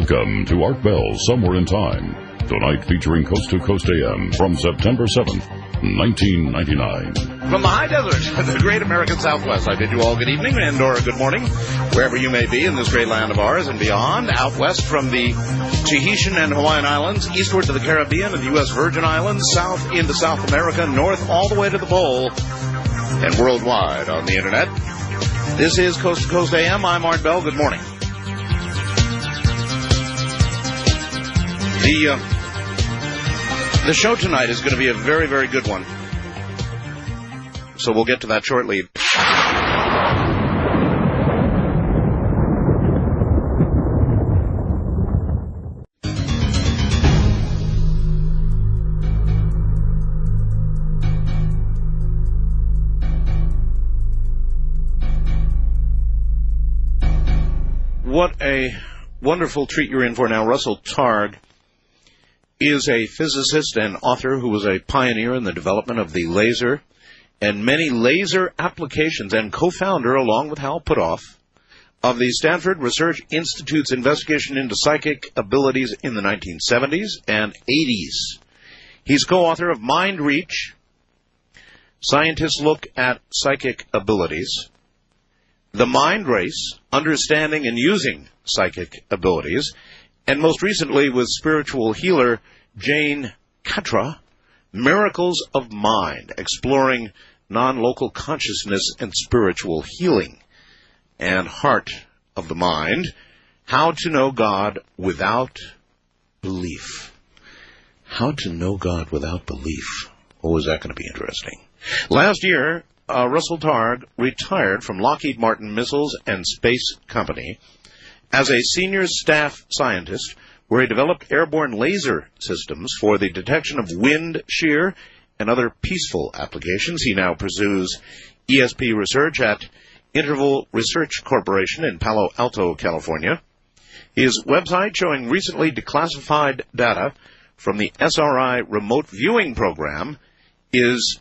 Welcome to Art Bell Somewhere in Time. Tonight featuring Coast to Coast AM from September 7th, 1999. From the high desert, the great American Southwest, I bid you all good evening and or good morning, wherever you may be in this great land of ours and beyond. Out west from the Tahitian and Hawaiian Islands, eastward to the Caribbean and the U.S. Virgin Islands, south into South America, north all the way to the pole, and worldwide on the Internet. This is Coast to Coast AM. I'm Art Bell. Good morning. The show tonight is going to be a very, very good one. So we'll get to that shortly. What a wonderful treat you're in for now. Russell Targ is a physicist and author who was a pioneer in the development of the laser and many laser applications, and co-founder, along with Hal Puthoff, of the Stanford Research Institute's investigation into psychic abilities in the 1970s and 80s. He's co-author of Mind Reach, Scientists Look at Psychic Abilities, The Mind Race, Understanding and Using Psychic Abilities, and most recently with spiritual healer Jane Katra, Miracles of Mind, exploring non-local consciousness and spiritual healing, and Heart of the Mind, How to Know God Without Belief. How to know God without belief. Oh, is that going to be interesting? Last year, Russell Targ retired from Lockheed Martin Missiles and Space Company as a senior staff scientist, where he developed airborne laser systems for the detection of wind shear and other peaceful applications. He now pursues ESP research at Interval Research Corporation in Palo Alto, California. His website, showing recently declassified data from the SRI remote viewing program, is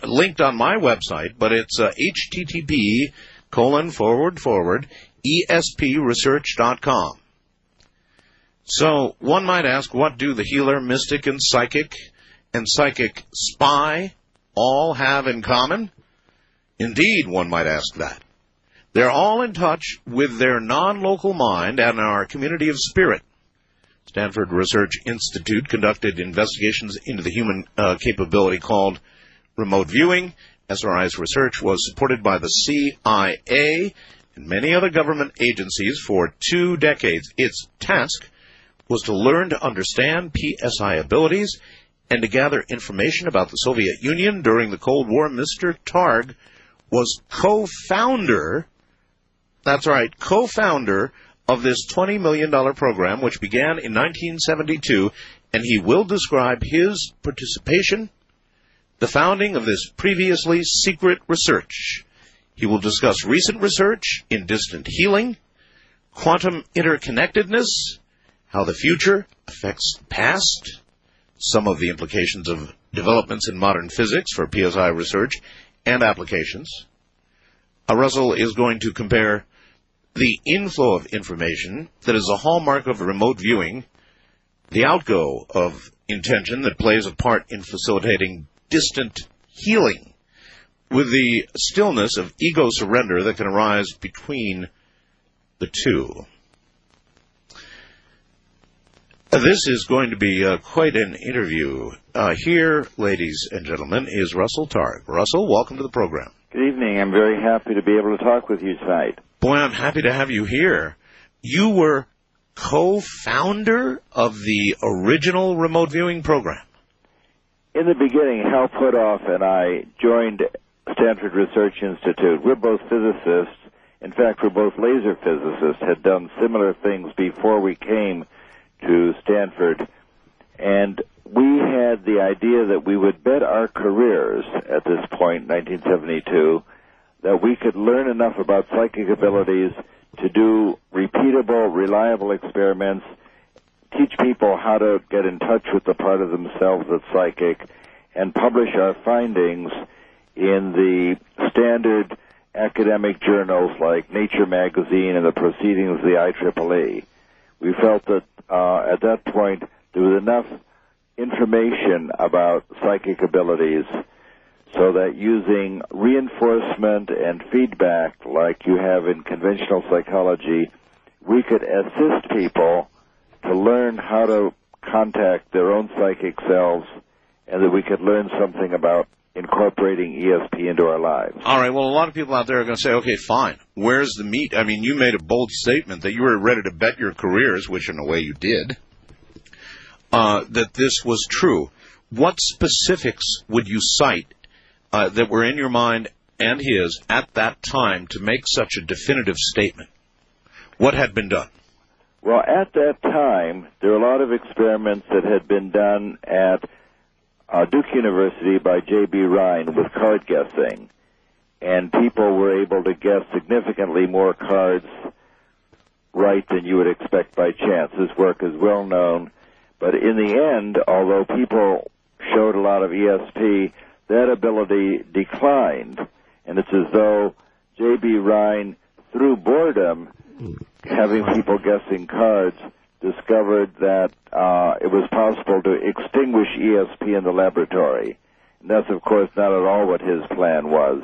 linked on my website, but it's http://espresearch.com. So one might ask, what do the healer, mystic, and psychic spy all have in common? Indeed, one might ask that. They're all in touch with their non-local mind and our community of spirit. Stanford Research Institute conducted investigations into the human capability called remote viewing. SRI's research was supported by the CIA and many other government agencies for 2 decades. Its task was to learn to understand PSI abilities and to gather information about the Soviet Union during the Cold War. Mr. Targ was co-founder, that's right, co-founder of this $20 million program, which began in 1972, and he will describe his participation, the founding of this previously secret research. He will discuss recent research in distant healing, quantum interconnectedness, how the future affects the past, some of the implications of developments in modern physics for PSI research and applications. Russell is going to compare the inflow of information that is a hallmark of remote viewing, the outgo of intention that plays a part in facilitating distant healing, with the stillness of ego surrender that can arise between the two. This is going to be quite an interview. Here, ladies and gentlemen, is Russell Targ. Russell, welcome to the program. Good evening. I'm very happy to be able to talk with you tonight. Boy, I'm happy to have you here. You were co-founder of the original remote viewing program. In the beginning, Hal Puthoff and I joined Stanford Research Institute. We're both physicists. In fact, we're both laser physicists, had done similar things before we came to Stanford. And we had the idea that we would bet our careers at this point, 1972, that we could learn enough about psychic abilities to do repeatable, reliable experiments, teach people how to get in touch with the part of themselves that's psychic, and publish our findings in the standard academic journals like Nature magazine and the Proceedings of the IEEE. We felt that at that point there was enough information about psychic abilities so that using reinforcement and feedback like you have in conventional psychology, we could assist people to learn how to contact their own psychic selves, and that we could learn something about incorporating ESP into our lives. All right, well, a lot of people out there are going to say, okay, fine, where's the meat? I mean, you made a bold statement that you were ready to bet your careers, which in a way you did, that this was true. What specifics would you cite that were in your mind and his at that time to make such a definitive statement? What had been done? Well, at that time, there were a lot of experiments that had been done at Duke University by J.B. Rhine with card guessing, and people were able to guess significantly more cards right than you would expect by chance. This work is well known, but in the end, although people showed a lot of ESP, that ability declined, and it's as though J.B. Rhine, through boredom, having people guessing cards, discovered that it was possible to extinguish ESP in the laboratory. And that's, of course, not at all what his plan was.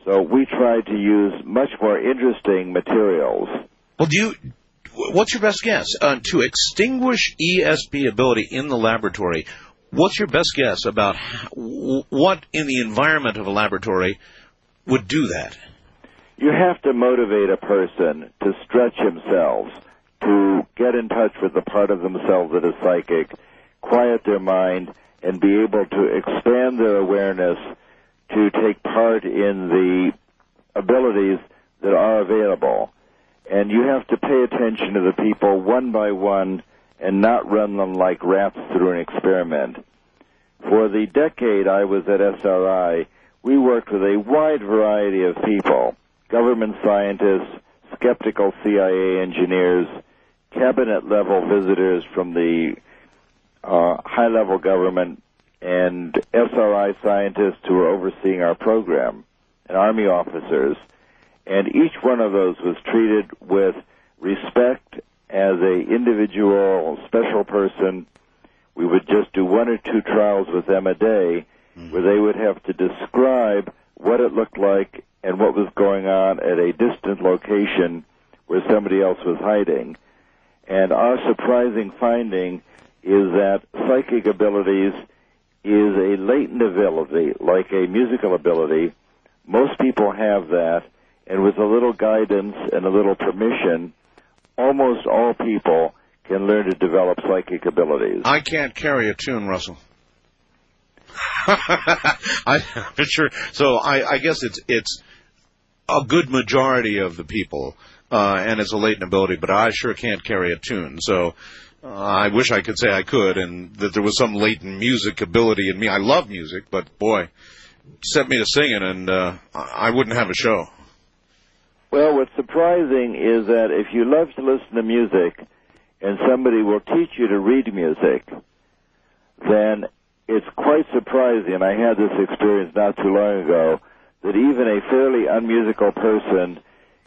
So we tried to use much more interesting materials. Well, what's your best guess? To extinguish ESP ability in the laboratory, what's your best guess about what in the environment of a laboratory would do that? You have to motivate a person to stretch themselves, to get in touch with the part of themselves that is psychic, quiet their mind, and be able to expand their awareness to take part in the abilities that are available. And you have to pay attention to the people one by one and not run them like rats through an experiment. For the decade I was at SRI, we worked with a wide variety of people: government scientists, skeptical CIA engineers, cabinet-level visitors from the high-level government, and SRI scientists who were overseeing our program, and Army officers. And each one of those was treated with respect as an individual, special person. We would just do 1 or 2 trials with them a day, where they would have to describe what it looked like and what was going on at a distant location where somebody else was hiding. And our surprising finding is that psychic abilities is a latent ability, like a musical ability. Most people have that, and with a little guidance and a little permission, almost all people can learn to develop psychic abilities. I can't carry a tune, Russell. I'm sure. So I guess it's a good majority of the people, and it's a latent ability, but I sure can't carry a tune. So I wish I could say I could, and that there was some latent music ability in me. I love music, but boy, set me to singing, and I wouldn't have a show. Well, what's surprising is that if you love to listen to music, and somebody will teach you to read music, then it's quite surprising, and I had this experience not too long ago, that even a fairly unmusical person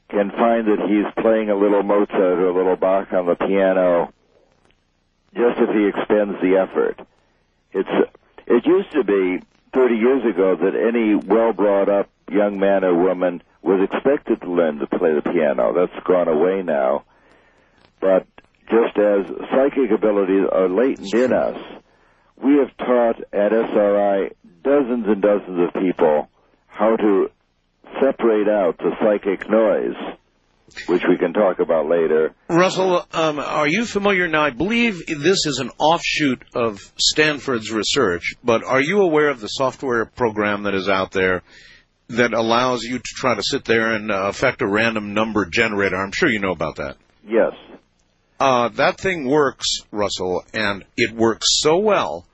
can find that he's playing a little Mozart or a little Bach on the piano just if he expends the effort. It used to be 30 years ago that any well-brought-up young man or woman was expected to learn to play the piano. That's gone away now. But just as psychic abilities are latent in us, we have taught at SRI dozens and dozens of people how to separate out the psychic noise, which we can talk about later. Russell, are you familiar now? I believe this is an offshoot of Stanford's research, but are you aware of the software program that is out there that allows you to try to sit there and affect a random number generator? I'm sure you know about that. Yes. That thing works, Russell, and it works so well.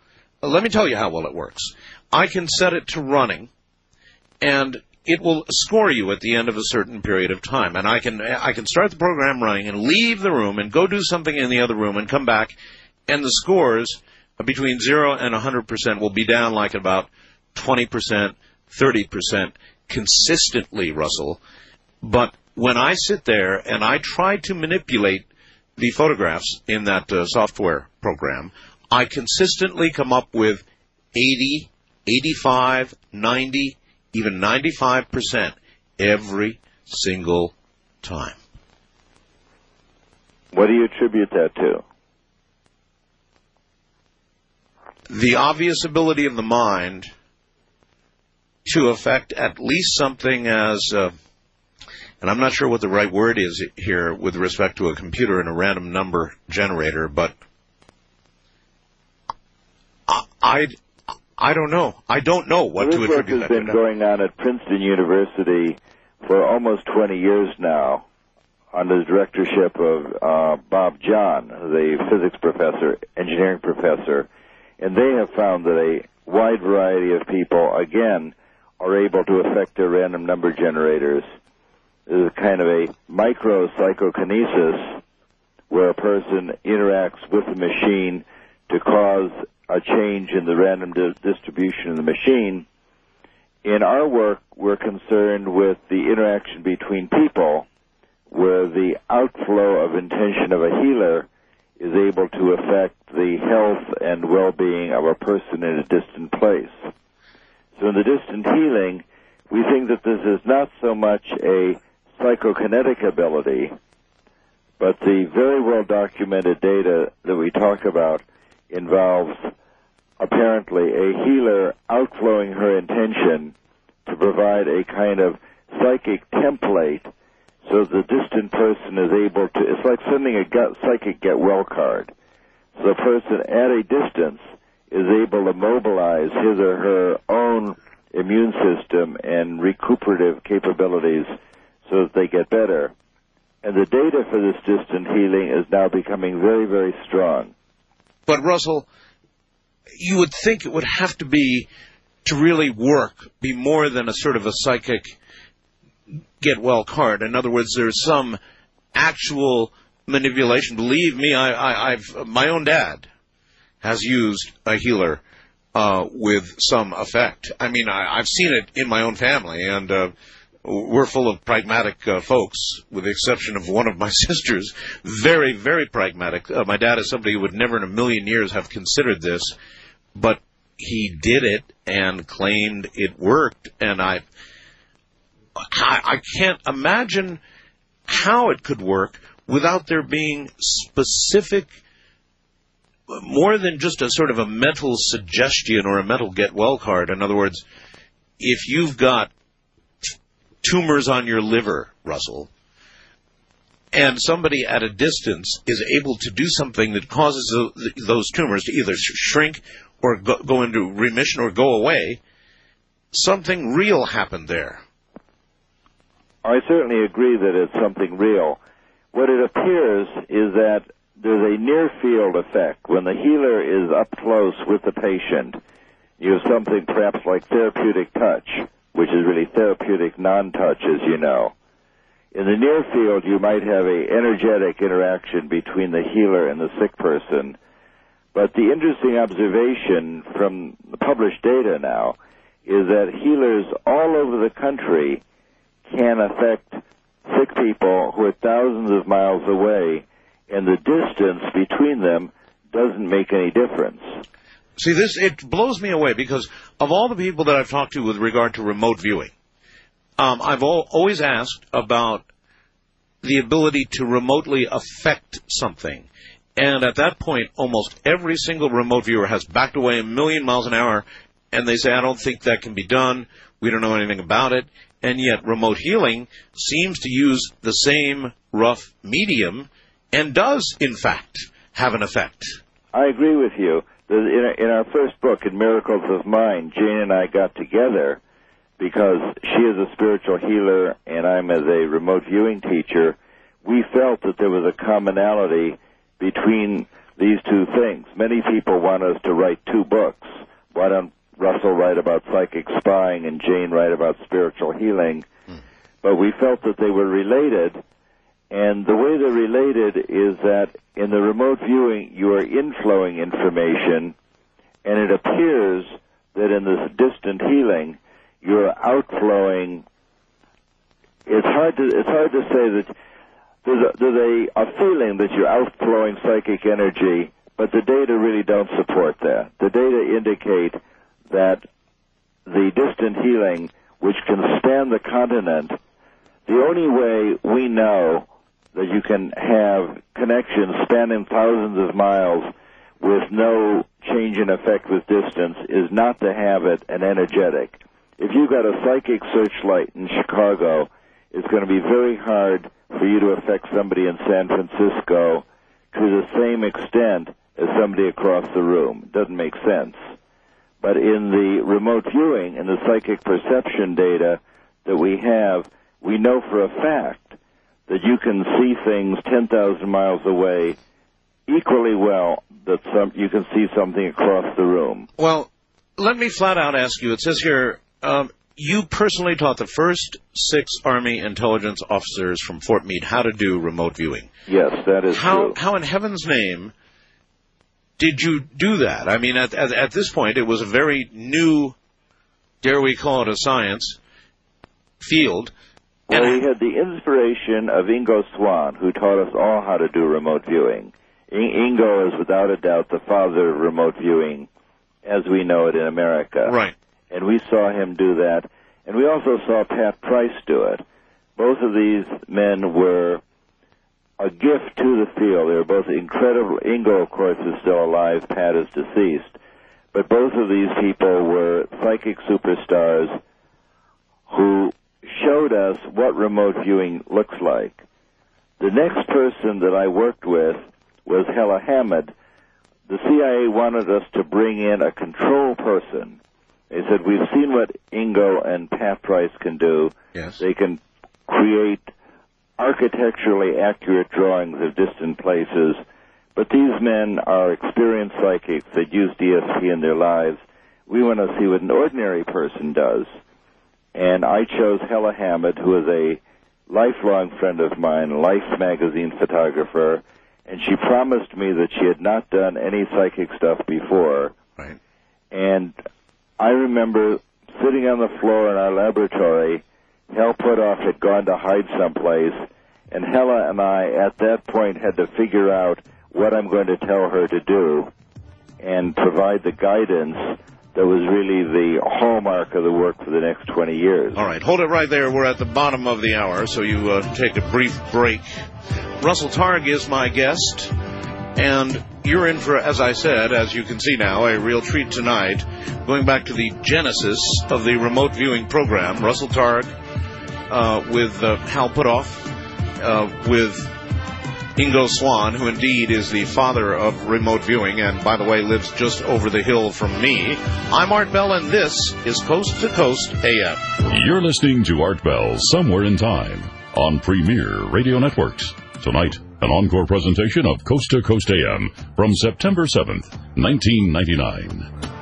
Let me tell you how well it works. I can set it to running, and it will score you at the end of a certain period of time. And I can start the program running and leave the room and go do something in the other room and come back, and the scores between 0 and 100% will be down like about 20%, 30%. consistently, Russell, but when I sit there and I try to manipulate the photographs in that software program, I consistently come up with 80, 85, 90, even 95% every single time. What do you attribute that to? The obvious ability of the mind to affect at least something as, and I'm not sure what the right word is here with respect to a computer and a random number generator, but I don't know. I don't know what to attribute that to. This work has been going on at Princeton University for almost 20 years now, under the directorship of Bob John, the physics professor, engineering professor, and they have found that a wide variety of people, again, are able to affect their random number generators. There's a kind of a micro-psychokinesis where a person interacts with the machine to cause a change in the random distribution of the machine. In our work, we're concerned with the interaction between people, where the outflow of intention of a healer is able to affect the health and well-being of a person in a distant place. So in the distant healing, we think that this is not so much a psychokinetic ability, but the very well-documented data that we talk about involves apparently a healer outflowing her intention to provide a kind of psychic template so the distant person is able to, it's like sending a psychic get-well card. So the person at a distance is able to mobilize his or her own immune system and recuperative capabilities so that they get better. And the data for this distant healing is now becoming very, very strong. But, Russell, you would think it would have to be, to really work, be more than a sort of a psychic get-well card. In other words, there's some actual manipulation. Believe me, I've my own dad has used a healer with some effect. I mean, I've seen it in my own family, and we're full of pragmatic folks, with the exception of one of my sisters. Very, very pragmatic. My dad is somebody who would never in a million years have considered this, but he did it and claimed it worked, and I can't imagine how it could work without there being specific, more than just a sort of a mental suggestion or a mental get-well card. In other words, if you've got tumors on your liver, Russell, and somebody at a distance is able to do something that causes those tumors to either shrink or go into remission or go away, something real happened there. I certainly agree that it's something real. What it appears is that there's a near-field effect. When the healer is up close with the patient, you have something perhaps like therapeutic touch, which is really therapeutic non-touch, as you know. In the near field, you might have an energetic interaction between the healer and the sick person. But the interesting observation from the published data now is that healers all over the country can affect sick people who are thousands of miles away, and the distance between them doesn't make any difference. See, it blows me away, because of all the people that I've talked to with regard to remote viewing, I've always asked about the ability to remotely affect something. And at that point, almost every single remote viewer has backed away a million miles an hour, and they say, I don't think that can be done. We don't know anything about it. And yet remote healing seems to use the same rough medium and does, in fact, have an effect. I agree with you. In our first book, In Miracles of Mind, Jane and I got together because she is a spiritual healer and I'm as a remote viewing teacher. We felt that there was a commonality between these two things. Many people want us to write two books. Why don't Russell write about psychic spying and Jane write about spiritual healing? But we felt that they were related, and the way they're related is that in the remote viewing you are inflowing information, and it appears that in this distant healing you're outflowing. It's hard to say that there's a feeling that you're outflowing psychic energy, but the data really don't support that. The data indicate that the distant healing, which can span the continent, the only way we know that you can have connections spanning thousands of miles with no change in effect with distance is not to have it an energetic. If you've got a psychic searchlight in Chicago, it's going to be very hard for you to affect somebody in San Francisco to the same extent as somebody across the room. It doesn't make sense. But in the remote viewing and the psychic perception data that we have, we know for a fact that you can see things 10,000 miles away equally well that you can see something across the room. Well, let me flat out ask you, it says here, you personally taught the first 6 Army intelligence officers from Fort Meade how to do remote viewing. Yes, that is true. How in heaven's name did you do that? I mean, at this point, it was a very new, dare we call it a science, field. Well, we had the inspiration of Ingo Swann, who taught us all how to do remote viewing. Ingo is without a doubt the father of remote viewing as we know it in America. Right. And we saw him do that. And we also saw Pat Price do it. Both of these men were a gift to the field. They were both incredible. Ingo, of course, is still alive. Pat is deceased. But both of these people were psychic superstars who showed us what remote viewing looks like. The next person that I worked with was Hella Hammond. The CIA wanted us to bring in a control person. They said, we've seen what Ingo and Pat Price can do. Yes. They can create architecturally accurate drawings of distant places, but these men are experienced psychics that use DSP in their lives. We want to see what an ordinary person does. And I chose Hella Hammond, who is a lifelong friend of mine, Life magazine photographer, and she promised me that she had not done any psychic stuff before. Right. And I remember sitting on the floor in our laboratory. Hal Puthoff had gone to hide someplace, and Hella and I, at that point, had to figure out what I'm going to tell her to do and provide the guidance that was really the hallmark of the work for the next 20 years. All right, hold it right there. We're at the bottom of the hour, so you take a brief break. Russell Targ is my guest, and you're in for, as I said, as you can see now, a real treat tonight. Going back to the genesis of the remote viewing program, Russell Targ with Hal Puthoff, with Ingo Swann, who indeed is the father of remote viewing, and by the way, lives just over the hill from me. I'm Art Bell, and this is Coast to Coast AM. You're listening to Art Bell, Somewhere in Time, on Premier Radio Networks. Tonight, an encore presentation of Coast to Coast AM from September 7th, 1999.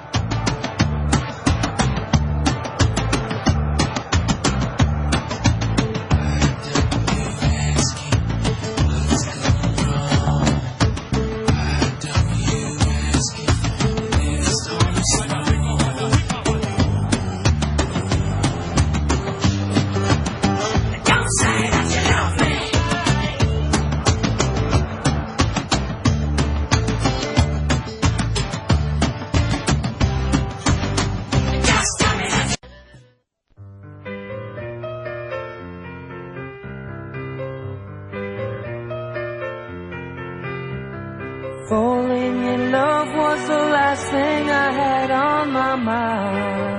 Falling in love was the last thing I had on my mind.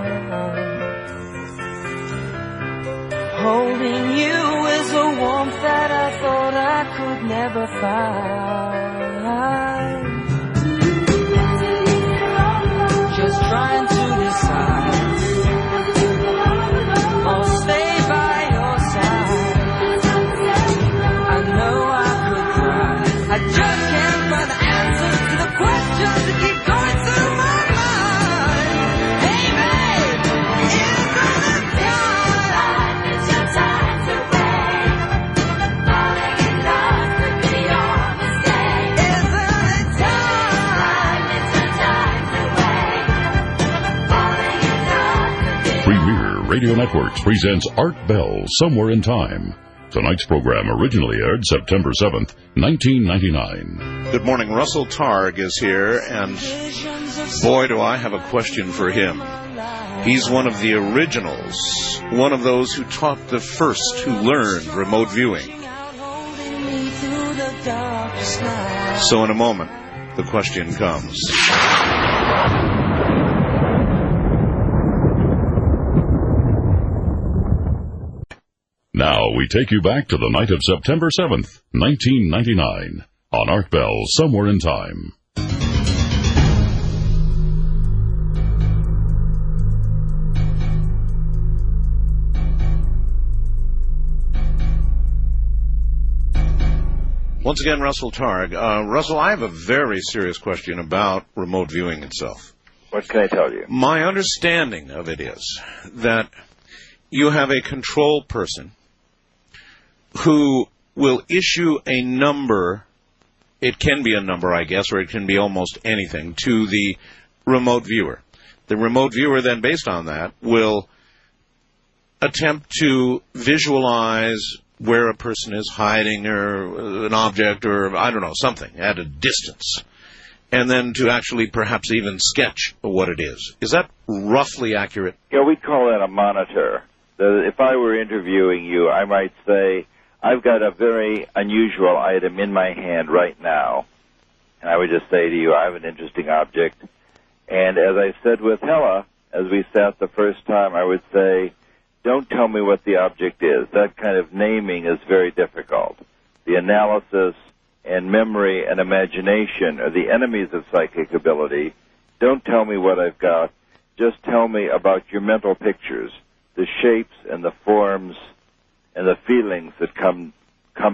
Holding you is a warmth that I thought I could never find. Just trying to decide, I'll stay by your side. I know I could cry, I just can't find the answers to the questions that keep going through my mind. Hey babe, isn't it time? It's your time to wait. Falling in love could be your mistake. Isn't Radio Networks presents Art Bell, Somewhere in Time. Tonight's program originally aired September 7th, 1999. Good morning. Russell Targ is here, and boy, do I have a question for him. He's one of the originals, one of those who taught the first who learned remote viewing. So in a moment, the question comes. Now we take you back to the night of September 7th, 1999, on Art Bell, Somewhere in Time. Once again, Russell Targ. Russell, I have a very serious question about remote viewing itself. What can I tell you? My understanding of it is that you have a control person who will issue a number, it can be a number, I guess, or it can be almost anything, to the remote viewer. The remote viewer then, based on that, will attempt to visualize where a person is hiding or an object or, I don't know, something at a distance, and then to actually perhaps even sketch what it is. Is that roughly accurate? Yeah, we call that a monitor. If I were interviewing you, I might say, I've got a very unusual item in my hand right now. And I would just say to you, I have an interesting object. And as I said with Hella, as we sat the first time, I would say, don't tell me what the object is. That kind of naming is very difficult. The analysis and memory and imagination are the enemies of psychic ability. Don't tell me what I've got. Just tell me about your mental pictures, the shapes and the forms and the feelings that come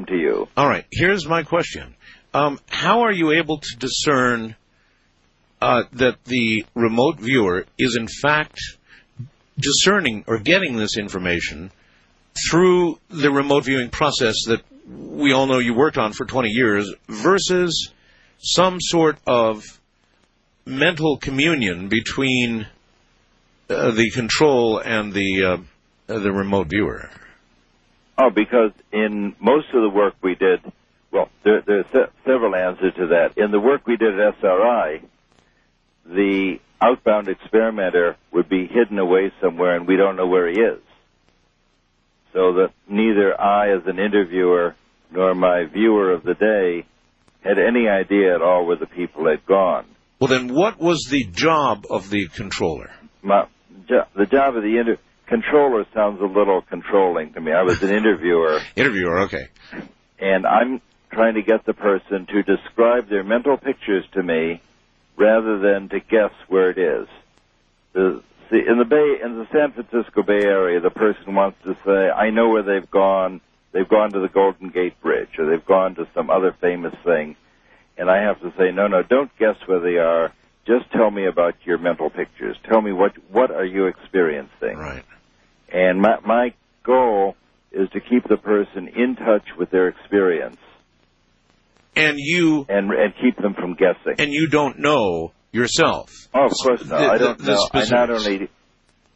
to you. All right. Here's my question. How are you able to discern that the remote viewer is in fact discerning or getting this information through the remote viewing process that we all know you worked on for 20 years versus some sort of mental communion between the control and the remote viewer? Oh, because in most of the work we did, well, there are several answers to that. In the work we did at SRI, the outbound experimenter would be hidden away somewhere and we don't know where he is. So that neither I as an interviewer nor my viewer of the day had any idea at all where the people had gone. Well, then what was the job of the controller? The job of the controller sounds a little controlling to me. I was an interviewer. Interviewer, okay. And I'm trying to get the person to describe their mental pictures to me rather than to guess where it is. In the San Francisco Bay Area, the person wants to say, I know where they've gone. They've gone to the Golden Gate Bridge, or they've gone to some other famous thing. And I have to say, no, don't guess where they are. Just tell me about your mental pictures. Tell me what are you experiencing. Right. And my goal is to keep the person in touch with their experience. And you... And keep them from guessing. And you don't know yourself. Oh, of course not. I don't know. I not only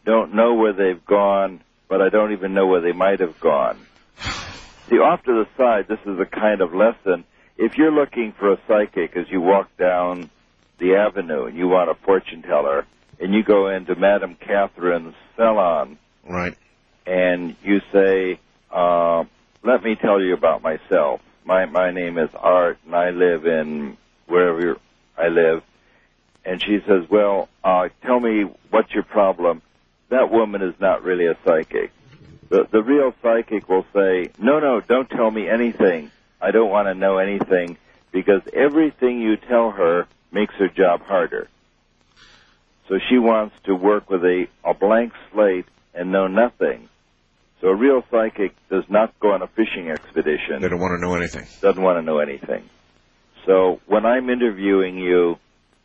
don't know where they've gone, but I don't even know where they might have gone. See, off to the side, this is a kind of lesson. If you're looking for a psychic as you walk down the avenue and you want a fortune teller, and you go into Madame Catherine's salon, right, and you say, let me tell you about myself. My name is Art, and I live in wherever I live. And she says, well, tell me what's your problem. That woman is not really a psychic. The real psychic will say, no, don't tell me anything. I don't want to know anything, because everything you tell her makes her job harder. So she wants to work with a blank slate and know nothing. So a real psychic does not go on a fishing expedition. They don't want to know anything. Doesn't want to know anything. So when I'm interviewing you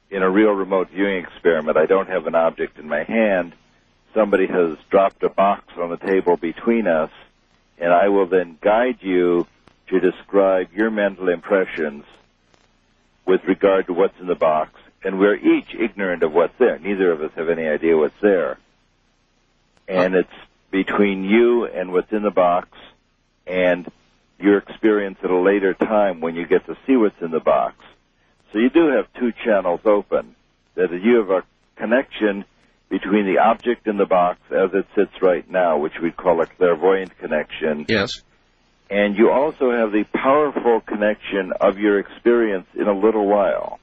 in a real remote viewing experiment, I don't have an object in my hand. Somebody has dropped a box on the table between us, and I will then guide you to describe your mental impressions with regard to what's in the box. And we're each ignorant of what's there. Neither of us have any idea what's there. And it's between you and what's in the box and your experience at a later time when you get to see what's in the box. So you do have two channels open, that you have a connection between the object in the box as it sits right now, which we call a clairvoyant connection. Yes. And you also have the powerful connection of your experience in a little while,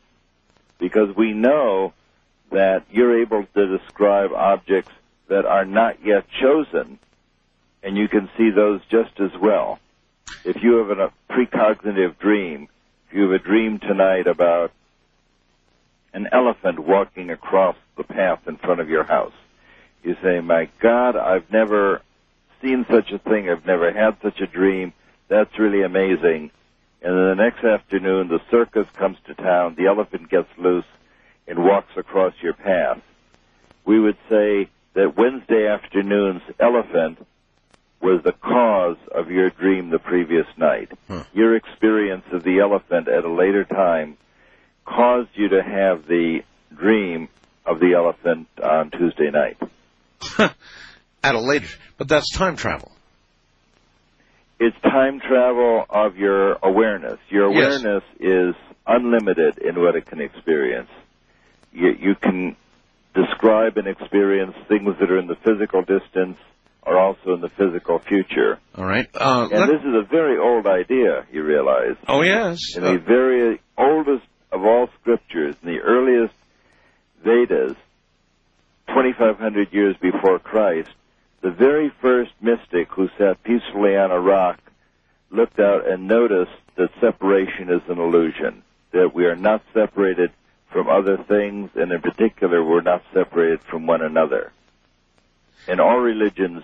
because we know that you're able to describe objects that are not yet chosen, and you can see those just as well. If you have a precognitive dream, if you have a dream tonight about an elephant walking across the path in front of your house, you say, my God, I've never seen such a thing, I've never had such a dream, that's really amazing. And then the next afternoon, the circus comes to town, the elephant gets loose and walks across your path. We would say that Wednesday afternoon's elephant was the cause of your dream the previous night. Your experience of the elephant at a later time caused you to have the dream of the elephant on Tuesday night. At a later, but that's time travel. It's time travel of your awareness. Your awareness is unlimited in what it can experience. You can describe and experience things that are in the physical distance or also in the physical future. All right. And this is a very old idea, you realize. Oh, yes. In the very oldest of all scriptures, in the earliest Vedas, 2,500 years before Christ, the very first mystic who sat peacefully on a rock looked out and noticed that separation is an illusion, that we are not separated from other things, and in particular, we're not separated from one another. And all religions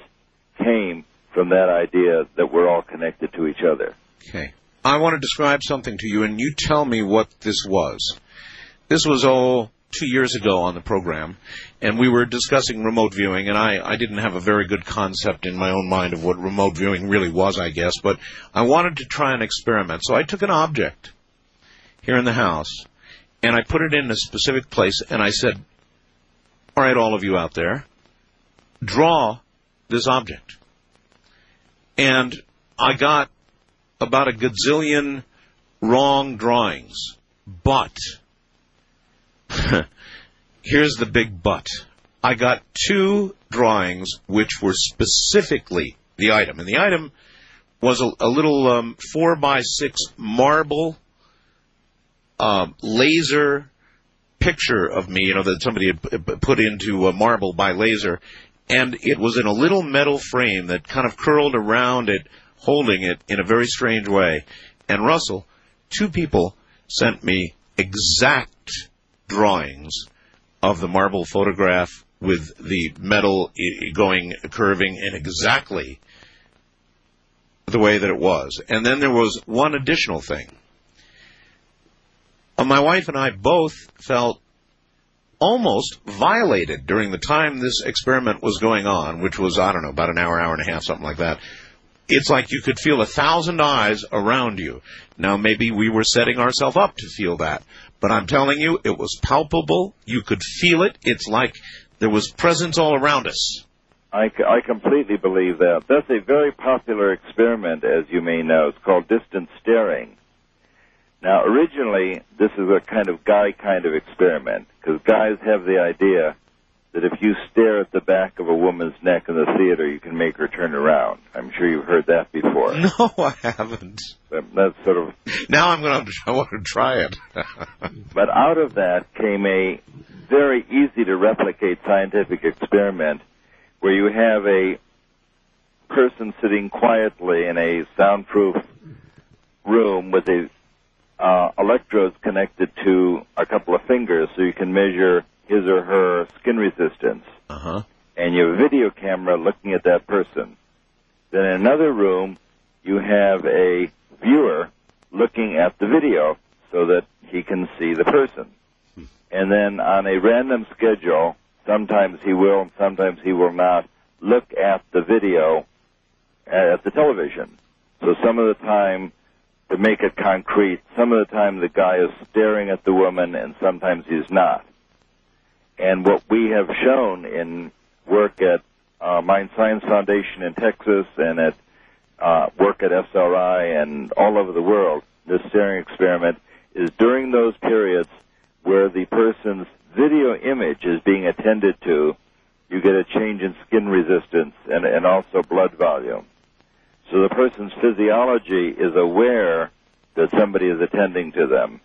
came from that idea that we're all connected to each other. Okay. I want to describe something to you, and you tell me what this was. This was, 2 years ago on the program, and we were discussing remote viewing, and I didn't have a very good concept in my own mind of what remote viewing really was, I guess, but I wanted to try an experiment. So I took an object here in the house, and I put it in a specific place, and I said, all right, all of you out there, draw this object. And I got about a gazillion wrong drawings, but here's the big but. I got 2 drawings which were specifically the item. And the item was a little 4x6 marble laser picture of me, that somebody had put into marble by laser. And it was in a little metal frame that kind of curled around it, holding it in a very strange way. And Russell, 2 people sent me exact drawings of the marble photograph with the metal curving in exactly the way that it was. And then there was one additional thing. My wife and I both felt almost violated during the time this experiment was going on, which was, I don't know, about an hour and a half, something like that. It's like you could feel 1,000 eyes around you. Now, maybe we were setting ourselves up to feel that, but I'm telling you, it was palpable. You could feel it. It's like there was presence all around us. I completely believe that. That's a very popular experiment, as you may know. It's called distance staring. Now, originally, this is a kind of guy kind of experiment, because guys have the idea that if you stare at the back of a woman's neck in the theater, you can make her turn around. I'm sure you've heard that before. No, I haven't. That's sort of... Now I want to try it. But out of that came a very easy to replicate scientific experiment where you have a person sitting quietly in a soundproof room with electrodes connected to a couple of fingers so you can measure his or her skin resistance. Uh-huh. And you have a video camera looking at that person. Then in another room, you have a viewer looking at the video so that he can see the person. And then on a random schedule, sometimes he will and sometimes he will not look at the video at the television. So some of the time, to make it concrete, some of the time the guy is staring at the woman and sometimes he's not. And what we have shown in work at Mind Science Foundation in Texas and at work at SRI and all over the world, this staring experiment is during those periods where the person's video image is being attended to, you get a change in skin resistance and also blood volume. So the person's physiology is aware that somebody is attending to them.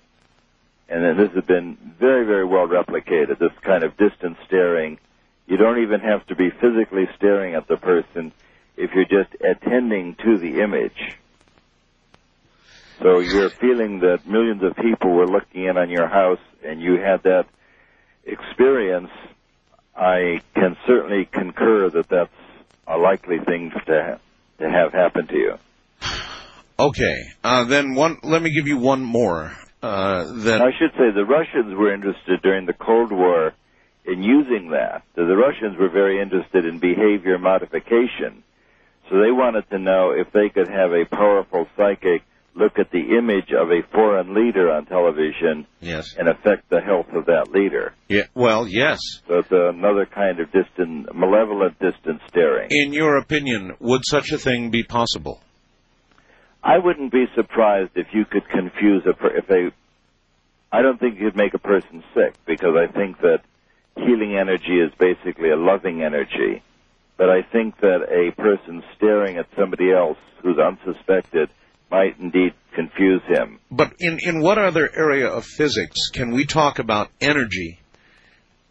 And then this has been very, very well replicated, this kind of distant staring. You don't even have to be physically staring at the person if you're just attending to the image. So you're feeling that millions of people were looking in on your house and you had that experience. I can certainly concur that that's a likely thing to have happen to you. Okay. Then let me give you one more. I should say the Russians were interested during the Cold War in using that. The Russians were very interested in behavior modification. So they wanted to know if they could have a powerful psychic look at the image of a foreign leader on television and affect the health of that leader. Yeah. Well, yes. So it's another kind of malevolent distant staring. In your opinion, would such a thing be possible? I wouldn't be surprised if you could confuse I don't think you'd make a person sick, because I think that healing energy is basically a loving energy. But I think that a person staring at somebody else who's unsuspected might indeed confuse him. But in what other area of physics can we talk about energy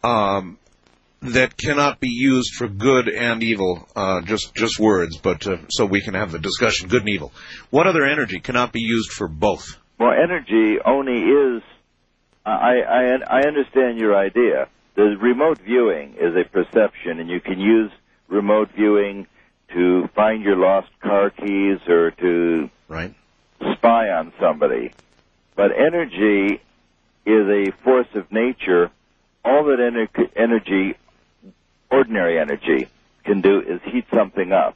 that cannot be used for good and evil, just words, but so we can have the discussion, good and evil? What other energy cannot be used for both? Well, energy only is, I understand your idea. The remote viewing is a perception, and you can use remote viewing to find your lost car keys or to spy on somebody. But energy is a force of nature. All that energy, ordinary energy, can do is heat something up.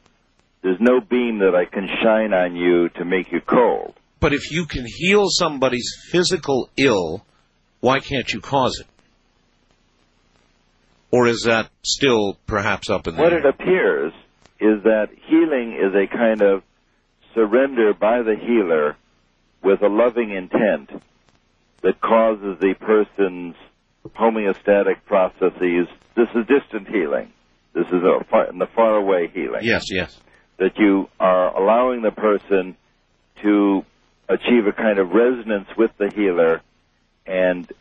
There's no beam that I can shine on you to make you cold. But if you can heal somebody's physical ill, why can't you cause it? Or is that still perhaps up in the air? What it appears is that healing is a kind of surrender by the healer with a loving intent that causes the person's homeostatic processes. This is distant healing. This is in the faraway healing. Yes. That you are allowing the person to achieve a kind of resonance with the healer and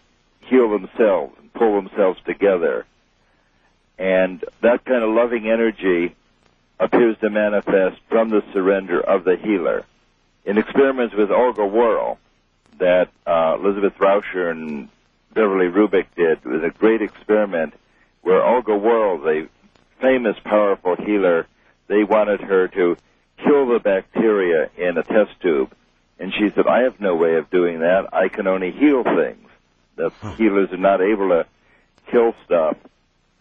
heal themselves and pull themselves together. And that kind of loving energy appears to manifest from the surrender of the healer. In experiments with Olga Worrell that Elizabeth Rauscher and Beverly Rubik did, it was a great experiment where Olga Worrell, the famous, powerful healer, they wanted her to kill the bacteria in a test tube. And she said, I have no way of doing that. I can only heal things. The healers are not able to kill stuff.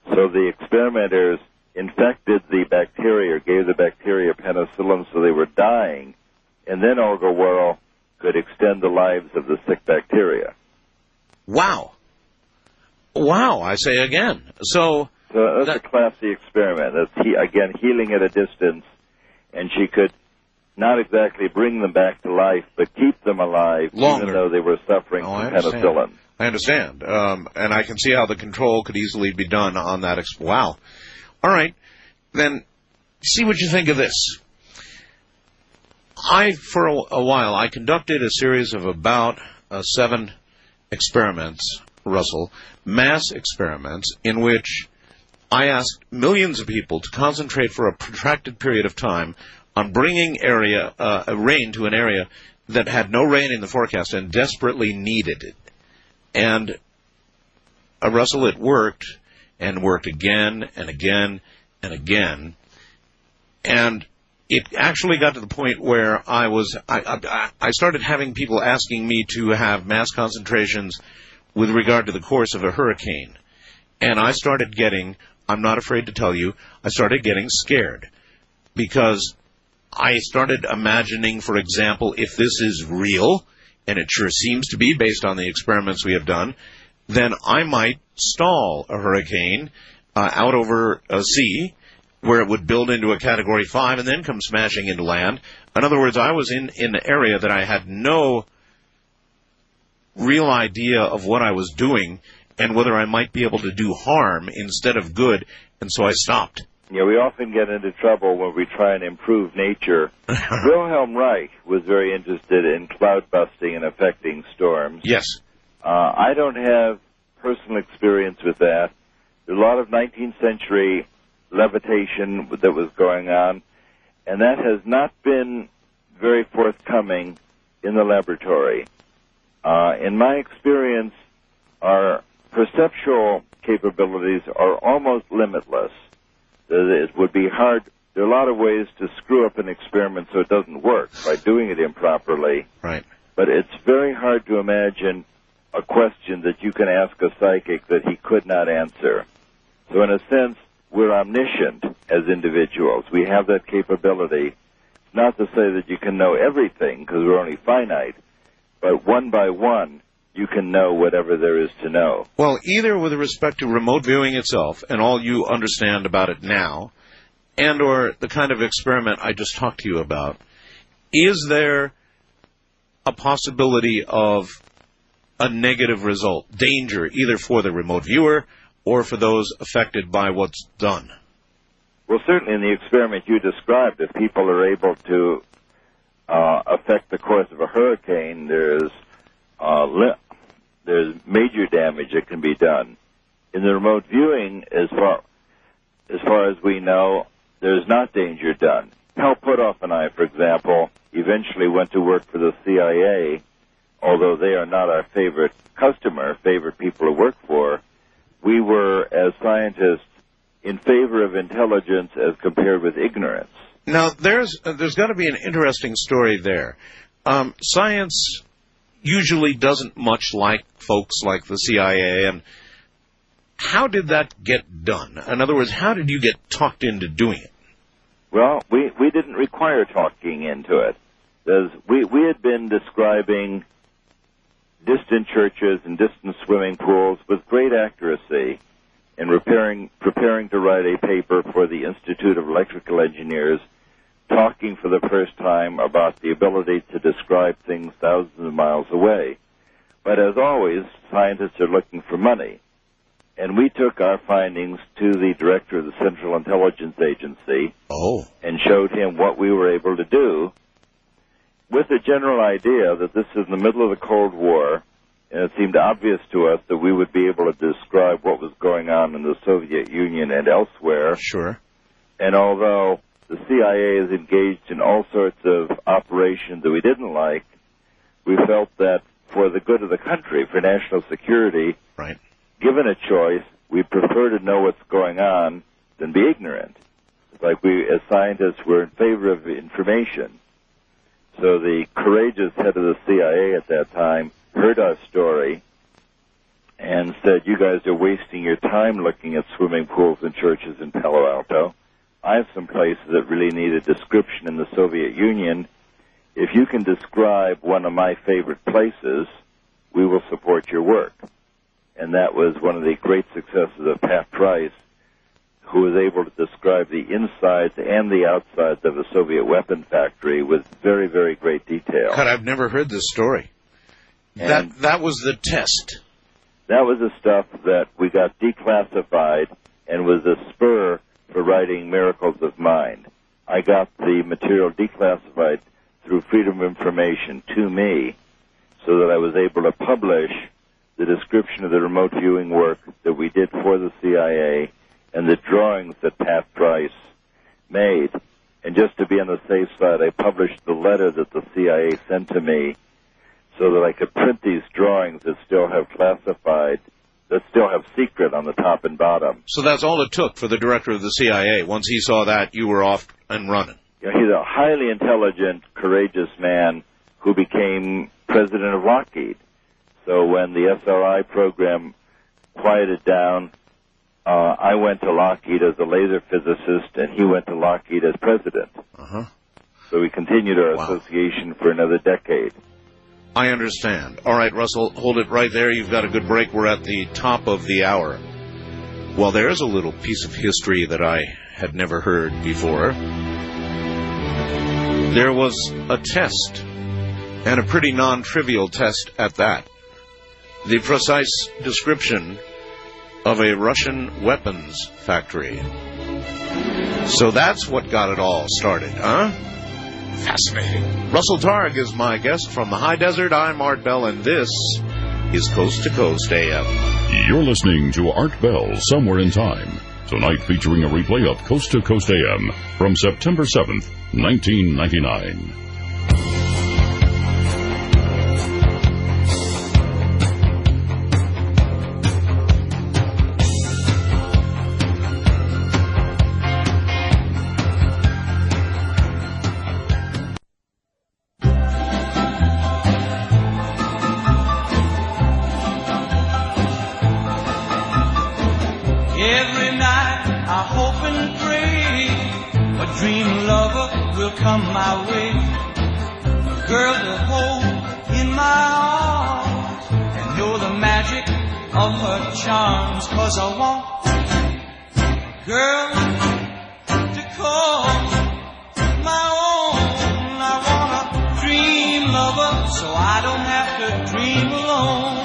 So the experimenters infected the bacteria, gave the bacteria penicillin so they were dying, and then Olga Worrell could extend the lives of the sick bacteria. Wow, I say again. So that's a classy experiment. That's, again, healing at a distance, and she could not exactly bring them back to life, but keep them alive, longer, even though they were suffering from penicillin. I understand. And I can see how the control could easily be done on that. Wow. All right. Then see what you think of this. For a while, I conducted a series of about 7 experiments, Russell, mass experiments, in which I asked millions of people to concentrate for a protracted period of time on bringing rain to an area that had no rain in the forecast and desperately needed it. And, Russell, it worked, and worked again and again and again. And it actually got to the point where I started having people asking me to have mass concentrations with regard to the course of a hurricane. And I started getting, I'm not afraid to tell you, I started getting scared. Because I started imagining, for example, if this is real, and it sure seems to be based on the experiments we have done, then I might stall a hurricane out over a sea where it would build into a Category 5 and then come smashing into land. In other words, I was in an area that I had no real idea of what I was doing and whether I might be able to do harm instead of good, and so I stopped. Yeah, we often get into trouble when we try and improve nature. Wilhelm Reich was very interested in cloud busting and affecting storms. Yes. I don't have personal experience with that. There's a lot of 19th century levitation that was going on, and that has not been very forthcoming in the laboratory. In my experience, our perceptual capabilities are almost limitless. It would be hard. There are a lot of ways to screw up an experiment so it doesn't work by doing it improperly. Right. But it's very hard to imagine a question that you can ask a psychic that he could not answer. So in a sense, we're omniscient as individuals. We have that capability. It's not to say that you can know everything because we're only finite, but one by one, you can know whatever there is to know. Well, either with respect to remote viewing itself and all you understand about it now, and or the kind of experiment I just talked to you about, is there a possibility of a negative result, danger, either for the remote viewer or for those affected by what's done? Well, certainly in the experiment you described, if people are able to affect the course of a hurricane, there's major damage that can be done. In the remote viewing, as far as we know, there's not danger done. Hal Puthoff and I, for example, eventually went to work for the CIA, although they are not our favorite people to work for. We were, as scientists, in favor of intelligence as compared with ignorance. Now, there's got to be an interesting story there. Science usually doesn't much like folks like the CIA, and how did that get done? In other words, how did you get talked into doing it? Well, we didn't require talking into it. We had been describing distant churches and distant swimming pools with great accuracy and preparing to write a paper for the Institute of Electrical Engineers, talking for the first time about the ability to describe things thousands of miles away. But as always, scientists are looking for money. And we took our findings to the director of the Central Intelligence Agency and showed him what we were able to do with the general idea that this is in the middle of the Cold War, and it seemed obvious to us that we would be able to describe what was going on in the Soviet Union and elsewhere. Sure. And although the CIA is engaged in all sorts of operations that we didn't like, we felt that for the good of the country, for national security, right, given a choice, we prefer to know what's going on than be ignorant. It's like we, as scientists, were in favor of information. So the courageous head of the CIA at that time heard our story and said, "You guys are wasting your time looking at swimming pools and churches in Palo Alto. I have some places that really need a description in the Soviet Union. If you can describe one of my favorite places, we will support your work." And that was one of the great successes of Pat Price, who was able to describe the insides and the outsides of a Soviet weapon factory with very, very great detail. God, I've never heard this story. That was the test. That was the stuff that we got declassified and was a spur for writing Miracles of Mind. I got the material declassified through Freedom of Information to me so that I was able to publish the description of the remote viewing work that we did for the CIA and the drawings that Pat Price made. And just to be on the safe side, I published the letter that the CIA sent to me so that I could print these drawings that still have classified, that still have secret on the top and bottom. So that's all it took for the director of the CIA. Once he saw that, you were off and running. You know, he's a highly intelligent, courageous man who became president of Lockheed. So when the SRI program quieted down, I went to Lockheed as a laser physicist, and he went to Lockheed as president. So we continued our association for another decade. I understand. All right, Russell, hold it right there. You've got a good break. We're at the top of the hour. Well, there's a little piece of history that I had never heard before. There was a test, and a pretty non-trivial test at that. The precise description of a Russian weapons factory. So that's what got it all started, huh? Fascinating. Russell Targ is my guest from the high desert. I'm Art Bell, and this is Coast to Coast AM. You're listening to Art Bell, Somewhere in Time. Tonight featuring a replay of Coast to Coast AM from September 7th, 1999. Every night I hope and pray a dream lover will come my way, a girl to hold in my arms and know the magic of her charms. 'Cause I want a girl to call my own. I want a dream lover so I don't have to dream alone.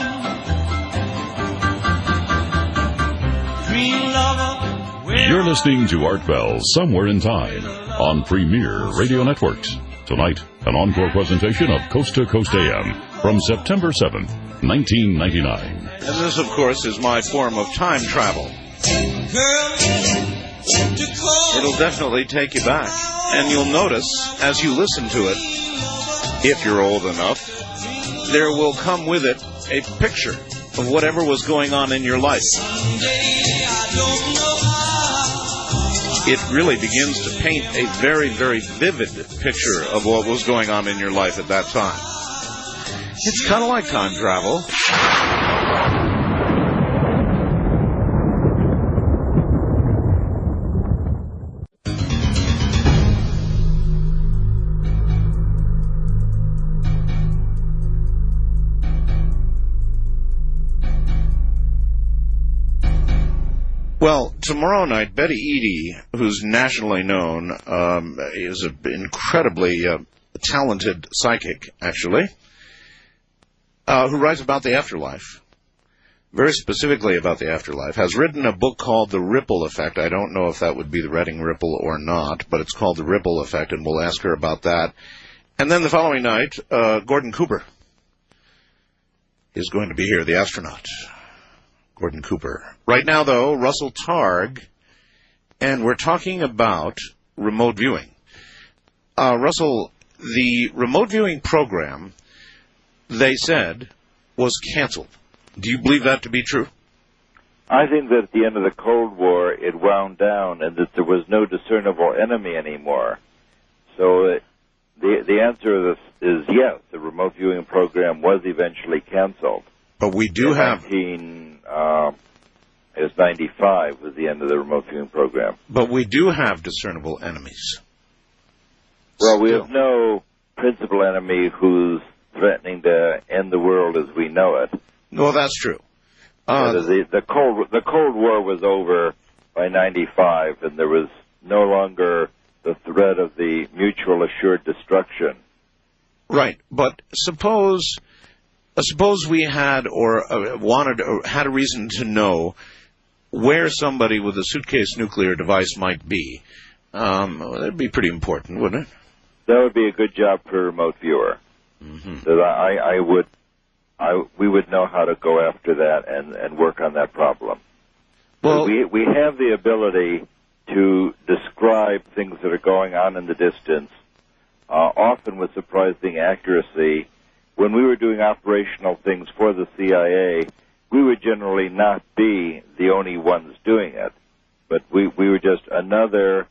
You're listening to Art Bell, Somewhere in Time, on Premier Radio Networks. Tonight, an encore presentation of Coast to Coast AM from September 7th, 1999. And this, of course, is my form of time travel. It'll definitely take you back. And you'll notice, as you listen to it, if you're old enough, there will come with it a picture of whatever was going on in your life. It really begins to paint a very, very vivid picture of what was going on in your life at that time. It's kind of like time travel. Well, tomorrow night, Betty Eadie, who's nationally known, is an incredibly talented psychic, actually, who writes about the afterlife, very specifically about the afterlife, has written a book called The Ripple Effect. I don't know if that would be the Reading Ripple or not, but it's called The Ripple Effect, and we'll ask her about that. And then the following night, Gordon Cooper is going to be here, the astronaut. Gordon Cooper. Right now, though, Russell Targ, and we're talking about remote viewing. Russell, the remote viewing program, they said, was canceled. Do you believe that to be true? I think that at the end of the Cold War, it wound down and that there was no discernible enemy anymore. So the answer to this is yes, the remote viewing program was eventually canceled. But we do have... It was 95 was the end of the remote viewing program. But we do have discernible enemies. Well, we have no principal enemy who's threatening to end the world as we know it. No, that's true. The Cold War was over by 95, and there was no longer the threat of the mutual assured destruction. Right, but suppose we had or wanted or had a reason to know where somebody with a suitcase nuclear device might be. That'd be pretty important, wouldn't it? That would be a good job for a remote viewer. Mm-hmm. That we would know how to go after that and work on that problem. Well, we have the ability to describe things that are going on in the distance, often with surprising accuracy. When we were doing operational things for the CIA, we would generally not be the only ones doing it, but we were just another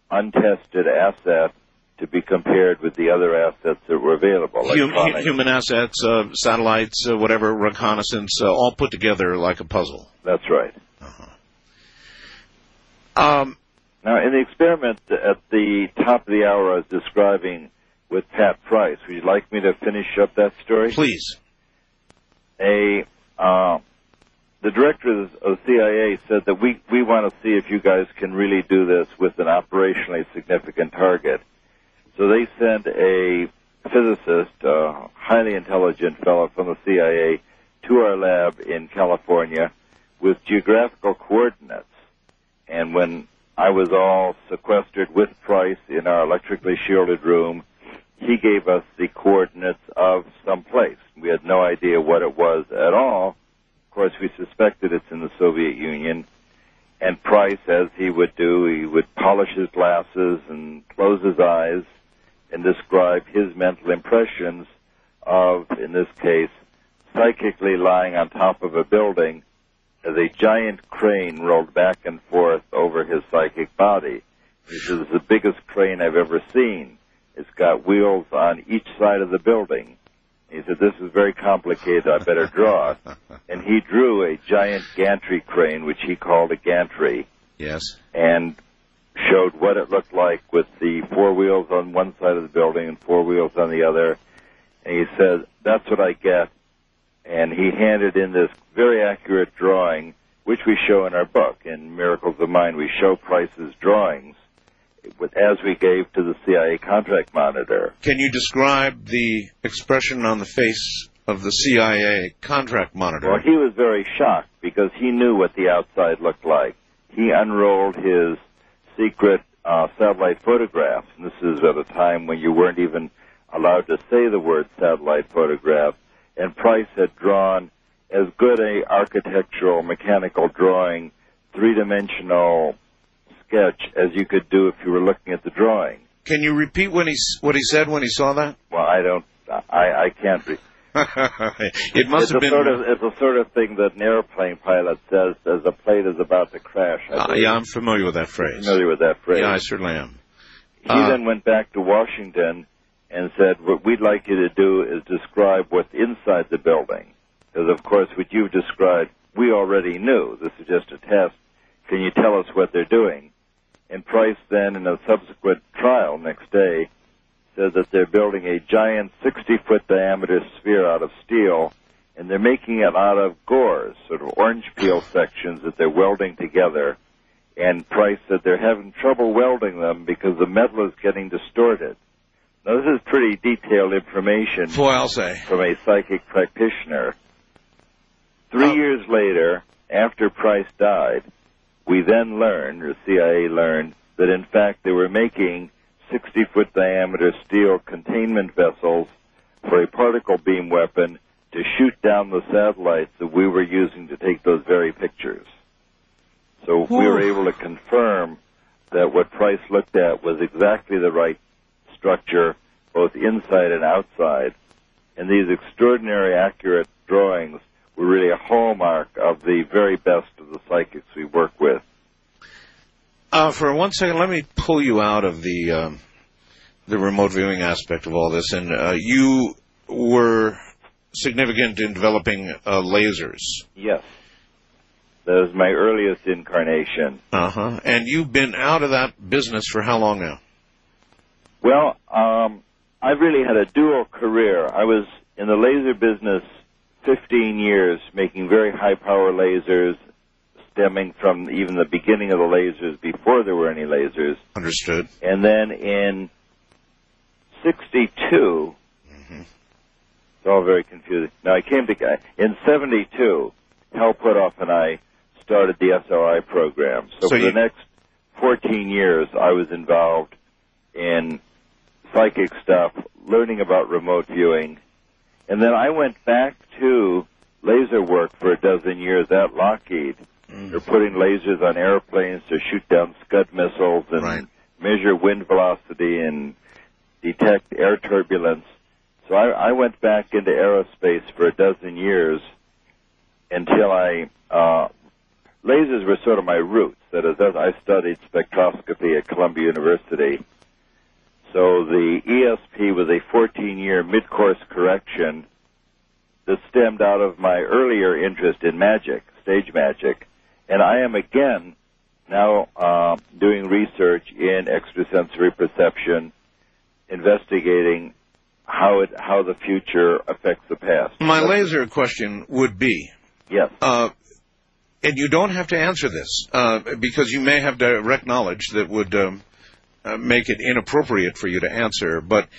untested asset to be compared with the other assets that were available. Like human assets, satellites, whatever, reconnaissance, all put together like a puzzle. That's right. Uh-huh. Now, in the experiment at the top of the hour I was describing with Pat Price, would you like me to finish up that story? Please. A the director of the CIA said that we want to see if you guys can really do this with an operationally significant target. So they sent a physicist, a highly intelligent fellow from the CIA, to our lab in California with geographical coordinates. And when I was all sequestered with Price in our electrically shielded room, he gave us the coordinates of some place. We had no idea what it was at all. Of course, we suspected it's in the Soviet Union. And Price, as he would do, he would polish his glasses and close his eyes and describe his mental impressions of, in this case, psychically lying on top of a building as a giant crane rolled back and forth over his psychic body. He says, "It's the biggest crane I've ever seen. It's got wheels on each side of the building." He said, "This is very complicated. I better draw it." And he drew a giant gantry crane, which he called a gantry. Yes. And showed what it looked like with the four wheels on one side of the building and four wheels on the other. And he said, "That's what I get." And he handed in this very accurate drawing, which we show in our book, in Miracles of Mind. We show Price's drawings as we gave to the CIA contract monitor. Can you describe the expression on the face of the CIA contract monitor? Well, he was very shocked because he knew what the outside looked like. He unrolled his secret satellite photographs, and this is at a time when you weren't even allowed to say the word satellite photograph, and Price had drawn as good a architectural, mechanical drawing, three-dimensional sketch as you could do if you were looking at the drawing. Can you repeat what he said when he saw that? Well, I can't. It must have been. It's the sort of thing that an airplane pilot says as the plane is about to crash. Yeah, I'm familiar with that phrase. Familiar with that phrase. Yeah, I certainly am. He then went back to Washington and said, "What we'd like you to do is describe what's inside the building. Because, of course, what you've described, we already knew. This is just a test. Can you tell us what they're doing?" And Price then, in a subsequent trial next day, said that they're building a giant 60-foot diameter sphere out of steel, and they're making it out of gores, sort of orange peel sections that they're welding together. And Price said they're having trouble welding them because the metal is getting distorted. Now, this is pretty detailed information Boy, I'll say. from a psychic practitioner. 3 years later, after Price died, we then learned, or CIA learned, that in fact they were making 60-foot diameter steel containment vessels for a particle beam weapon to shoot down the satellites that we were using to take those very pictures. So we were able to confirm that what Price looked at was exactly the right structure, both inside and outside. And these extraordinary accurate drawings were really a hallmark of the very best of the psychics we work with. For 1 second, let me pull you out of the remote viewing aspect of all this. And you were significant in developing lasers. Yes. That was my earliest incarnation. Uh-huh. And you've been out of that business for how long now? Well, I've really had a dual career. I was in the laser business 15 years, making very high-power lasers, stemming from even the beginning of the lasers before there were any lasers. Understood. And then in 62, it's all very confusing. Now, in 72, Hal Puthoff and I started the SRI program. So for the next 14 years, I was involved in psychic stuff, learning about remote viewing. And then I went back to laser work for a dozen years at Lockheed. They're putting lasers on airplanes to shoot down Scud missiles and measure wind velocity and detect air turbulence. So I went back into aerospace for a dozen years until lasers were sort of my roots. That is, I studied spectroscopy at Columbia University. So the ESP was a 14-year mid-course correction that stemmed out of my earlier interest in magic, stage magic. And I am again now doing research in extrasensory perception, investigating how the future affects the past. My laser question would be, yes, and you don't have to answer this because you may have direct knowledge that would make it inappropriate for you to answer. But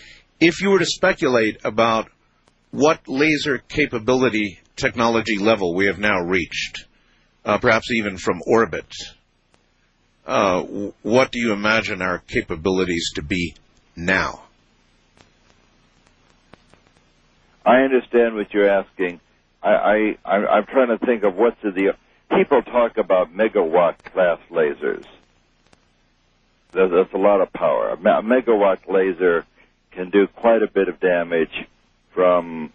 if you were to speculate about what laser capability technology level we have now reached, perhaps even from orbit, what do you imagine our capabilities to be now? I understand what you're asking. I'm trying to think of what's the... People talk about megawatt class lasers. That's a lot of power. A megawatt laser can do quite a bit of damage from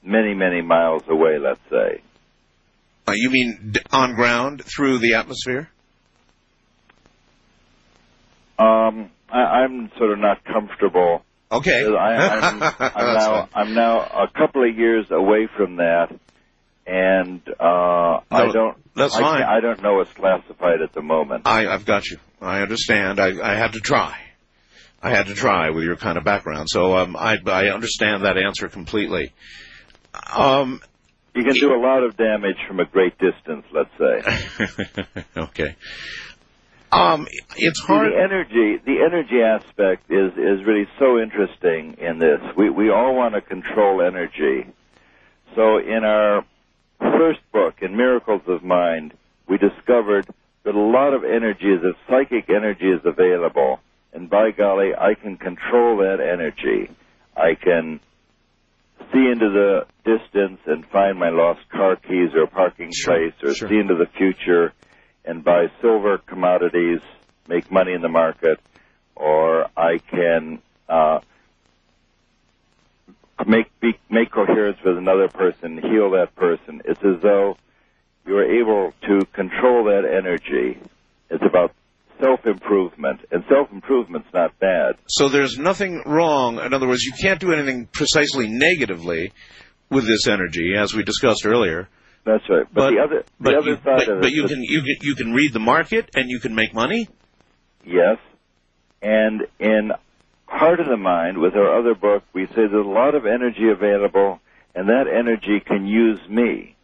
many, many miles away, let's say. You mean on ground, through the atmosphere? I'm sort of not comfortable. Okay. I'm now a couple of years away from that, and that's fine. I don't know what's classified at the moment. I've got you. I understand. I had to try. I had to try with your kind of background, so I understand that answer completely. You can do a lot of damage from a great distance, let's say. Okay. It's hard. The energy aspect is really so interesting in this. We all want to control energy. So in our first book, in Miracles of Mind, we discovered that a lot of energy, that psychic energy is available. And by golly, I can control that energy. I can see into the distance and find my lost car keys or parking place, or see into the future and buy silver commodities, make money in the market, or I can make coherence with another person, heal that person. It's as though you're able to control that energy. It's about self-improvement, and self-improvement's not bad. So there's nothing wrong. In other words, you can't do anything precisely negatively with this energy, as we discussed earlier. That's right. But the other side of it... But you can read the market, and you can make money? Yes. And in Heart of the Mind, with our other book, we say there's a lot of energy available, and that energy can use me.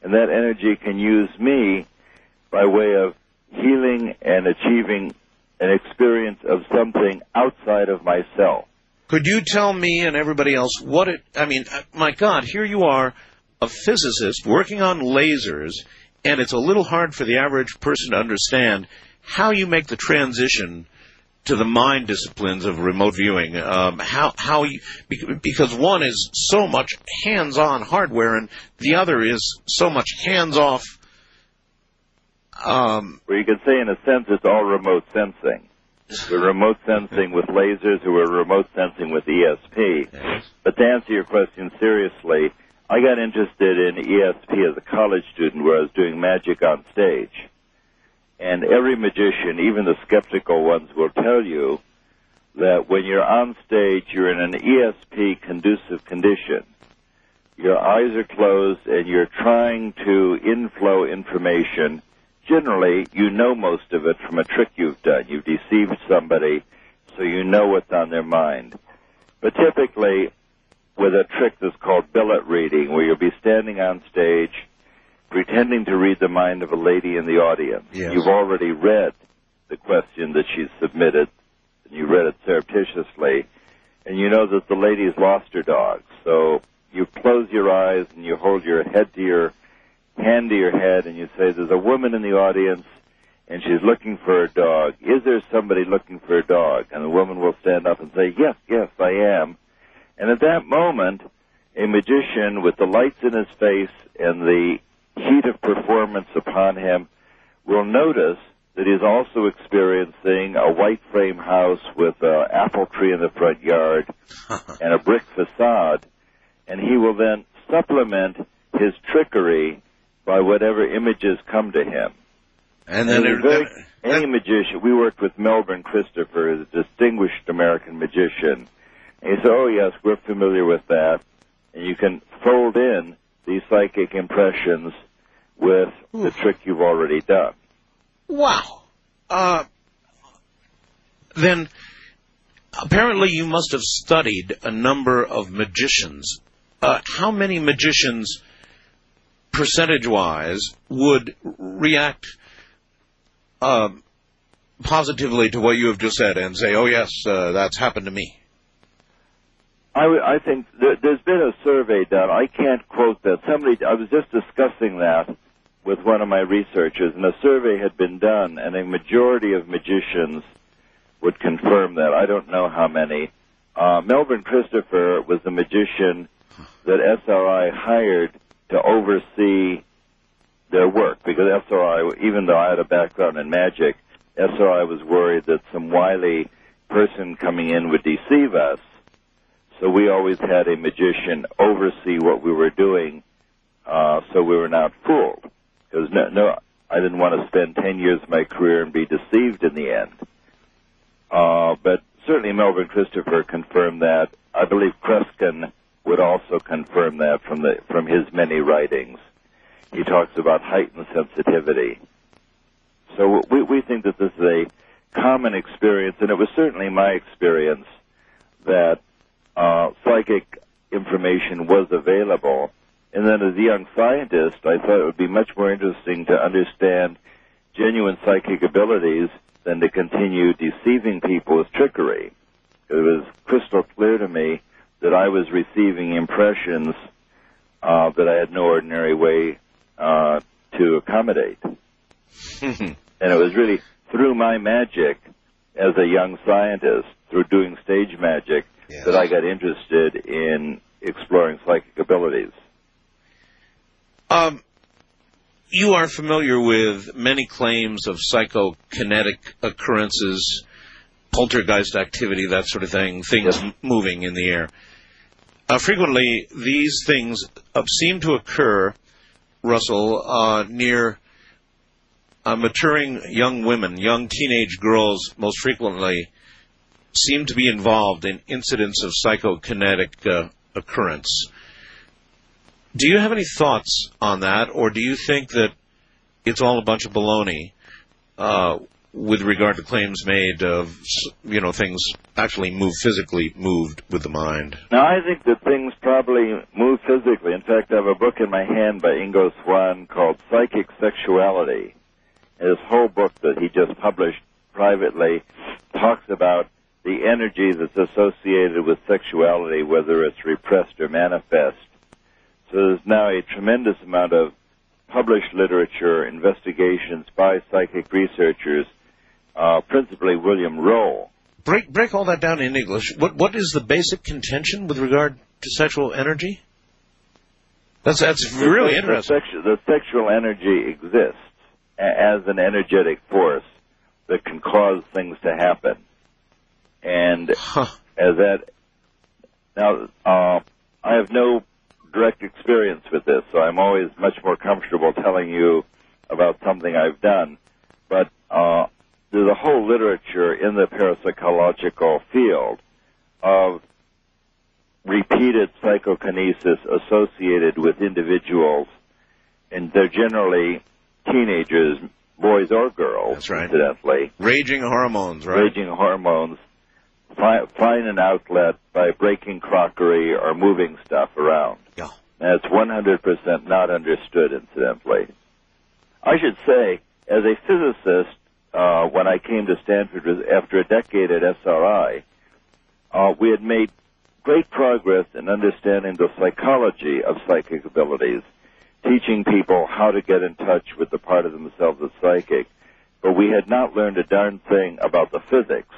And that energy can use me by way of healing and achieving an experience of something outside of myself. Could you tell me and everybody else what it... I mean, my God, here you are, a physicist working on lasers, and it's a little hard for the average person to understand how you make the transition to the mind disciplines of remote viewing. Because one is so much hands-on hardware, and the other is so much hands-off. Well, you could say, in a sense, it's all remote sensing. We're remote sensing with lasers, or we're remote sensing with ESP. Yes. But to answer your question seriously, I got interested in ESP as a college student, where I was doing magic on stage. And every magician, even the skeptical ones, will tell you that when you're on stage, you're in an ESP-conducive condition. Your eyes are closed, and you're trying to inflow information. Generally, you know most of it from a trick you've done. You've deceived somebody, so you know what's on their mind. But typically, with a trick that's called billet reading, where you'll be standing on stage, pretending to read the mind of a lady in the audience. Yes. You've already read the question that she's submitted, and you read it surreptitiously, and you know that the lady's lost her dog. So you close your eyes, and you hold your head to your hand to your head, and you say, there's a woman in the audience, and she's looking for a dog. Is there somebody looking for a dog? And the woman will stand up and say, yes, yes, I am. And at that moment, a magician with the lights in his face and the heat of performance upon him will notice that he's also experiencing a white frame house with an apple tree in the front yard and a brick facade, and he will then supplement his trickery by whatever images come to him. And then any magician, we worked with Melbourne Christopher, who's a distinguished American magician, and he said, oh yes, we're familiar with that, and you can fold in these psychic impressions with the trick you've already done. Wow. Then, apparently you must have studied a number of magicians. How many magicians percentage-wise, would react positively to what you have just said and say, oh, yes, that's happened to me? I think there's been a survey done. I can't quote that. I was just discussing that with one of my researchers, and a survey had been done, and a majority of magicians would confirm that. I don't know how many. Melvin Christopher was the magician that SRI hired to oversee their work, because SRI, even though I had a background in magic, SRI was worried that some wily person coming in would deceive us. So we always had a magician oversee what we were doing, so we were not fooled. Because I didn't want to spend 10 years of my career and be deceived in the end. But certainly Melvin Christopher confirmed that. I believe Kreskin would also confirm that from his many writings. He talks about heightened sensitivity. So we think that this is a common experience, and it was certainly my experience that psychic information was available. And then as a young scientist, I thought it would be much more interesting to understand genuine psychic abilities than to continue deceiving people with trickery. It was crystal clear to me that I was receiving impressions that I had no ordinary way to accommodate. And it was really through my magic as a young scientist, through doing stage magic, yes, that I got interested in exploring psychic abilities. You are familiar with many claims of psychokinetic occurrences, poltergeist activity, that sort of thing, things moving in the air. Frequently, these things seem to occur, Russell, near maturing young women, young teenage girls most frequently seem to be involved in incidents of psychokinetic occurrence. Do you have any thoughts on that, or do you think that it's all a bunch of baloney with regard to claims made of, things actually physically moved with the mind? Now, I think that things probably move physically. In fact, I have a book in my hand by Ingo Swann called Psychic Sexuality. His whole book that he just published privately talks about the energy that's associated with sexuality, whether it's repressed or manifest. So there's now a tremendous amount of published literature, investigations by psychic researchers, principally William Rowe. Break all that down in English. What is the basic contention with regard to sexual energy? That's really interesting. The sexual energy exists as an energetic force that can cause things to happen. And as that, now, I have no direct experience with this, so I'm always much more comfortable telling you about something I've done. But there's a whole literature in the parapsychological field of repeated psychokinesis associated with individuals, and they're generally teenagers, boys or girls. That's right. Incidentally. Raging hormones, right? Raging hormones. Find an outlet by breaking crockery or moving stuff around. Yeah. And it's 100% not understood, incidentally. I should say, as a physicist, when I came to Stanford after a decade at SRI, we had made great progress in understanding the psychology of psychic abilities, teaching people how to get in touch with the part of themselves that's psychic. But we had not learned a darn thing about the physics.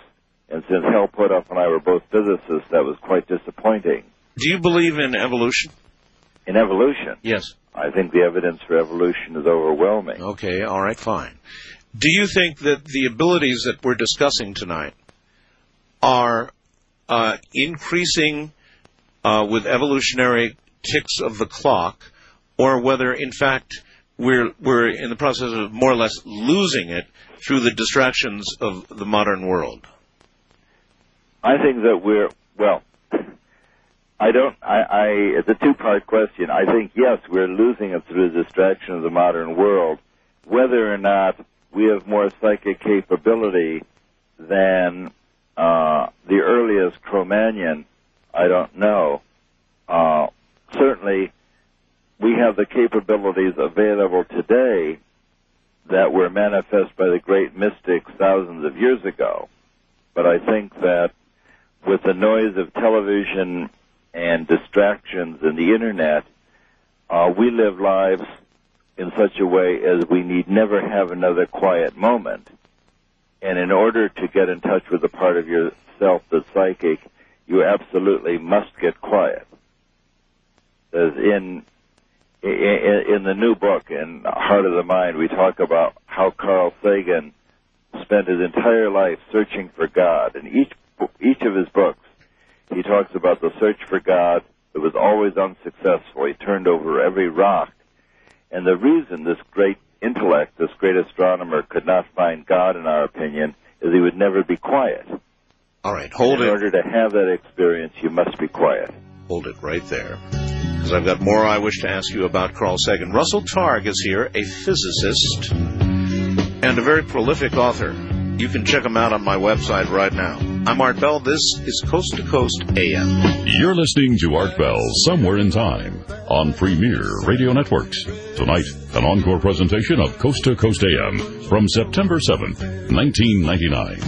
And since Hal Puthoff and I were both physicists, that was quite disappointing. Do you believe in evolution? In evolution? Yes. I think the evidence for evolution is overwhelming. Okay, all right, fine. Do you think that the abilities that we're discussing tonight are increasing with evolutionary ticks of the clock, or whether, in fact, we're in the process of more or less losing it through the distractions of the modern world? I think that it's a two-part question. I think, yes, we're losing it through the distraction of the modern world. Whether or not we have more psychic capability than the earliest Cro-Magnon, I don't know. Certainly, we have the capabilities available today that were manifest by the great mystics thousands of years ago. But I think that with the noise of television and distractions and the Internet, we live lives in such a way as we need never have another quiet moment. And in order to get in touch with the part of yourself that's psychic, you absolutely must get quiet. As in the new book, in Heart of the Mind, we talk about how Carl Sagan spent his entire life searching for God. In each of his books, he talks about the search for God. It was always unsuccessful. He turned over every rock. And the reason this great intellect, this great astronomer, could not find God, in our opinion, is he would never be quiet. All right, hold it. In order to have that experience, you must be quiet. Hold it right there, because I've got more I wish to ask you about Carl Sagan. Russell Targ is here, a physicist and a very prolific author. You can check him out on my website right now. I'm Art Bell. This is Coast to Coast AM. You're listening to Art Bell Somewhere in Time on Premier Radio Networks. Tonight, an encore presentation of Coast to Coast AM from September 7th, 1999.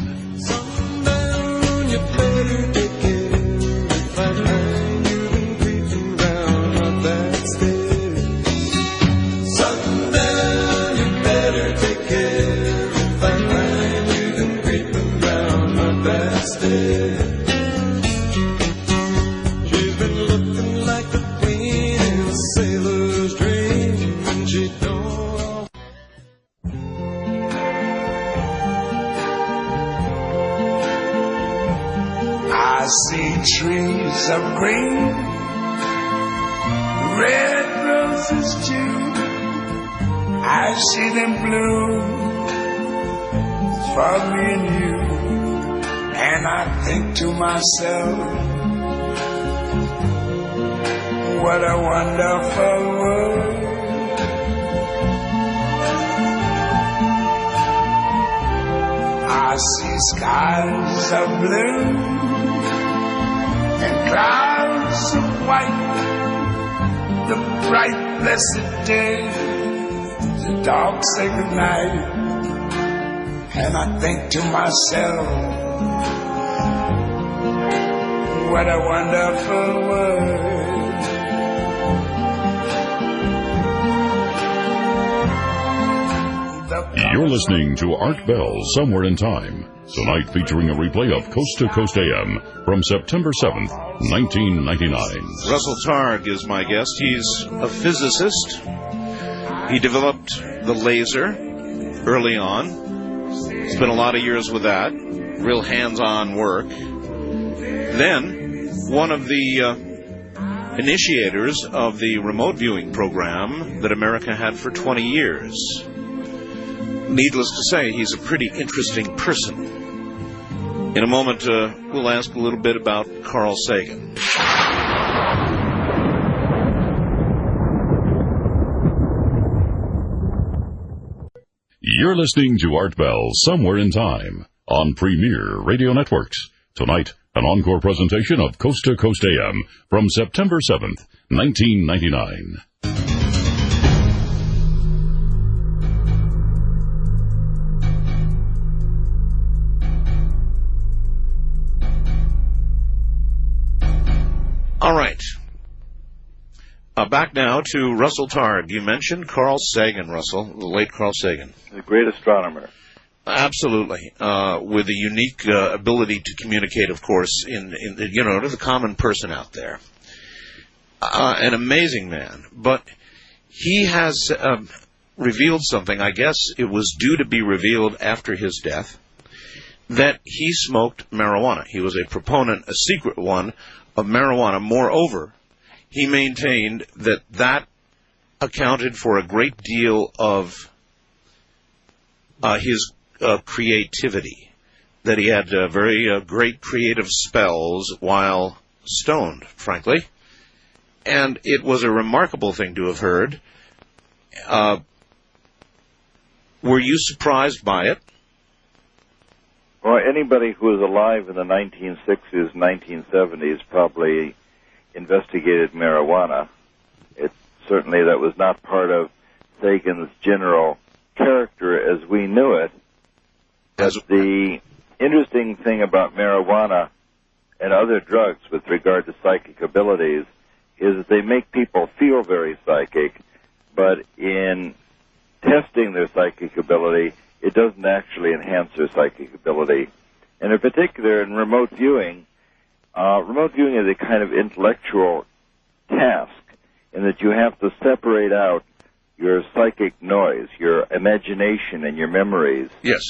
I see trees of green, red roses too. I see them bloom for me and you. And I think to myself, what a wonderful world. I see skies of blue and clouds of white, the bright blessed day, the dark sacred night. And I think to myself, what a wonderful world. You're listening to Art Bell Somewhere in Time. Tonight featuring a replay of Coast to Coast AM from September 7th, 1999. Russell Targ is my guest. He's a physicist. He developed the laser early on. Spent a lot of years with that. Real hands-on work. Then, one of the initiators of the remote viewing program that America had for 20 years. Needless to say, he's a pretty interesting person. In a moment, we'll ask a little bit about Carl Sagan. You're listening to Art Bell Somewhere in Time on Premier Radio Networks. Tonight, an encore presentation of Coast to Coast AM from September 7th, 1999. All right. Back now to Russell Targ. You mentioned Carl Sagan, Russell, the late Carl Sagan. The great astronomer. Absolutely. With a unique ability to communicate, of course, to the common person out there. An amazing man. But he has revealed something, I guess it was due to be revealed after his death, that he smoked marijuana. He was a proponent, a secret one, of marijuana. Moreover, he maintained that accounted for a great deal of his creativity, that he had very great creative spells while stoned, frankly. And it was a remarkable thing to have heard. Were you surprised by it? Well, anybody who was alive in the 1960s, 1970s probably investigated marijuana. It certainly that was not part of Sagan's general character as we knew it. But the interesting thing about marijuana and other drugs with regard to psychic abilities is that they make people feel very psychic, but in testing their psychic ability, it doesn't actually enhance their psychic ability. And in particular, in remote viewing is a kind of intellectual task in that you have to separate out your psychic noise, your imagination, and your memories. Yes.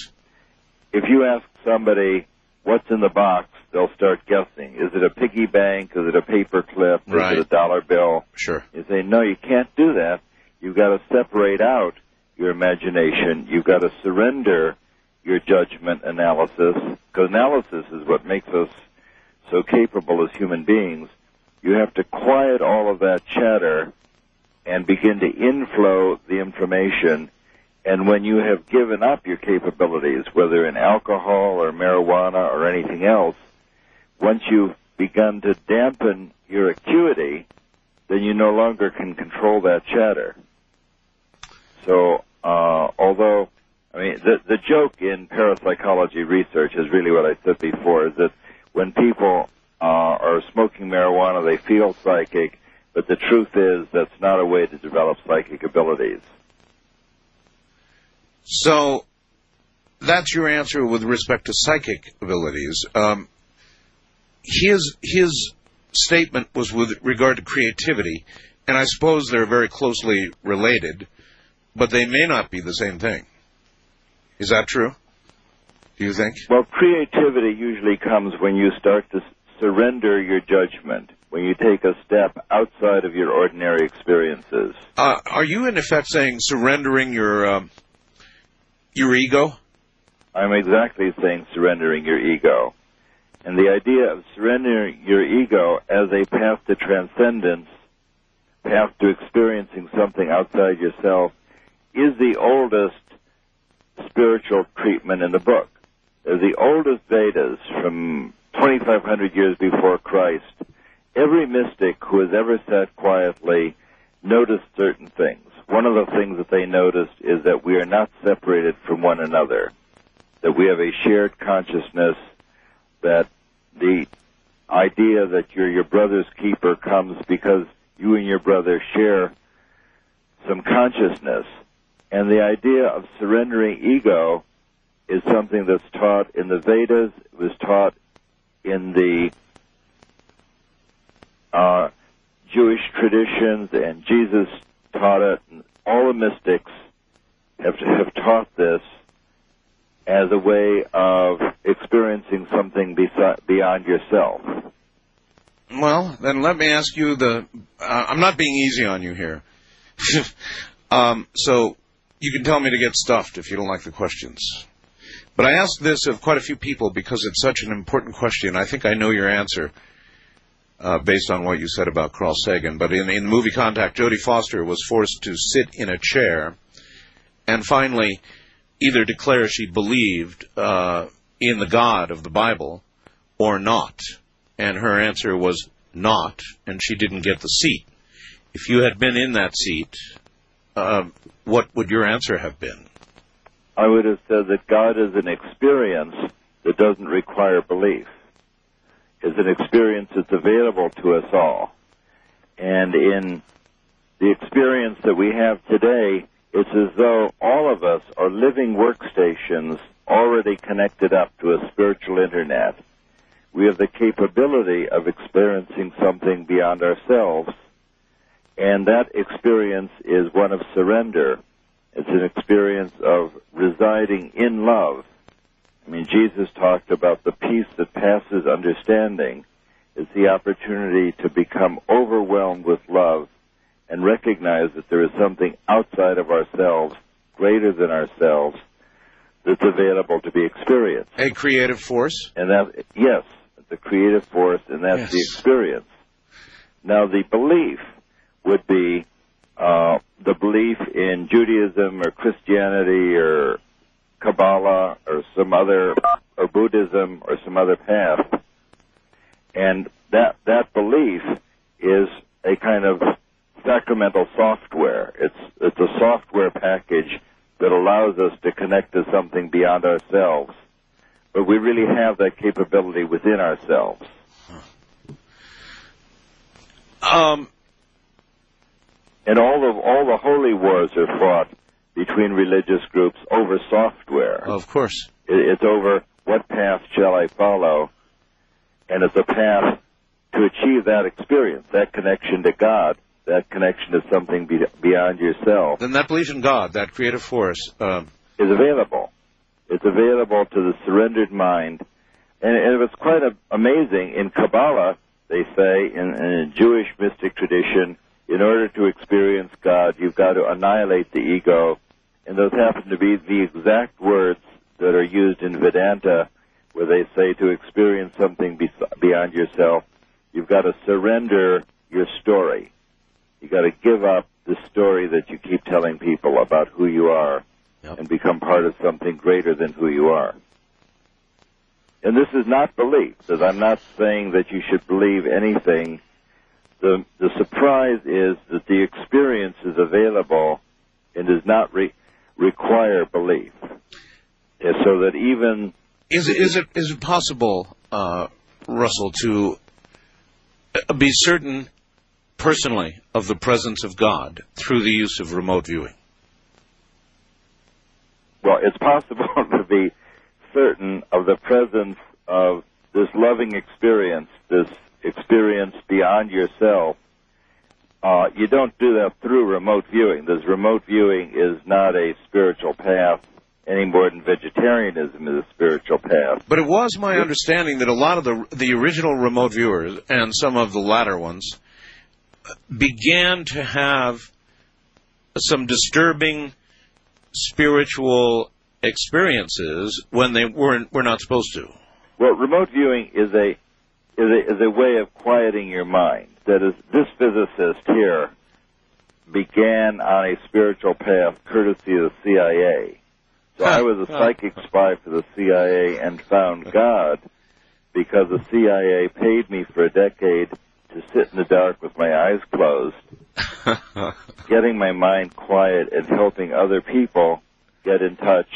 If you ask somebody what's in the box, they'll start guessing. Is it a piggy bank? Is it a paper clip? Right. Is it a dollar bill? Sure. You say, no, you can't do that. You've got to separate out your imagination. You've got to surrender your judgment analysis, because analysis is what makes us so capable as human beings. You have to quiet all of that chatter and begin to inflow the information. And when you have given up your capabilities, whether in alcohol or marijuana or anything else, once you've begun to dampen your acuity, then you no longer can control that chatter. So, although, I mean, the joke in parapsychology research is really what I said before, is that when people are smoking marijuana, they feel psychic, but the truth is that's not a way to develop psychic abilities. So that's your answer with respect to psychic abilities. His statement was with regard to creativity, and I suppose they're very closely related, but they may not be the same thing. Is that true? Do you think? Well, creativity usually comes when you start to surrender your judgment, when you take a step outside of your ordinary experiences. Are you, in effect, saying surrendering your ego? I'm exactly saying surrendering your ego. And the idea of surrendering your ego as a path to transcendence, path to experiencing something outside yourself, is the oldest spiritual treatment in the book. They're the oldest Vedas from 2,500 years before Christ. Every mystic who has ever sat quietly noticed certain things. One of the things that they noticed is that we are not separated from one another, that we have a shared consciousness, that the idea that you're your brother's keeper comes because you and your brother share some consciousness. And the idea of surrendering ego is something that's taught in the Vedas. It was taught in the Jewish traditions, and Jesus taught it. And all the mystics have taught this as a way of experiencing something beyond yourself. Well, then let me ask you I'm not being easy on you here. So you can tell me to get stuffed if you don't like the questions. But I asked this of quite a few people because it's such an important question. I think I know your answer based on what you said about Carl Sagan. But in the movie Contact, Jodie Foster was forced to sit in a chair and finally either declare she believed in the God of the Bible or not. And her answer was not, and she didn't get the seat. If you had been in that seat, what would your answer have been? I would have said that God is an experience that doesn't require belief. It's an experience that's available to us all. And in the experience that we have today, it's as though all of us are living workstations already connected up to a spiritual internet. We have the capability of experiencing something beyond ourselves, and that experience is one of surrender. It's an experience of residing in love. I mean, Jesus talked about the peace that passes understanding. It's the opportunity to become overwhelmed with love and recognize that there is something outside of ourselves, greater than ourselves, that's available to be experienced. A creative force? And that, yes, the creative force, and that's the experience. Now, the belief would be the belief in Judaism or Christianity or Kabbalah or some other, or Buddhism or some other path. And that belief is a kind of sacramental software. It's a software package that allows us to connect to something beyond ourselves. But we really have that capability within ourselves. And all the holy wars are fought between religious groups over software. Of course. It's over what path shall I follow, and it's a path to achieve that experience, that connection to God, that connection to something beyond yourself. Then that belief in God, that creative force, is available. It's available to the surrendered mind. And it was quite amazing. In Kabbalah, they say, in a Jewish mystic tradition, in order to experience God, you've got to annihilate the ego. And those happen to be the exact words that are used in Vedanta, where they say to experience something beyond yourself, you've got to surrender your story. You've got to give up the story that you keep telling people about who you are, and become part of something greater than who you are. And this is not belief, because I'm not saying that you should believe anything. The surprise is that the experience is available and does not require belief. And so that even... Is it possible, Russell, to be certain personally of the presence of God through the use of remote viewing? Well, it's possible to be certain of the presence of this loving experience, this experience beyond yourself. You don't do that through remote viewing. This remote viewing is not a spiritual path any more than vegetarianism is a spiritual path. But it was my understanding that a lot of the original remote viewers and some of the latter ones began to have some disturbing spiritual experiences when they were not supposed to. Well, remote viewing is a way of quieting your mind. That is, this physicist here began on a spiritual path courtesy of the CIA. So I was a psychic spy for the CIA and found God because the CIA paid me for a decade to sit in the dark with my eyes closed, getting my mind quiet and helping other people get in touch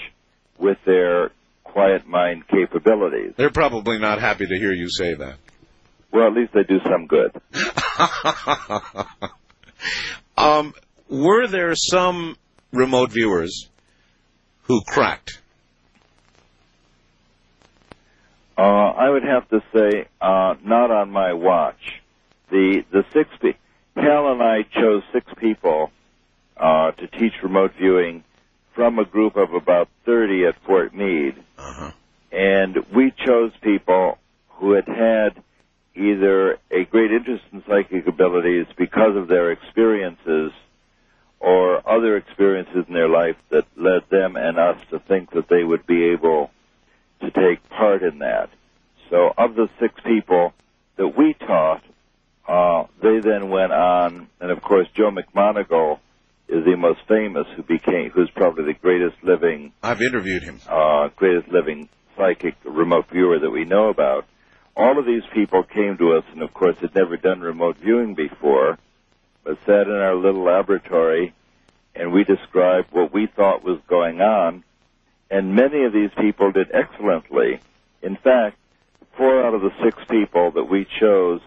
with their quiet mind capabilities. They're probably not happy to hear you say that. Well, at least they do some good. Were there some remote viewers who cracked? I would have to say not on my watch. The Hal and I chose 6 people to teach remote viewing from a group of about 30 at Fort Meade. And we chose people who had either a great interest in psychic abilities because of their experiences or other experiences in their life that led them and us to think that they would be able to take part in that. So of the 6 people that we taught, they then went on, and of course Joe McMoneagle is the most famous, who's probably the greatest living... I've interviewed him. Greatest living psychic remote viewer that we know about. All of these people came to us, and of course had never done remote viewing before, but sat in our little laboratory, and we described what we thought was going on, and many of these people did excellently. In fact, 4 out of the 6 people that we chose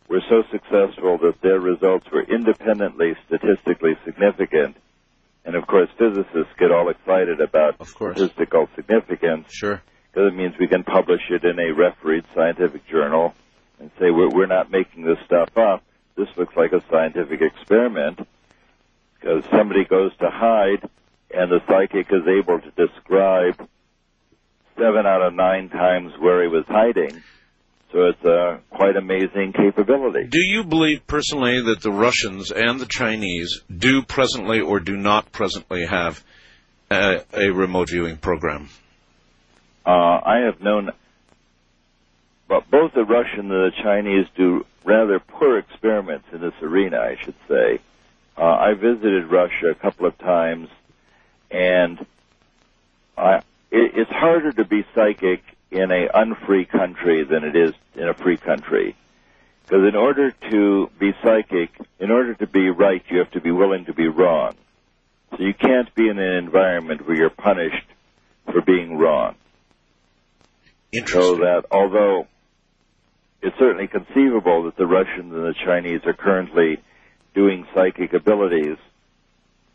were so successful that their results were independently statistically significant. And of course, physicists get all excited about statistical significance. Sure. Because it means we can publish it in a refereed scientific journal and say, we're not making this stuff up. This looks like a scientific experiment. Because somebody goes to hide, and the psychic is able to describe 7 out of 9 times where he was hiding. So it's a quite amazing capability. Do you believe personally that the Russians and the Chinese do presently or do not presently have a remote viewing program? I have known, but both the Russian and the Chinese do rather poor experiments in this arena, I should say. I visited Russia a couple of times, and it's harder to be psychic in an unfree country than it is in a free country. Because in order to be psychic, in order to be right, you have to be willing to be wrong. So you can't be in an environment where you're punished for being wrong. Interesting. So that although it's certainly conceivable that the Russians and the Chinese are currently doing psychic abilities,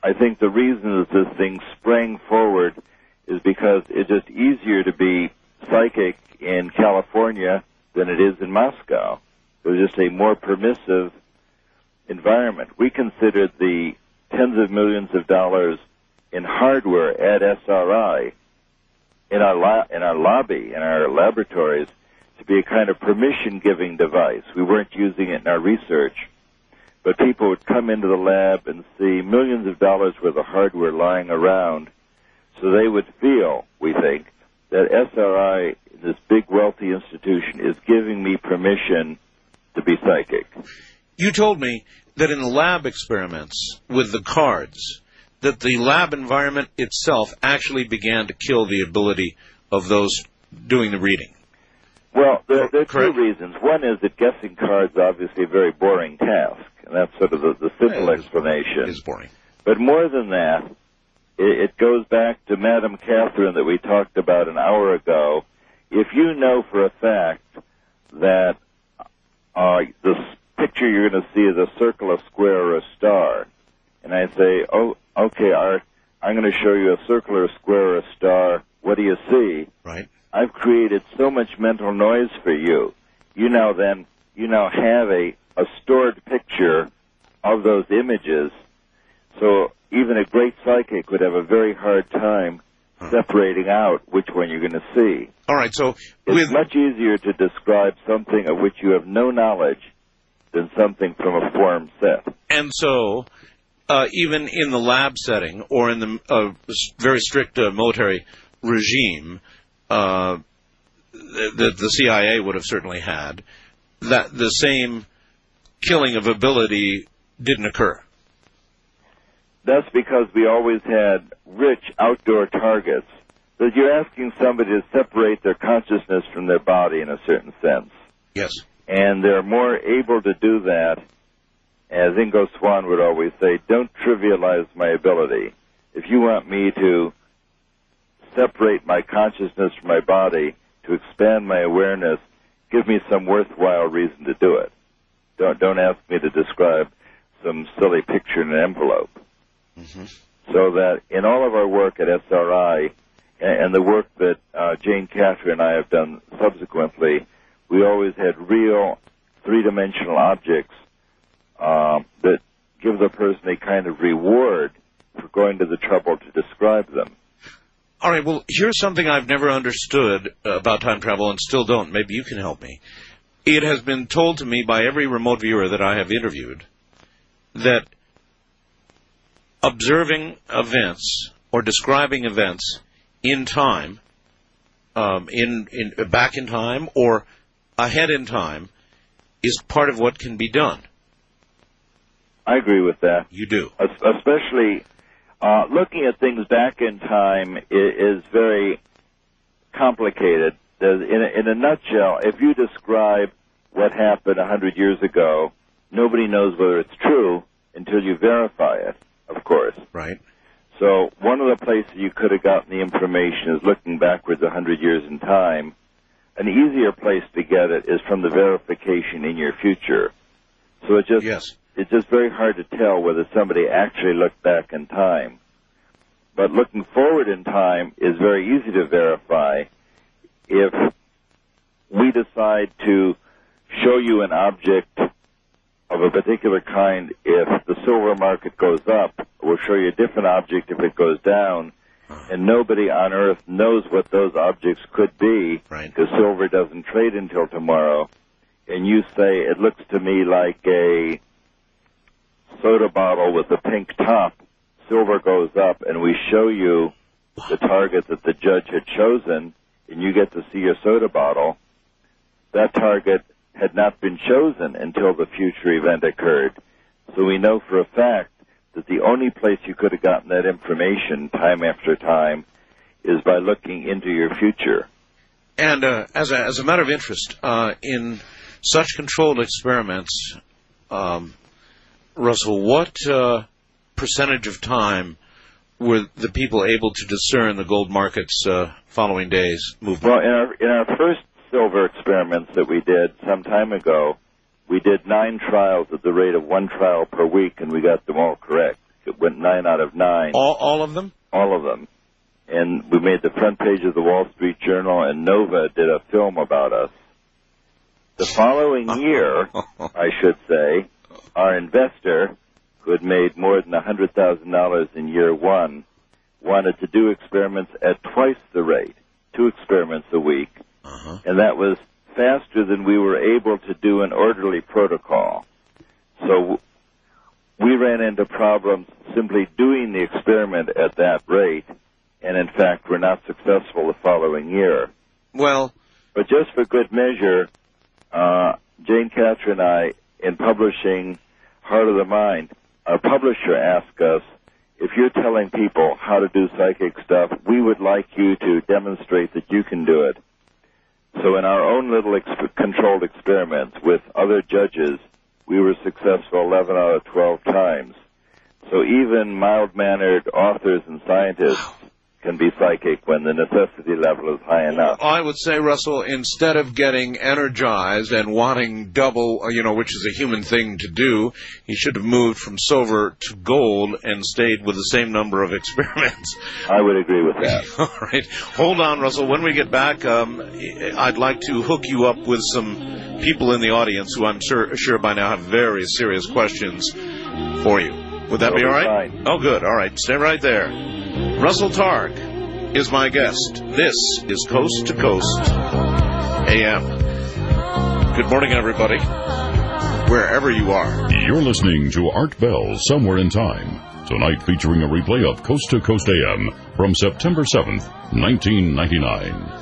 I think the reason that this thing sprang forward is because it's just easier to be psychic in California than it is in Moscow. It's just a more permissive environment. We considered the tens of millions of dollars in hardware at SRI in our lobby, in our laboratories, to be a kind of permission-giving device. We weren't using it in our research, but people would come into the lab and see millions of dollars worth of hardware lying around, so they would feel, we think, that SRI, this big wealthy institution, is giving me permission to be psychic. You told me that in the lab experiments with the cards, that the lab environment itself actually began to kill the ability of those doing the reading. Well, there are Correct. two reasons. One is that guessing cards is obviously a very boring task, and that's sort of the simple explanation. It is boring. But more than that, it goes back to Madame Catherine that we talked about an hour ago. If you know for a fact that the picture you're going to see is a circle, a square, or a star, and I say, oh, okay, Art, I'm going to show you a circle or a square or a star. What do you see? Right. I've created so much mental noise for you. You now have a stored picture of those images. So even a great psychic would have a very hard time separating out which one you're going to see. All right, so It's much easier to describe something of which you have no knowledge than something from a form set. And so, even in the lab setting or in the very strict military regime that the CIA would have certainly had, that the same killing of ability didn't occur. That's because we always had rich outdoor targets. That you're asking somebody to separate their consciousness from their body in a certain sense. Yes. And they're more able to do that. As Ingo Swann would always say, don't trivialize my ability. If you want me to separate my consciousness from my body, to expand my awareness, give me some worthwhile reason to do it. Don't ask me to describe some silly picture in an envelope. Mm-hmm. So that in all of our work at SRI, and the work that Jane Catherine and I have done subsequently, we always had real three-dimensional objects that give the person a kind of reward for going to the trouble to describe them. All right, well, here's something I've never understood about time travel and still don't. Maybe you can help me. It has been told to me by every remote viewer that I have interviewed that observing events or describing events in time, back in time or ahead in time, is part of what can be done. I agree with that. You do. Especially looking at things back in time is very complicated. In a nutshell, if you describe what happened 100 years ago, nobody knows whether it's true until you verify it, of course. Right. So one of the places you could have gotten the information is looking backwards 100 years in time. An easier place to get it is from the verification in your future. So it's just very hard to tell whether somebody actually looked back in time. But looking forward in time is very easy to verify. If we decide to show you an object of a particular kind, if the silver market goes up, we'll show you a different object if it goes down, and nobody on Earth knows what those objects could be, because silver doesn't trade until tomorrow, and you say, it looks to me like a soda bottle with a pink top, silver goes up, and we show you the target that the judge had chosen, and you get to see your soda bottle, that target had not been chosen until the future event occurred. So we know for a fact that the only place you could have gotten that information time after time is by looking into your future. And as a matter of interest, in such controlled experiments, Russell, what percentage of time were the people able to discern the gold market's following day's movement? Well, in our first silver experiments that we did some time ago, we did 9 trials at the rate of 1 trial per week, and we got them all correct. It went 9 out of 9. All of them? All of them. And we made the front page of the Wall Street Journal, and Nova did a film about us. The following year, I should say, our investor, who had made more than $100,000 in year 1, wanted to do experiments at twice the rate, 2 experiments a week, and that was faster than we were able to do an orderly protocol. So we ran into problems simply doing the experiment at that rate, and in fact were not successful the following year. Well, but just for good measure, Jane Cather and I, in publishing Heart of the Mind, our publisher asked us, if you're telling people how to do psychic stuff, we would like you to demonstrate that you can do it. So in our own little controlled experiments with other judges, we were successful 11 out of 12 times. So even mild-mannered authors and scientists can be psychic when the necessity level is high enough. I would say, Russell, instead of getting energized and wanting double, which is a human thing to do, he should have moved from silver to gold and stayed with the same number of experiments. I would agree with that. All right. Hold on, Russell. When we get back, I'd like to hook you up with some people in the audience who I'm sure by now have very serious questions for you. Would that be all right? Fine. Oh, good. All right. Stay right there. Russell Targ is my guest. This is Coast to Coast AM. Good morning, everybody, wherever you are. You're listening to Art Bell, Somewhere in Time. Tonight featuring a replay of Coast to Coast AM from September 7th, 1999.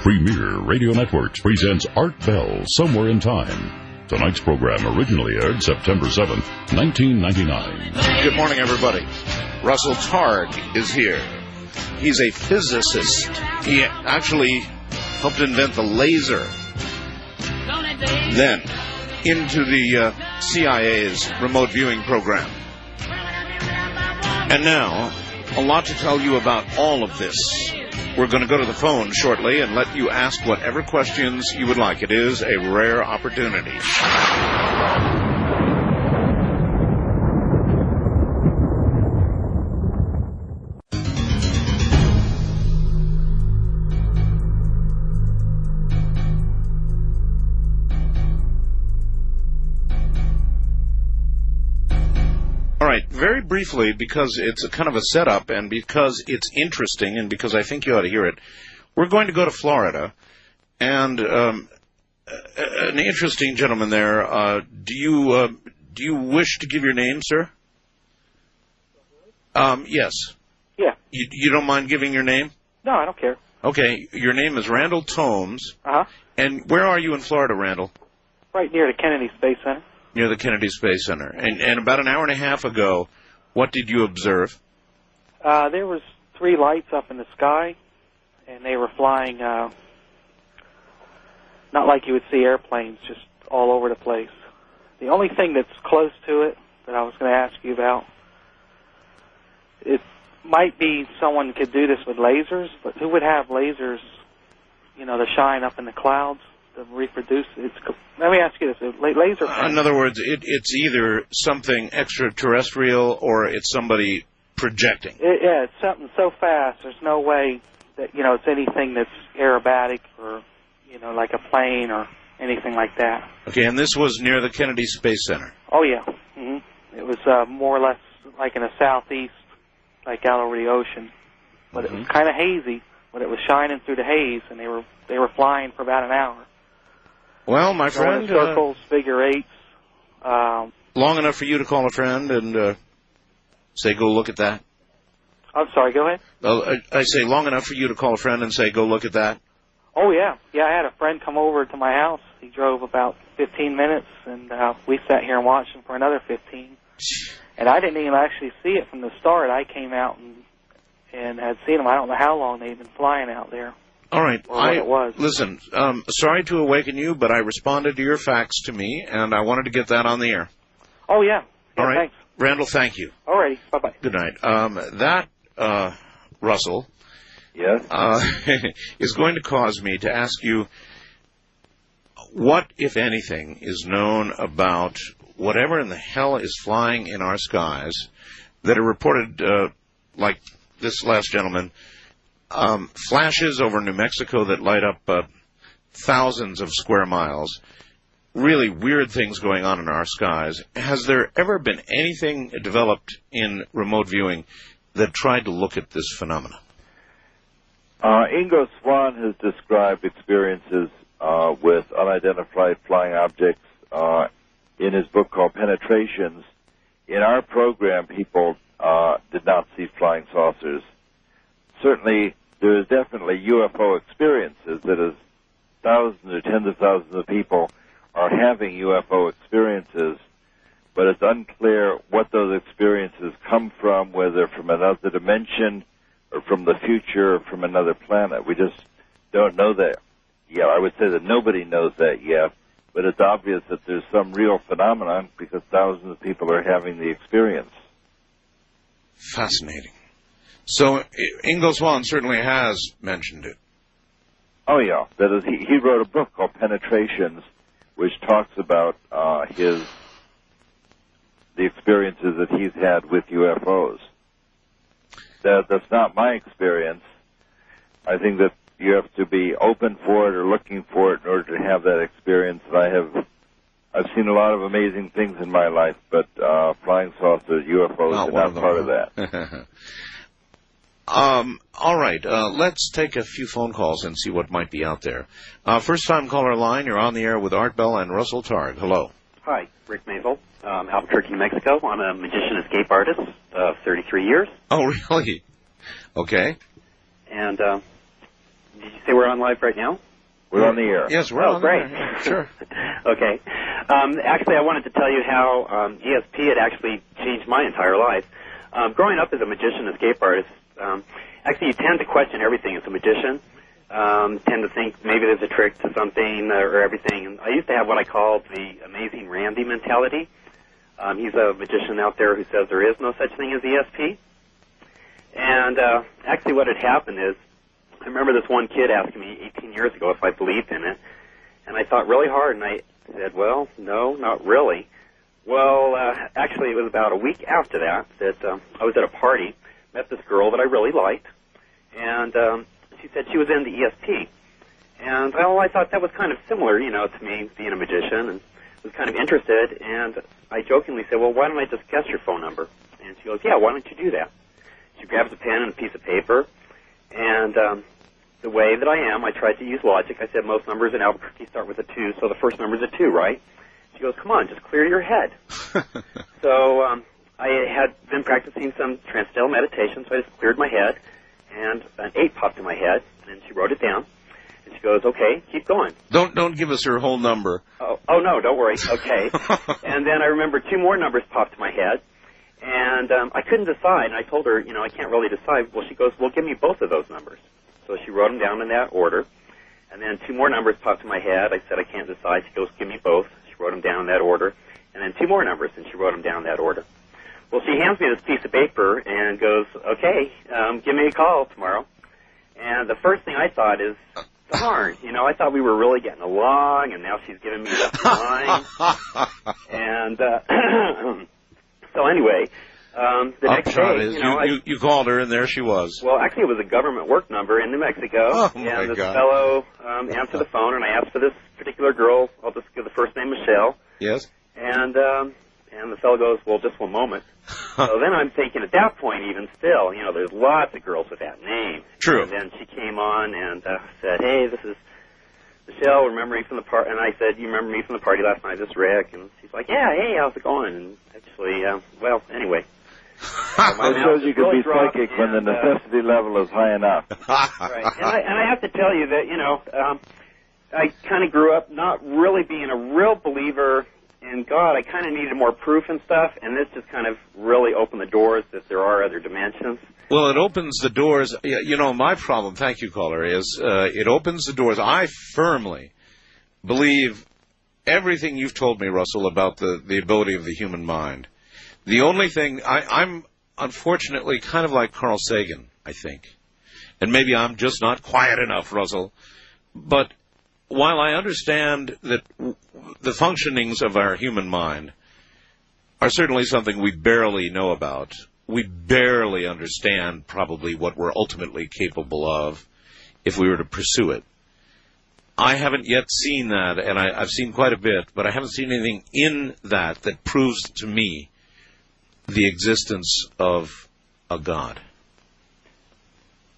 Premier Radio Networks presents Art Bell, Somewhere in Time. Tonight's program originally aired September 7th, 1999. Good morning, everybody. Russell Targ is here. He's a physicist. He actually helped invent the laser. Then, into the CIA's remote viewing program. And now, a lot to tell you about all of this. We're going to go to the phone shortly and let you ask whatever questions you would like. It is a rare opportunity. All right, very briefly, because it's a kind of a setup and because it's interesting and because I think you ought to hear it, we're going to go to Florida. And an interesting gentleman there, do you wish to give your name, sir? Yes. Yeah. You don't mind giving your name? No, I don't care. Okay, your name is Randall Tomes. Uh-huh. And where are you in Florida, Randall? Right near the Kennedy Space Center. Near the Kennedy Space Center. And about an hour and a half ago, what did you observe? There was 3 lights up in the sky, and they were flying, not like you would see airplanes, just all over the place. The only thing that's close to it that I was going to ask you about, it might be someone could do this with lasers, but who would have lasers, to shine up in the clouds to reproduce? Let me ask you this: laser. In other words, it's either something extraterrestrial or it's somebody projecting. Yeah, it's something so fast. There's no way that it's anything that's aerobatic or like a plane or anything like that. Okay, and this was near the Kennedy Space Center. Oh yeah, It was more or less like in the southeast, like out over the ocean, but it was kind of hazy. But it was shining through the haze, and they were flying for about an hour. Well, my friend, circles, figure eights. Long enough for you to call a friend and say, "Go look at that." I'm sorry. Go ahead. I say long enough for you to call a friend and say, "Go look at that." Oh yeah. I had a friend come over to my house. He drove about 15 minutes, and we sat here and watched him for another 15. And I didn't even actually see it from the start. I came out and had seen them. I don't know how long they'd been flying out there. All right. Or what it was. Listen, sorry to awaken you, but I responded to your fax to me, and I wanted to get that on the air. Oh, yeah. All right. Thanks. Randall, thank you. All righty. Bye-bye. Good night. Russell, Yes? is going to cause me to ask you what, if anything, is known about whatever in the hell is flying in our skies that are reported, like this last gentleman, flashes over New Mexico that light up thousands of square miles. Really weird things going on in our skies. Has there ever been anything developed in remote viewing that tried to look at this phenomenon? Ingo Swann has described experiences with unidentified flying objects in his book called Penetrations. In our program, people did not see flying saucers. Certainly, there is definitely UFO experiences that is thousands or tens of thousands of people are having UFO experiences, but it's unclear what those experiences come from, whether from another dimension or from the future or from another planet. We just don't know that yet. I would say that nobody knows that yet, but it's obvious that there's some real phenomenon because thousands of people are having the experience. Fascinating. So Ingo Swann certainly has mentioned it. Oh, yeah. That is, he wrote a book called Penetrations, which talks about the experiences that he's had with UFOs. That's not my experience. I think that you have to be open for it or looking for it in order to have that experience. And I've seen a lot of amazing things in my life, but flying saucers, UFOs, are not part of that. All right. Let's take a few phone calls and see what might be out there. First-time caller line, you're on the air with Art Bell and Russell Targ. Hello. Hi, Rick Mazel, Albuquerque, Mexico. I'm a magician escape artist of 33 years. Oh, really? Okay. And did you say we're on live right now? We're on the air. Yes, we're on great. the air. Sure. Okay. Actually, I wanted to tell you how ESP had actually changed my entire life. Growing up as a magician escape artist, actually you tend to question everything as a magician. Tend to think maybe there's a trick to something or everything. And I used to have what I called the Amazing Randy mentality. He's a magician out there who says there is no such thing as ESP. And actually what had happened is, I remember this one kid asking me 18 years ago if I believed in it. And I thought really hard, and I said, well, no, not really. Well, actually it was about a week after that I was at a party, met this girl that I really liked, and she said she was into ESP. And, well, I thought that was kind of similar, to me being a magician, and was kind of interested, and I jokingly said, well, why don't I just guess your phone number? And she goes, yeah, why don't you do that? She grabs a pen and a piece of paper, and the way that I am, I tried to use logic. I said most numbers in Albuquerque start with a 2, so the first number's a 2, right? She goes, come on, just clear your head. So I had been practicing seen some transcendental meditation, so I just cleared my head, and an 8 popped in my head, and she wrote it down. And she goes, okay, keep going. Don't give us her whole number. Oh no, don't worry. Okay. And then I remember 2 more numbers popped in my head, and I couldn't decide. And I told her, I can't really decide. Well, she goes, well, give me both of those numbers. So she wrote them down in that order. And then 2 more numbers popped in my head. I said, I can't decide. She goes, give me both. She wrote them down in that order. And then 2 more numbers, and she wrote them down in that order. Well, she hands me this piece of paper and goes, okay, give me a call tomorrow. And the first thing I thought is, darn, I thought we were really getting along, and now she's giving me the line. And so anyway, the next day, is you called her, and there she was. Well, actually, it was a government work number in New Mexico. Oh, my and this God. fellow answered the phone, and I asked for this particular girl. I'll just give the first name Michelle. Yes. And the fellow goes, well, just one moment. So then I'm thinking at that point, even still, there's lots of girls with that name. True. And then she came on and said, hey, this is Michelle, remember me from the party? And I said, you remember me from the party last night, this Rick? And she's like, yeah, hey, how's it going? And actually, well, anyway. It shows you can be psychic when the necessity level is high enough. Right. And I have to tell you that, I kind of grew up not really being a real believer in God. I kind of needed more proof and stuff, and this just kind of really opened the doors that there are other dimensions. Well, it opens the doors. My problem, thank you, caller, is it opens the doors. I firmly believe everything you've told me, Russell, about the ability of the human mind. The only thing, I'm unfortunately kind of like Carl Sagan, I think. And maybe I'm just not quiet enough, Russell. But while I understand that the functionings of our human mind are certainly something we barely know about, we barely understand probably what we're ultimately capable of if we were to pursue it. I haven't yet seen that, and I've seen quite a bit, but I haven't seen anything in that proves to me the existence of a God.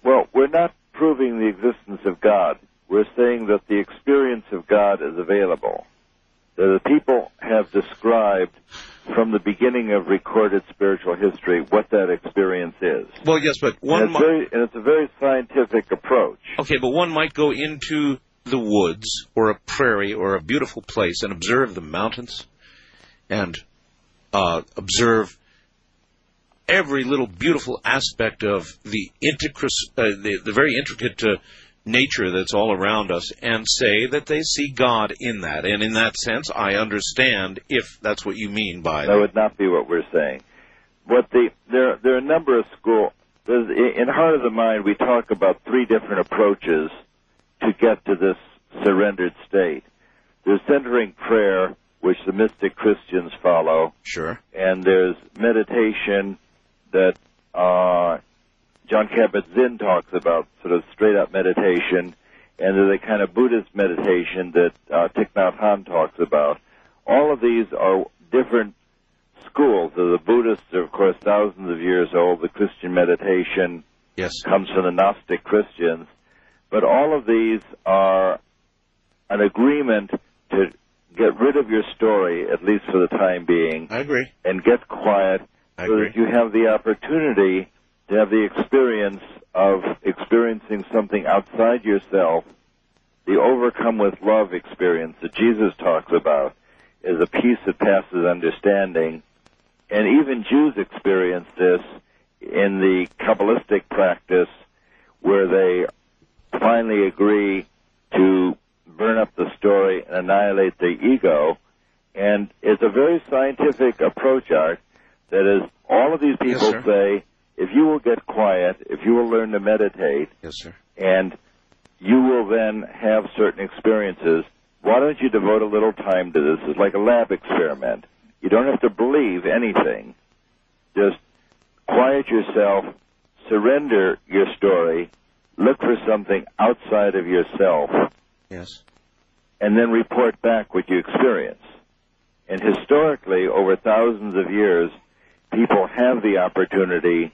Well, we're not proving the existence of God. We're saying that the experience of God is available. That the people have described from the beginning of recorded spiritual history what that experience is. Well, yes, but and it's a very scientific approach. Okay, but one might go into the woods or a prairie or a beautiful place and observe the mountains and observe every little beautiful aspect of the very intricate nature that's all around us, and say that they see God in that. And in that sense, I understand if that's what you mean by that. That would not be what we're saying. There are a number of schools. In Heart of the Mind, we talk about 3 different approaches to get to this surrendered state. There's centering prayer, which the mystic Christians follow. Sure. And there's meditation that John Kabat-Zinn talks about, sort of straight-up meditation, and there's a kind of Buddhist meditation that Thich Nhat Hanh talks about. All of these are different schools. The Buddhists are, of course, thousands of years old. The Christian meditation comes from the Gnostic Christians. But all of these are an agreement to get rid of your story, at least for the time being. I agree. And get quiet so that you have the opportunity to have the experience of experiencing something outside yourself. The overcome with love experience that Jesus talks about is a peace that passes understanding. And even Jews experience this in the Kabbalistic practice, where they finally agree to burn up the story and annihilate the ego. And it's a very scientific approach, Art, that is, all of these people say, if you will get quiet, if you will learn to meditate, and you will then have certain experiences, why don't you devote a little time to this? It's like a lab experiment. You don't have to believe anything. Just quiet yourself, surrender your story, look for something outside of yourself, and then report back what you experience. And historically, over thousands of years, people have the opportunity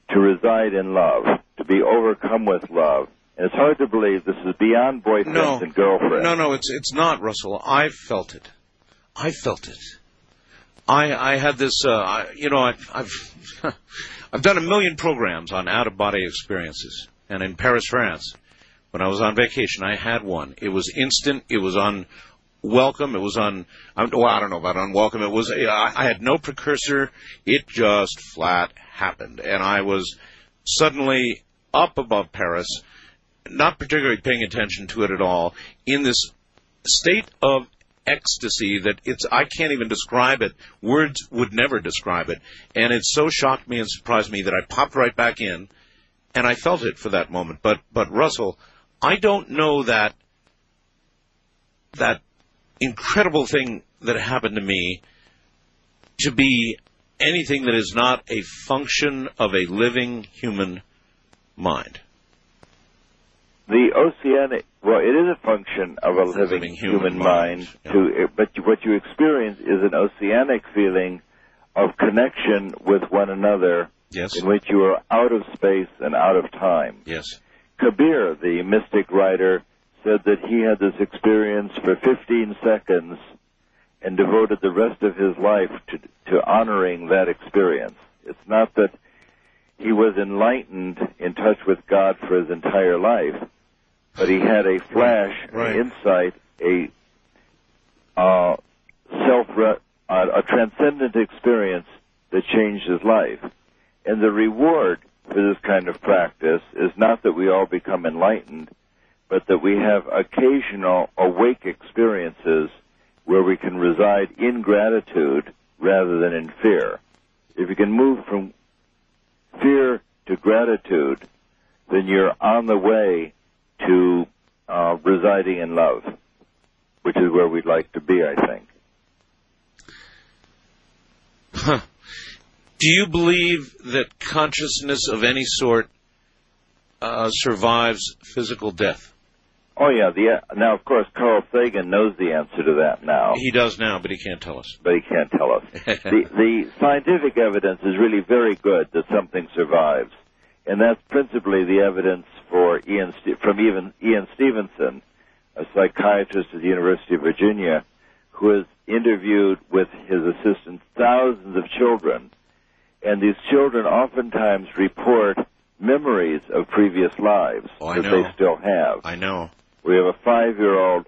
to reside in love, to be overcome with love. And it's hard to believe this is beyond boyfriends and girlfriends. No, it's not, Russell. I felt it. I had this, I've I've done a million programs on out-of-body experiences. And in Paris, France, when I was on vacation, I had one. It was instant. It was unwelcome. It was I don't know about unwelcome. It was, I had no precursor. It just flat happened. And I was suddenly up above Paris, not particularly paying attention to it at all, in this state of ecstasy that I can't even describe it. Words would never describe it. And it so shocked me and surprised me that I popped right back in, and I felt it for that moment. But Russell, I don't know that incredible thing that happened to me to be anything that is not a function of a living human mind. The oceanic, well, it is a function of a living human mind, yeah. But what you experience is an oceanic feeling of connection with one another, yes, in which you are out of space and out of time. Yes. Kabir, the mystic writer, said that he had this experience for 15 seconds and devoted the rest of his life to honoring that experience. It's not that he was enlightened, in touch with God for his entire life, but he had a flash, right, an insight, a transcendent experience that changed his life. And the reward for this kind of practice is not that we all become enlightened, but that we have occasional awake experiences where we can reside in gratitude rather than in fear. If you can move from fear to gratitude, then you're on the way to residing in love, which is where we'd like to be, I think. Huh. Do you believe that consciousness of any sort survives physical death? Oh, yeah. Now, of course, Carl Sagan knows the answer to that now. He does now, but he can't tell us. But he can't tell us. The scientific evidence is really very good that something survives. And that's principally the evidence from Ian Stevenson, a psychiatrist at the University of Virginia, who has interviewed with his assistants thousands of children. And these children oftentimes report memories of previous lives that they still have. I know. We have a 5-year-old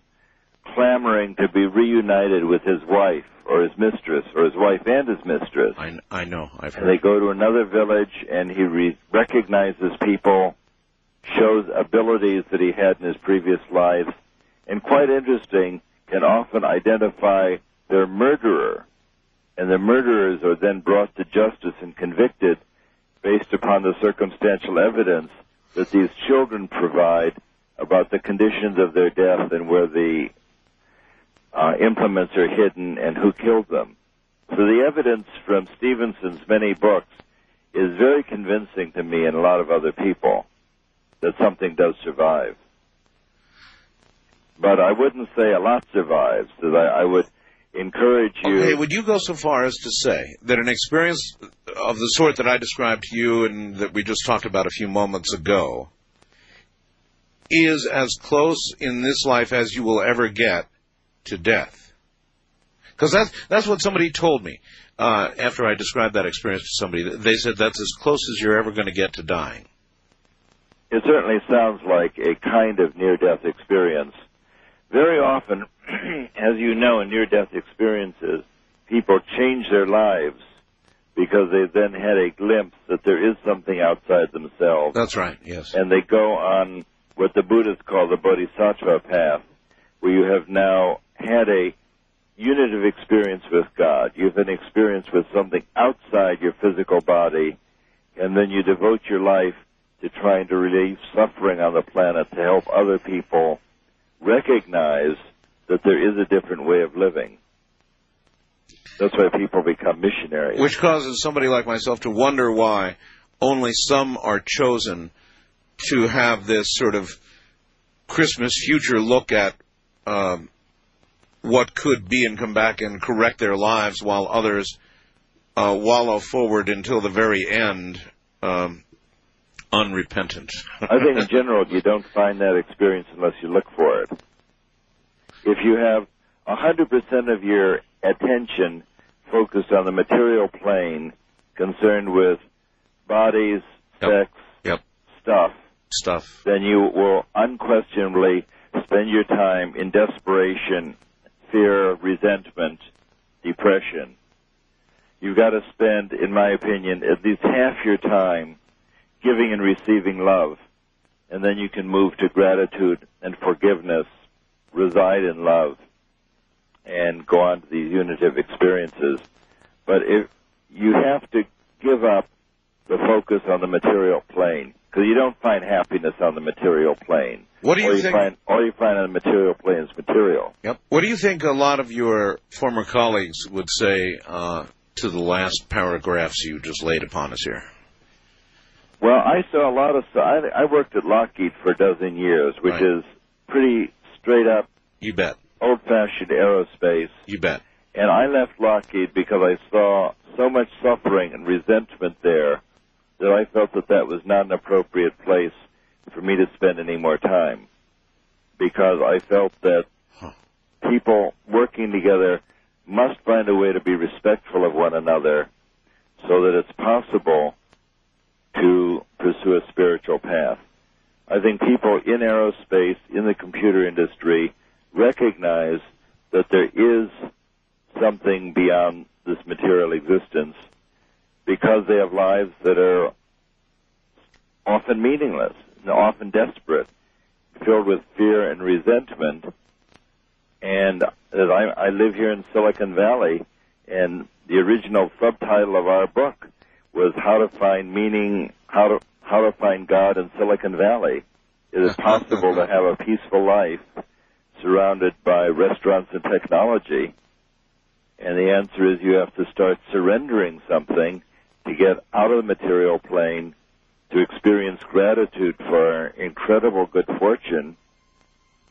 clamoring to be reunited with his wife or his mistress, or his wife and his mistress. I know. I've heard. And they go to another village, and he recognizes people, shows abilities that he had in his previous lives, and quite interesting, can often identify their murderer. And the murderers are then brought to justice and convicted based upon the circumstantial evidence that these children provide about the conditions of their death and where the implements are hidden and who killed them. So the evidence from Stevenson's many books is very convincing to me and a lot of other people that something does survive. But I wouldn't say a lot survives. I would encourage you... Okay, would you go so far as to say that an experience of the sort that I described to you and that we just talked about a few moments ago is as close in this life as you will ever get to death? Because that's what somebody told me after I described that experience to somebody. They said that's as close as you're ever going to get to dying. It certainly sounds like a kind of near-death experience. Very often, as you know, in near-death experiences, people change their lives because they then had a glimpse that there is something outside themselves. That's right, yes. And they go on what the Buddhists call the Bodhisattva path, where you have now had a unit of experience with God. You've an experience with something outside your physical body, and then you devote your life to trying to relieve suffering on the planet to help other people recognize that there is a different way of living. That's why people become missionaries. Which causes somebody like myself to wonder why only some are chosen to have this sort of Christmas future look at what could be and come back and correct their lives while others wallow forward until the very end unrepentant. I think in general you don't find that experience unless you look for it. If you have 100% of your attention focused on the material plane, concerned with bodies, sex, stuff, then you will unquestionably spend your time in desperation, fear, resentment, depression. You've got to spend, in my opinion, at least half your time giving and receiving love, and then you can move to gratitude and forgiveness, reside in love, and go on to these unitive experiences. But if you have to give up the focus on the material plane, because you don't find happiness on the material plane. What do you think? All you find on the material plane is material. Yep. What do you think a lot of your former colleagues would say to the last paragraphs you just laid upon us here? Well, I saw a lot of... I worked at Lockheed for a dozen years, which is pretty straight up... You bet. Old-fashioned aerospace. You bet. And I left Lockheed because I saw so much suffering and resentment there that I felt that was not an appropriate place for me to spend any more time. Because I felt that people working together must find a way to be respectful of one another so that it's possible to pursue a spiritual path. I think people in aerospace, in the computer industry, recognize that there is something beyond this material existence because they have lives that are often meaningless, often desperate, filled with fear and resentment. And as I live here in Silicon Valley, and the original subtitle of our book was How to Find Meaning, How to Find God in Silicon Valley. Is it possible to have a peaceful life surrounded by restaurants and technology? And the answer is you have to start surrendering something to get out of the material plane, to experience gratitude for incredible good fortune,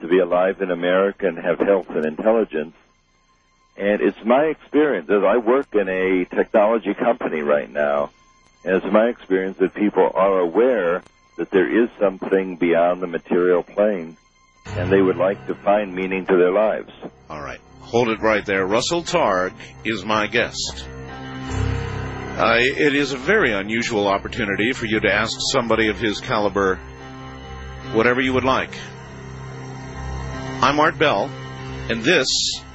to be alive in America and have health and intelligence. And it's my experience, as I work in a technology company right now, and it's my experience that people are aware that there is something beyond the material plane, and they would like to find meaning to their lives. All right. Hold it right there. Russell Targ is my guest. It is a very unusual opportunity for you to ask somebody of his caliber whatever you would like. I'm Art Bell, and this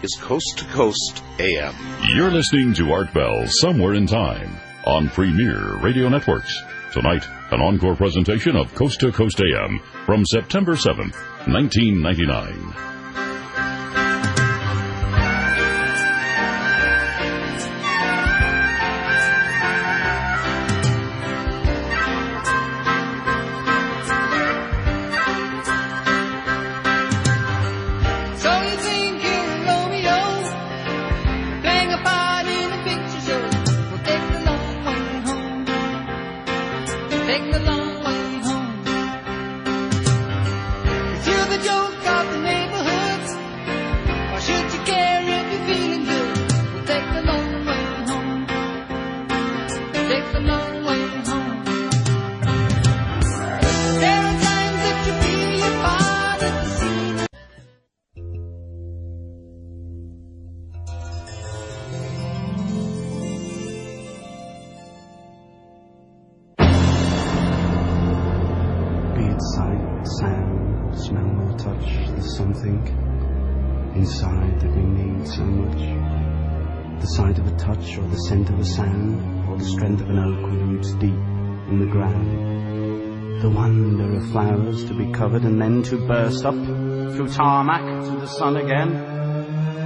is Coast to Coast AM. You're listening to Art Bell Somewhere in Time on Premier Radio Networks. Tonight, an encore presentation of Coast to Coast AM from September 7th, 1999. Inside that we need so much. The sight of a touch, or the scent of a sound, or the strength of an oak roots deep in the ground. The wonder of flowers to be covered and then to burst up through tarmac to the sun again,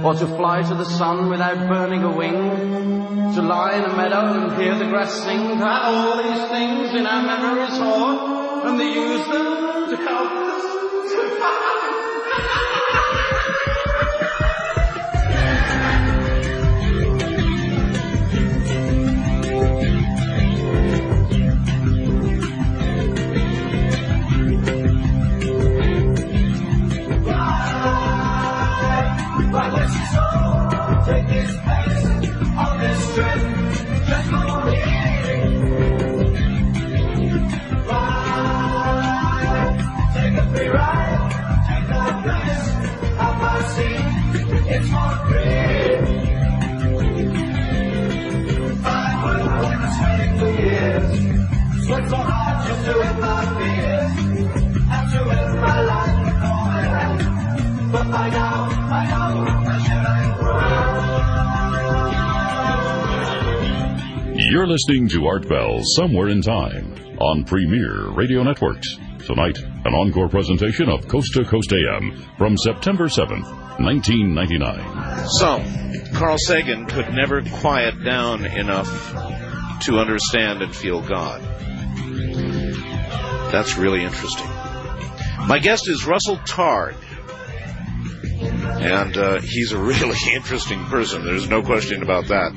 or to fly to the sun without burning a wing, to lie in a meadow and hear the grass sing, to have all these things in our memories stored, and to use them to help us to find. Take this place on this trip, just for me. Ride, take a free ride, take a place. Worked so hard just to win my fears and to win my life before I left. But by now, I know I shouldn't. You're listening to Art Bell Somewhere in Time on Premier Radio Networks. Tonight, an encore presentation of Coast to Coast AM from September 7th, 1999. So, Carl Sagan could never quiet down enough to understand and feel God. That's really interesting. My guest is Russell Targ. And he's a really interesting person. There's no question about that.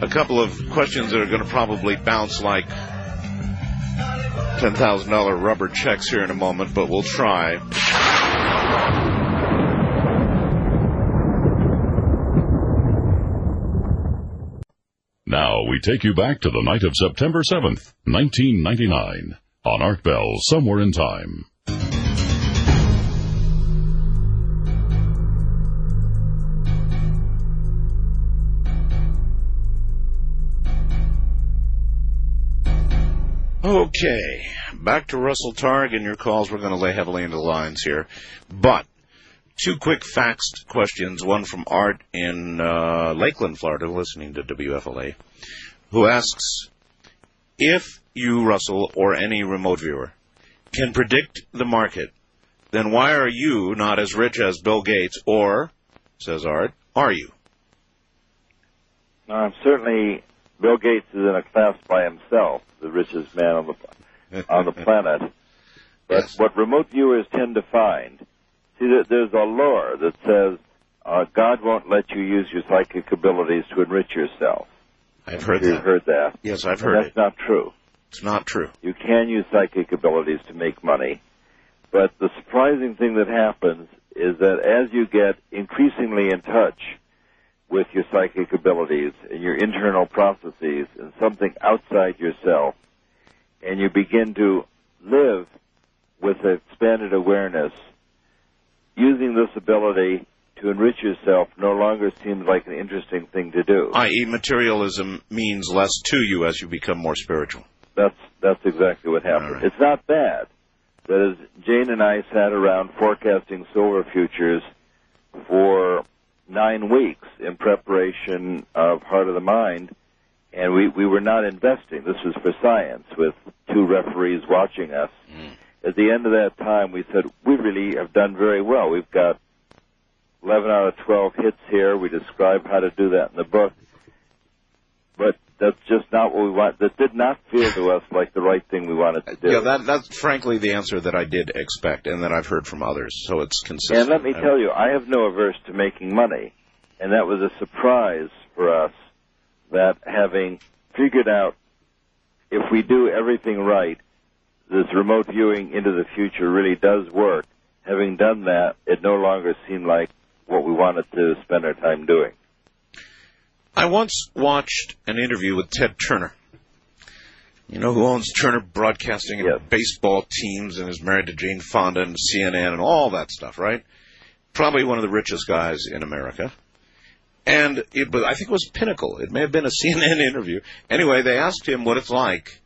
A couple of questions that are going to probably bounce like $10,000 rubber checks here in a moment, but we'll try. Now we take you back to the night of September 7th, 1999, on Art Bell Somewhere in Time. Okay, back to Russell Targ and your calls. We're going to lay heavily into the lines here. But two quick faxed questions, one from Art in Lakeland, Florida, listening to WFLA, who asks, if you, Russell, or any remote viewer, can predict the market, then why are you not as rich as Bill Gates, or, says Art, are you? I'm certainly... Bill Gates is in a class by himself, the richest man on the planet. But yes. What remote viewers tend to find, see, there's a lore that says God won't let you use your psychic abilities to enrich yourself. I've heard that. You've heard that? Yes, I've heard it. That's not true. It's not true. You can use psychic abilities to make money. But the surprising thing that happens is that as you get increasingly in touch with your psychic abilities and your internal processes and something outside yourself, and you begin to live with expanded awareness, using this ability to enrich yourself no longer seems like an interesting thing to do. I.e., materialism means less to you as you become more spiritual. That's exactly what happened. Right. It's not bad. That is, Jane and I sat around forecasting silver futures for 9 weeks in preparation of Heart of the Mind, and we were not investing. This was for science, with 2 referees watching us. At the end of that time, we said, we really have done very well. We've got 11 out of 12 hits here. We describe how to do that in the book. But that's just not what we want. That did not feel to us like the right thing we wanted to do. Yeah, that's frankly the answer that I did expect and that I've heard from others, so it's consistent. And let me tell you, I have no averse to making money, and that was a surprise for us, that having figured out if we do everything right, this remote viewing into the future really does work. Having done that, it no longer seemed like what we wanted to spend our time doing. I once watched an interview with Ted Turner. You know who owns Turner Broadcasting and yes. baseball teams and is married to Jane Fonda and CNN and all that stuff, right? Probably one of the richest guys in America. And I think it was Pinnacle. It may have been a CNN interview. Anyway, they asked him what it's like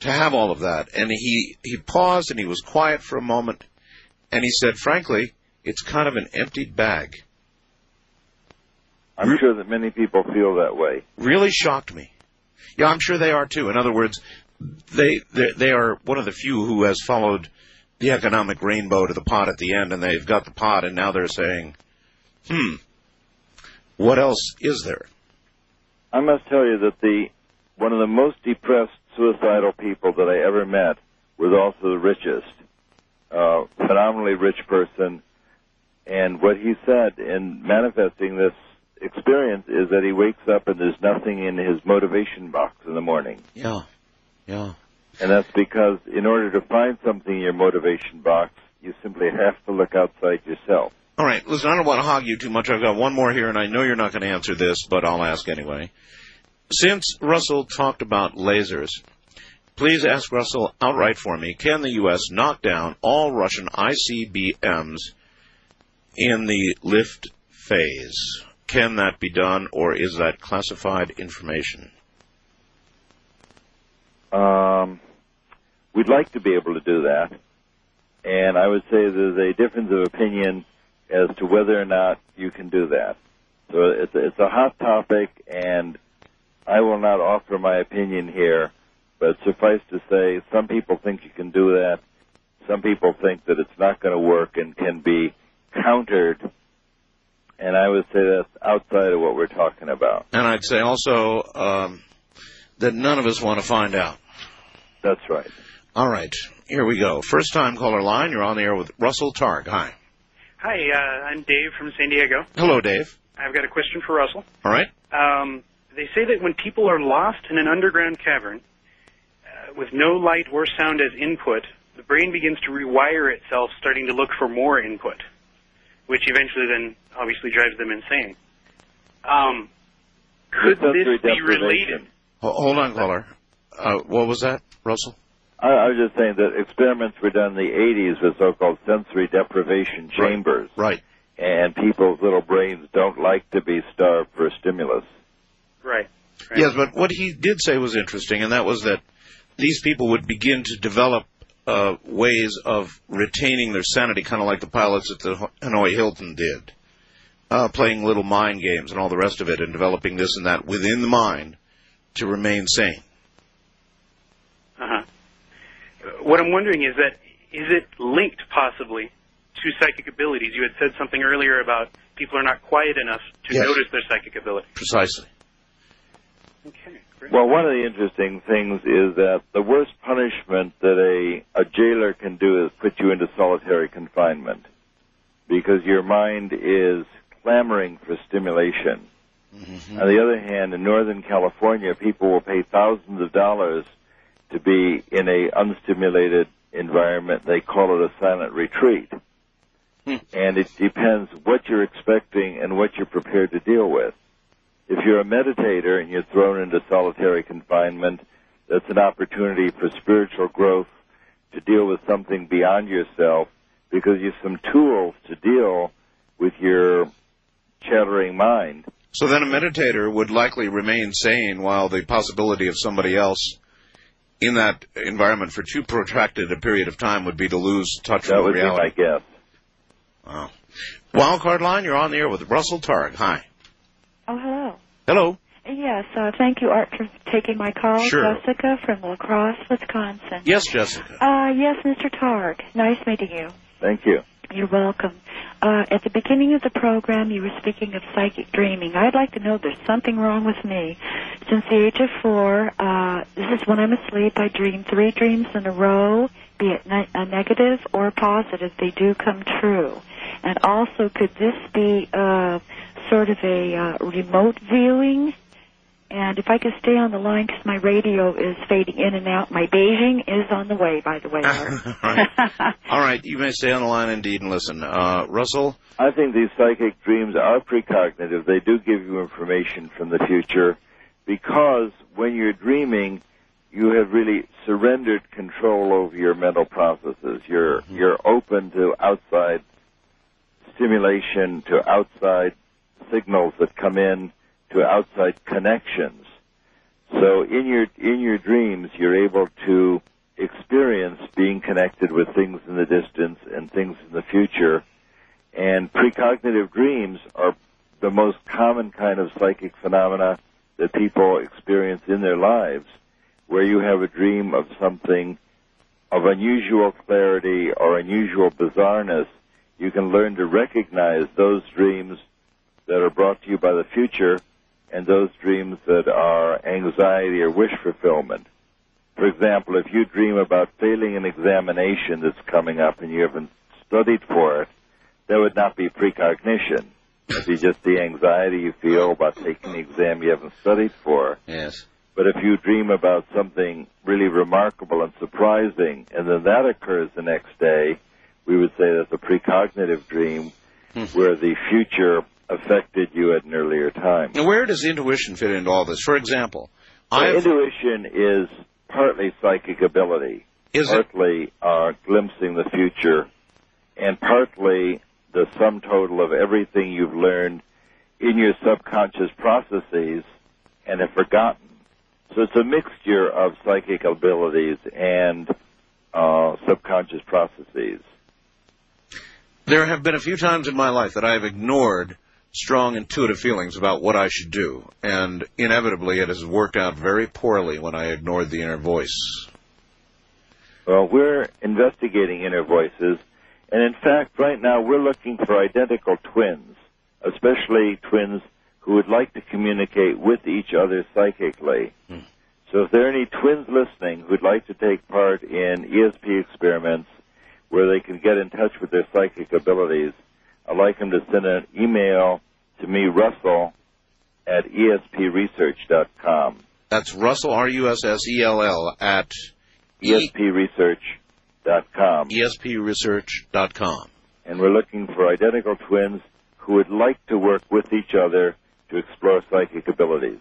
to have all of that. And he paused and he was quiet for a moment. And he said, frankly, it's kind of an emptied bag. I'm sure that many people feel that way. Really shocked me. Yeah, I'm sure they are too. In other words, they are one of the few who has followed the economic rainbow to the pot at the end, and they've got the pot, and now they're saying, what else is there? I must tell you that one of the most depressed, suicidal people that I ever met was also the richest, phenomenally rich person. And what he said in manifesting this experience is that he wakes up and there's nothing in his motivation box in the morning. Yeah. And that's because in order to find something in your motivation box, you simply have to look outside yourself. All right, listen, I don't want to hog you too much. I've got one more here, and I know you're not going to answer this, but I'll ask anyway. Since Russell talked about lasers, please ask Russell outright for me, can the U.S. knock down all Russian ICBMs in the lift phase? Can that be done, or is that classified information? we'd like to be able to do that. And I would say there's a difference of opinion as to whether or not you can do that. So it's a hot topic, and I will not offer my opinion here, but suffice to say, some people think you can do that. Some people think that it's not going to work and can be countered. And I would say that's outside of what we're talking about. And I'd say also that none of us want to find out. That's right. All right. Here we go. First time caller line. You're on the air with Russell Targ. Hi. Hi, I'm Dave from San Diego. Hello, Dave. I've got a question for Russell. All right. They say that when people are lost in an underground cavern with no light or sound as input, the brain begins to rewire itself, starting to look for more input, which eventually then obviously drives them insane. Could this be related? Hold on, caller. What was that, Russell? I was just saying that experiments were done in the 80s with so-called sensory deprivation chambers. Right. And people's little brains don't like to be starved for a stimulus. Right. Yes, but what he did say was interesting, and that was that these people would begin to develop ways of retaining their sanity, kind of like the pilots at the Hanoi Hilton did, playing little mind games and all the rest of it, and developing this and that within the mind to remain sane. Uh-huh. What I'm wondering is it linked possibly to psychic abilities? You had said something earlier about people are not quiet enough to notice their psychic ability. Precisely. Okay, great. Well, one of the interesting things is that the worst punishment that a jailer can do is put you into solitary confinement, because your mind is clamoring for stimulation. Mm-hmm. On the other hand, in Northern California, people will pay thousands of dollars to be in a unstimulated environment. They call it a silent retreat. And it depends what you're expecting and what you're prepared to deal with. If you're a meditator and you're thrown into solitary confinement, that's an opportunity for spiritual growth, to deal with something beyond yourself, because you have some tools to deal with your chattering mind. So then a meditator would likely remain sane, while the possibility of somebody else in that environment for too protracted a period of time would be to lose touch with reality. That would be my guess. Wow. Wildcard line, you're on the air with Russell Targ. Hi. Oh, hello. Hello. Yes, thank you, Art, for taking my call. Sure. Jessica from La Crosse, Wisconsin. Yes, Jessica. Yes, Mr. Targ. Nice meeting you. Thank you. You're welcome. At the beginning of the program, you were speaking of psychic dreaming. I'd like to know if there's something wrong with me. Since the age of 4, this is when I'm asleep, I dream 3 dreams in a row, be it a negative or positive. They do come true. And also, could this be sort of a remote viewing? And if I could stay on the line, because my radio is fading in and out. My Beijing is on the way, by the way. All right, you may stay on the line indeed and listen. Russell? I think these psychic dreams are precognitive. They do give you information from the future, because when you're dreaming, you have really surrendered control over your mental processes. You're open to outside stimulation, to outside signals that come in, to outside connections. So in your dreams, you're able to experience being connected with things in the distance and things in the future. And precognitive dreams are the most common kind of psychic phenomena that people experience in their lives, where you have a dream of something of unusual clarity or unusual bizarreness. You can learn to recognize those dreams that are brought to you by the future and those dreams that are anxiety or wish fulfillment. For example, if you dream about failing an examination that's coming up and you haven't studied for it, that would not be precognition. It would be just the anxiety you feel about taking the exam you haven't studied for. Yes. But if you dream about something really remarkable and surprising, and then that occurs the next day, we would say that's a precognitive dream where the future affected you at an earlier time. Now, where does intuition fit into all this? For example, intuition is partly psychic ability, partly glimpsing the future, and partly the sum total of everything you've learned in your subconscious processes and have forgotten. So it's a mixture of psychic abilities, and subconscious processes. There have been a few times in my life that I have ignored strong intuitive feelings about what I should do, and inevitably it has worked out very poorly when I ignored the inner voice. Well, we're investigating inner voices, and in fact, right now we're looking for identical twins, especially twins who would like to communicate with each other psychically. So if there are any twins listening who'd like to take part in ESP experiments where they can get in touch with their psychic abilities, I'd like them to send an email to me, Russell, at espresearch.com. That's Russell, Russell, at espresearch.com. espresearch.com. And we're looking for identical twins who would like to work with each other to explore psychic abilities.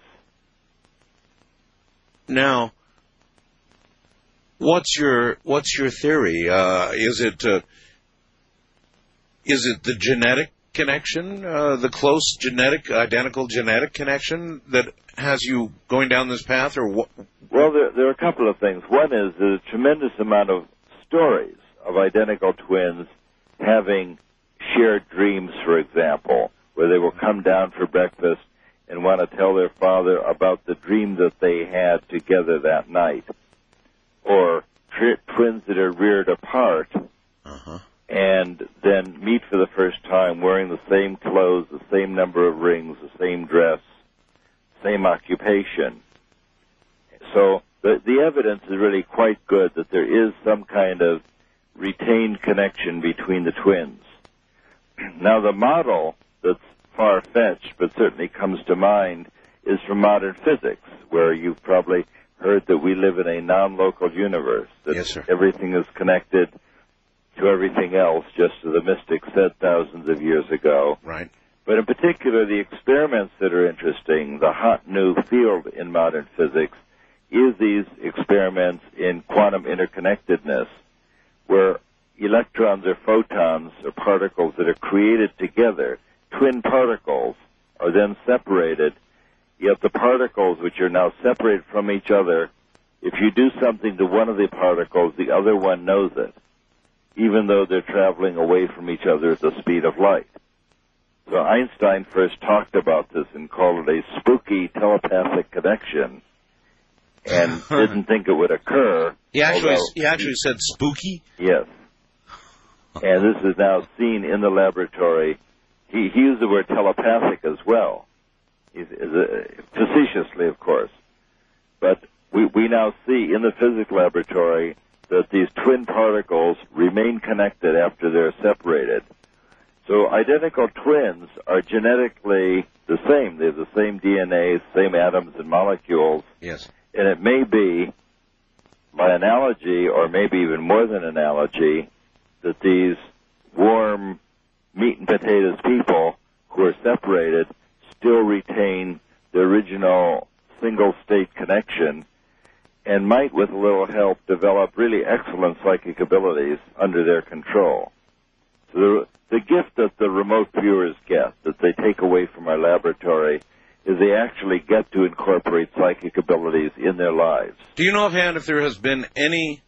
Now, what's your theory? Is it the genetic connection, the close identical genetic connection that has you going down this path, or what? Well, there are a couple of things. One is there's a tremendous amount of stories of identical twins having shared dreams, for example, where they will come down for breakfast and want to tell their father about the dream that they had together that night. Or twins that are reared apart and then meet for the first time wearing the same clothes, the same number of rings, the same dress, same occupation. So the evidence is really quite good that there is some kind of retained connection between the twins. Now, the model that's far-fetched, but certainly comes to mind, is from modern physics, where you've probably heard that we live in a non-local universe, that yes, sir. Everything is connected to everything else, just as the mystics said thousands of years ago. Right. But in particular, the experiments that are interesting, the hot new field in modern physics, is these experiments in quantum interconnectedness, where electrons or photons or particles that are created together, twin particles, are then separated, yet the particles which are now separated from each other, if you do something to one of the particles, the other one knows it, even though they're traveling away from each other at the speed of light. So Einstein first talked about this and called it a spooky telepathic connection, and didn't think it would occur. He actually said spooky? Yes. And this is now seen in the laboratory. He used the word telepathic as well, facetiously, of course. But we now see in the physics laboratory that these twin particles remain connected after they're separated. So identical twins are genetically the same. They have the same DNA, same atoms and molecules. Yes. And it may be, by analogy, or maybe even more than analogy, that these warm meat and potatoes people who are separated still retain the original single-state connection and might, with a little help, develop really excellent psychic abilities under their control. So the gift that the remote viewers get, that they take away from our laboratory, is they actually get to incorporate psychic abilities in their lives. Do you know offhand if there has been any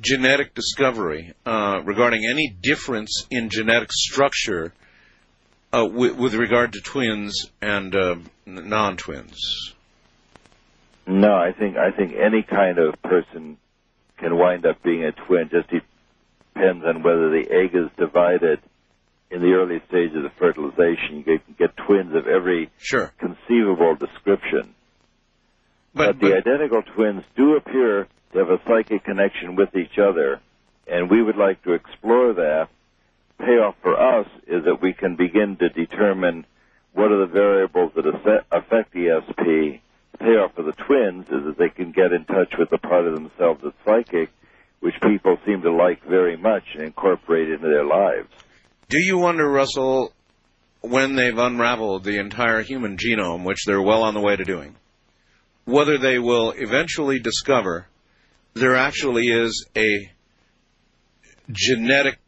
genetic discovery regarding any difference in genetic structure with regard to twins and non-twins? No, I think any kind of person can wind up being a twin. Just depends on whether the egg is divided in the early stages of fertilization. You can get twins of every conceivable description. But the identical twins do appear to have a psychic connection with each other, and we would like to explore that. Payoff for us is that we can begin to determine what are the variables that affect ESP. The payoff for the twins is that they can get in touch with the part of themselves that's psychic, which people seem to like very much and incorporate into their lives. Do you wonder, Russell, when they've unraveled the entire human genome, which they're well on the way to doing, whether they will eventually discover there actually is a genetic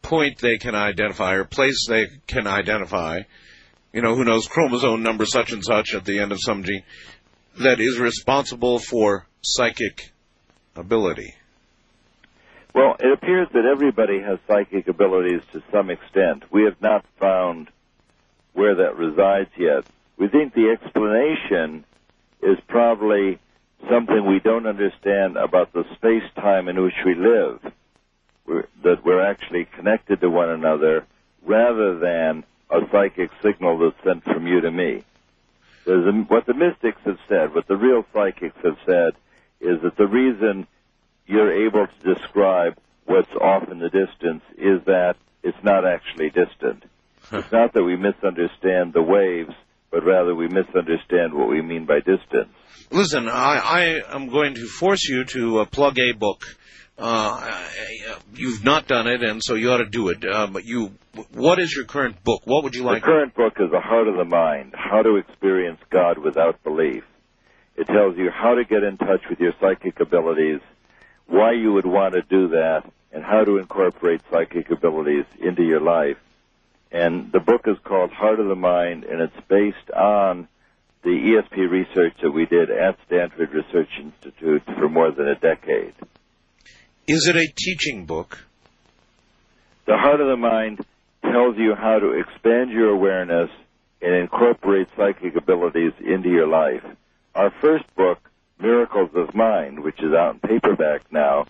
point they can identify or place they can identify, who knows, chromosome number such and such at the end of some gene, that is responsible for psychic ability? Well, it appears that everybody has psychic abilities to some extent. We have not found where that resides yet. We think the explanation is probably something we don't understand about the space-time in which we live, that we're actually connected to one another rather than a psychic signal that's sent from you to me. What the mystics have said, what the real psychics have said, is that the reason you're able to describe what's off in the distance is that it's not actually distant. It's not that we misunderstand the waves, but rather we misunderstand what we mean by distance. Listen, I am going to force you to plug a book. You've not done it, and so you ought to do it. But what is your current book? What would you like? The current book is The Heart of the Mind, How to Experience God Without Belief. It tells you how to get in touch with your psychic abilities, why you would want to do that, and how to incorporate psychic abilities into your life. And the book is called Heart of the Mind, and it's based on the ESP research that we did at Stanford Research Institute for more than a decade. Is it a teaching book? The Heart of the Mind tells you how to expand your awareness and incorporate psychic abilities into your life. Our first book, Miracles of Mind, which is out in paperback now,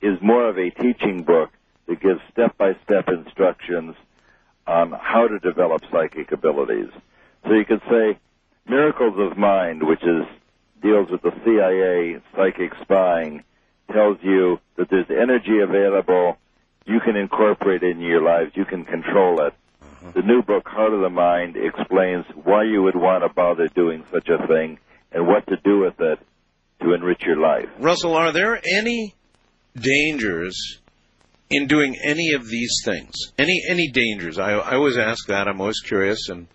is more of a teaching book that gives step-by-step instructions on how to develop psychic abilities. So you could say Miracles of Mind, which deals with the CIA psychic spying, tells you that there's energy available, you can incorporate it in your lives, you can control it. The new book, Heart of the Mind, explains why you would want to bother doing such a thing and what to do with it to enrich your life. Russell, are there any dangers in doing any of these things? Any dangers? I always ask that. I'm always curious, and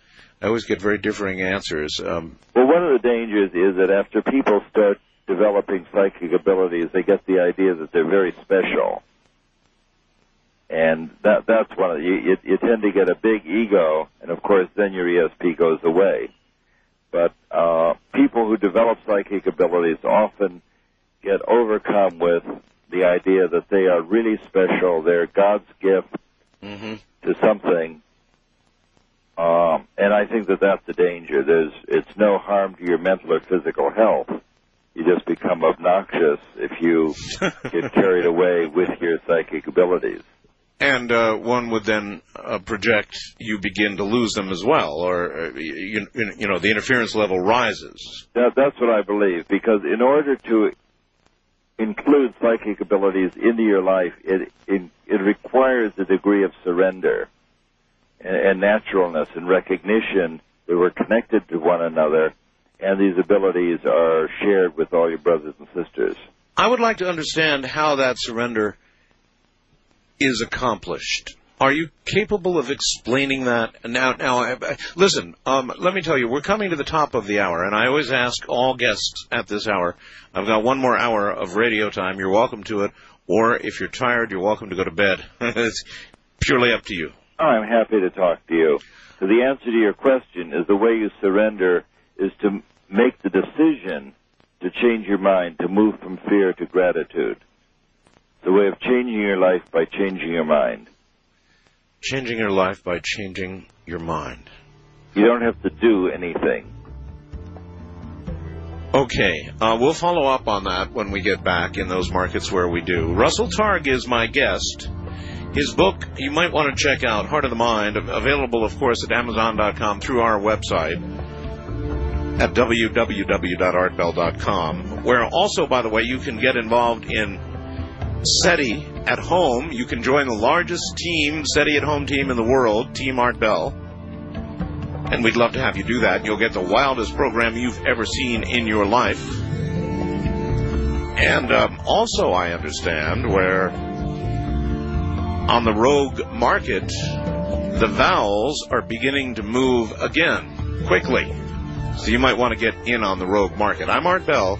I always get very differing answers. Well, one of the dangers is that after people start developing psychic abilities, they get the idea that they're very special. And that's one of you tend to get a big ego, and of course then your ESP goes away. But people who develop psychic abilities often get overcome with the idea that they are really special, they're God's gift to something. And I think that that's the danger. It's no harm to your mental or physical health. You just become obnoxious if you get carried away with your psychic abilities. And one would then project you begin to lose them as well, or you know the interference level rises. That's what I believe, because in order to include psychic abilities into your life, it requires a degree of surrender and naturalness and recognition that we're connected to one another, and these abilities are shared with all your brothers and sisters. I would like to understand how that surrender is accomplished. Are you capable of explaining that? Now, listen, let me tell you, we're coming to the top of the hour, and I always ask all guests at this hour, I've got one more hour of radio time, you're welcome to it, or if you're tired, you're welcome to go to bed. It's purely up to you. I'm happy to talk to you. So the answer to your question is the way you surrender is to make the decision to change your mind, to move from fear to gratitude. The way of changing your life by changing your mind. Changing your life by changing your mind. You don't have to do anything. Okay, we'll follow up on that when we get back in those markets where we do. Russell Targ is my guest. His book, you might want to check out, Heart of the Mind, available, of course, at Amazon.com through our website at www.artbell.com, where also, by the way, you can get involved in SETI at Home. You can join the largest team, SETI at Home team in the world, Team Art Bell. And we'd love to have you do that. You'll get the wildest program you've ever seen in your life. And also, I understand, where on the rogue market, the vowels are beginning to move again, quickly. So you might want to get in on the rogue market. I'm Art Bell.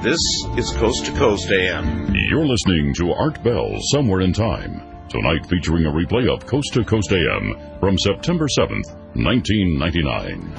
This is Coast to Coast AM. You're listening to Art Bell, Somewhere in Time. Tonight featuring a replay of Coast to Coast AM from September 7th, 1999.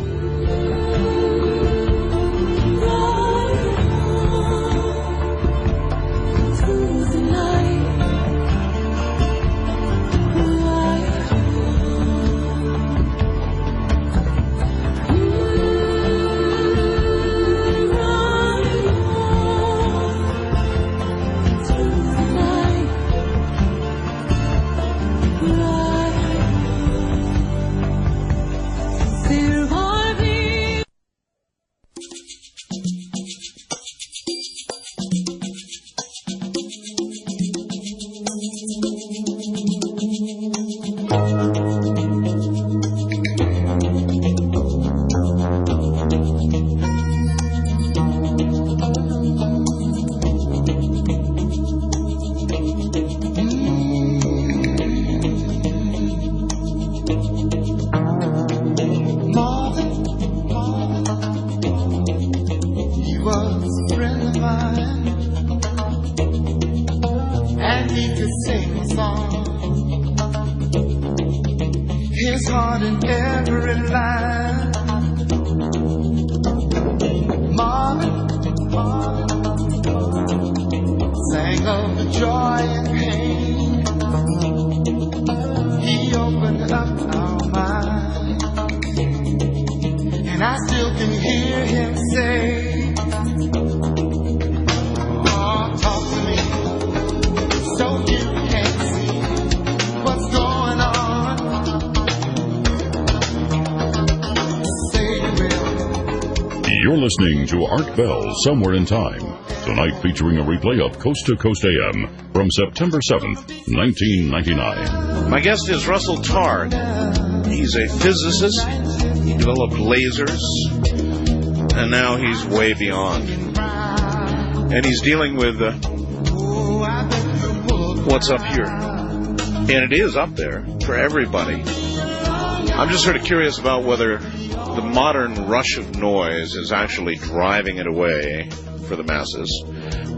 song. His heart in every line. Marvin sang of the joy and pain. He opened up our minds, and I still can hear him say, oh, talk to me, so you can see what's going on. Say you will. You're listening to Art Bell, Somewhere in Time. Tonight featuring a replay of Coast to Coast AM from September 7th, 1999. My guest is Russell Targ. He's a physicist. He developed lasers, and now he's way beyond. And he's dealing with what's up here. And it is up there for everybody. I'm just sort of curious about whether the modern rush of noise is actually driving it away for the masses,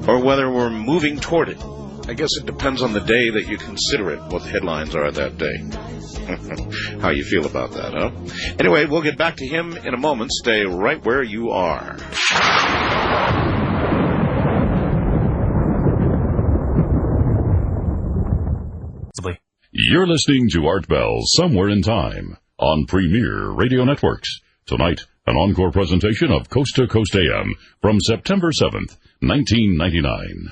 or whether we're moving toward it. I guess it depends on the day that you consider it, what the headlines are that day. How you feel about that, huh? Anyway, we'll get back to him in a moment. Stay right where you are. You're listening to Art Bell, Somewhere in Time on Premier Radio Networks. Tonight, an encore presentation of Coast to Coast AM from September 7th, 1999.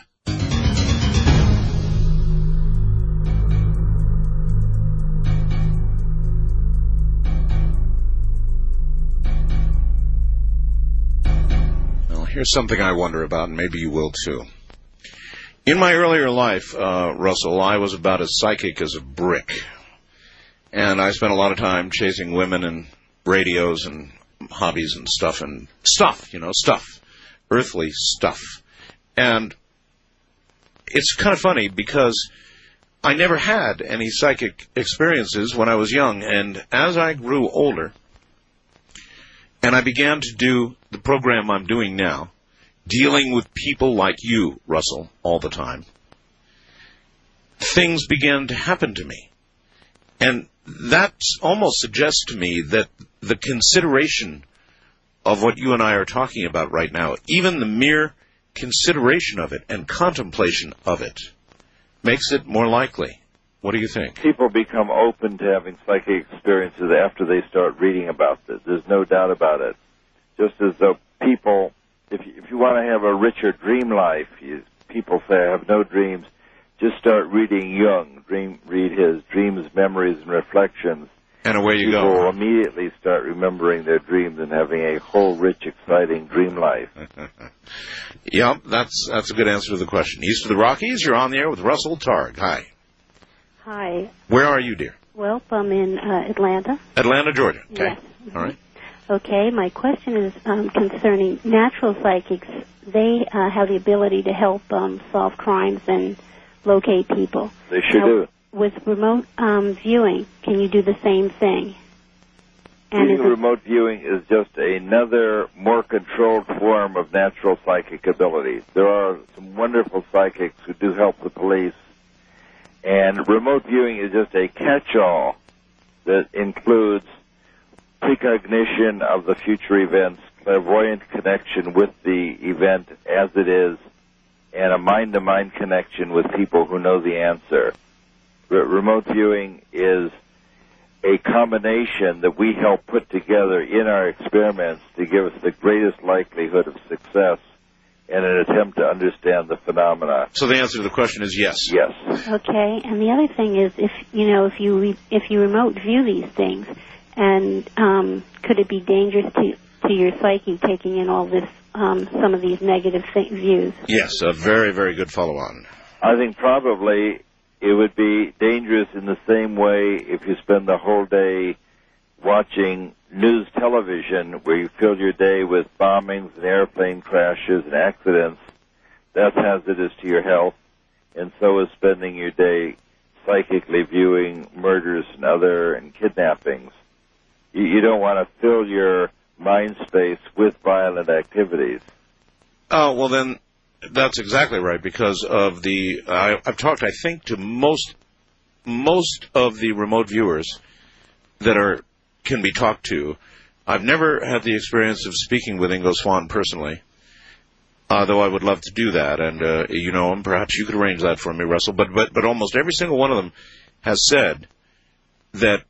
Well, here's something I wonder about, and maybe you will too. In my earlier life, Russell, I was about as psychic as a brick. And I spent a lot of time chasing women and radios and hobbies and stuff, earthly stuff. And it's kind of funny because I never had any psychic experiences when I was young, and as I grew older and I began to do the program I'm doing now, dealing with people like you, Russell, all the time, things began to happen to me. And that almost suggests to me that the consideration of what you and I are talking about right now, even the mere consideration of it and contemplation of it, makes it more likely. What do you think? People become open to having psychic experiences after they start reading about this. There's no doubt about it. Just as though people, if you want to have a richer dream life, people say, I have no dreams, just start reading Jung. Read his Dreams, Memories, and Reflections. And away you go. People will immediately start remembering their dreams and having a whole rich, exciting dream life. Yep, that's a good answer to the question. East of the Rockies, you're on the air with Russell Targ. Hi. Hi. Where are you, dear? Well, I'm in Atlanta. Atlanta, Georgia. Okay. Yes. Mm-hmm. All right. Okay, my question is concerning natural psychics. They have the ability to help solve crimes and locate people. They sure do. With remote viewing, can you do the same thing? And remote viewing is just another more controlled form of natural psychic abilities. There are some wonderful psychics who do help the police, and remote viewing is just a catch-all that includes precognition of the future events, clairvoyant connection with the event as it is, and a mind-to-mind connection with people who know the answer. Remote viewing is a combination that we help put together in our experiments to give us the greatest likelihood of success in an attempt to understand the phenomena. So the answer to the question is yes. Yes. Okay, and the other thing is, if you remote view these things, and could it be dangerous to your psyche taking in all this, some of these negative views? Yes, a very, very good follow-on. I think probably it would be dangerous in the same way if you spend the whole day watching news television where you fill your day with bombings and airplane crashes and accidents. That's hazardous to your health, and so is spending your day psychically viewing murders and kidnappings. You don't want to fill your mind space with violent activities. Oh, well, then that's exactly right, because of I've talked, I think, to most most of the remote viewers that can be talked to, I've never had the experience of speaking with Ingo Swann personally, though I would love to do that. And you know him. Perhaps you could arrange that for me, Russell. But almost every single one of them has said that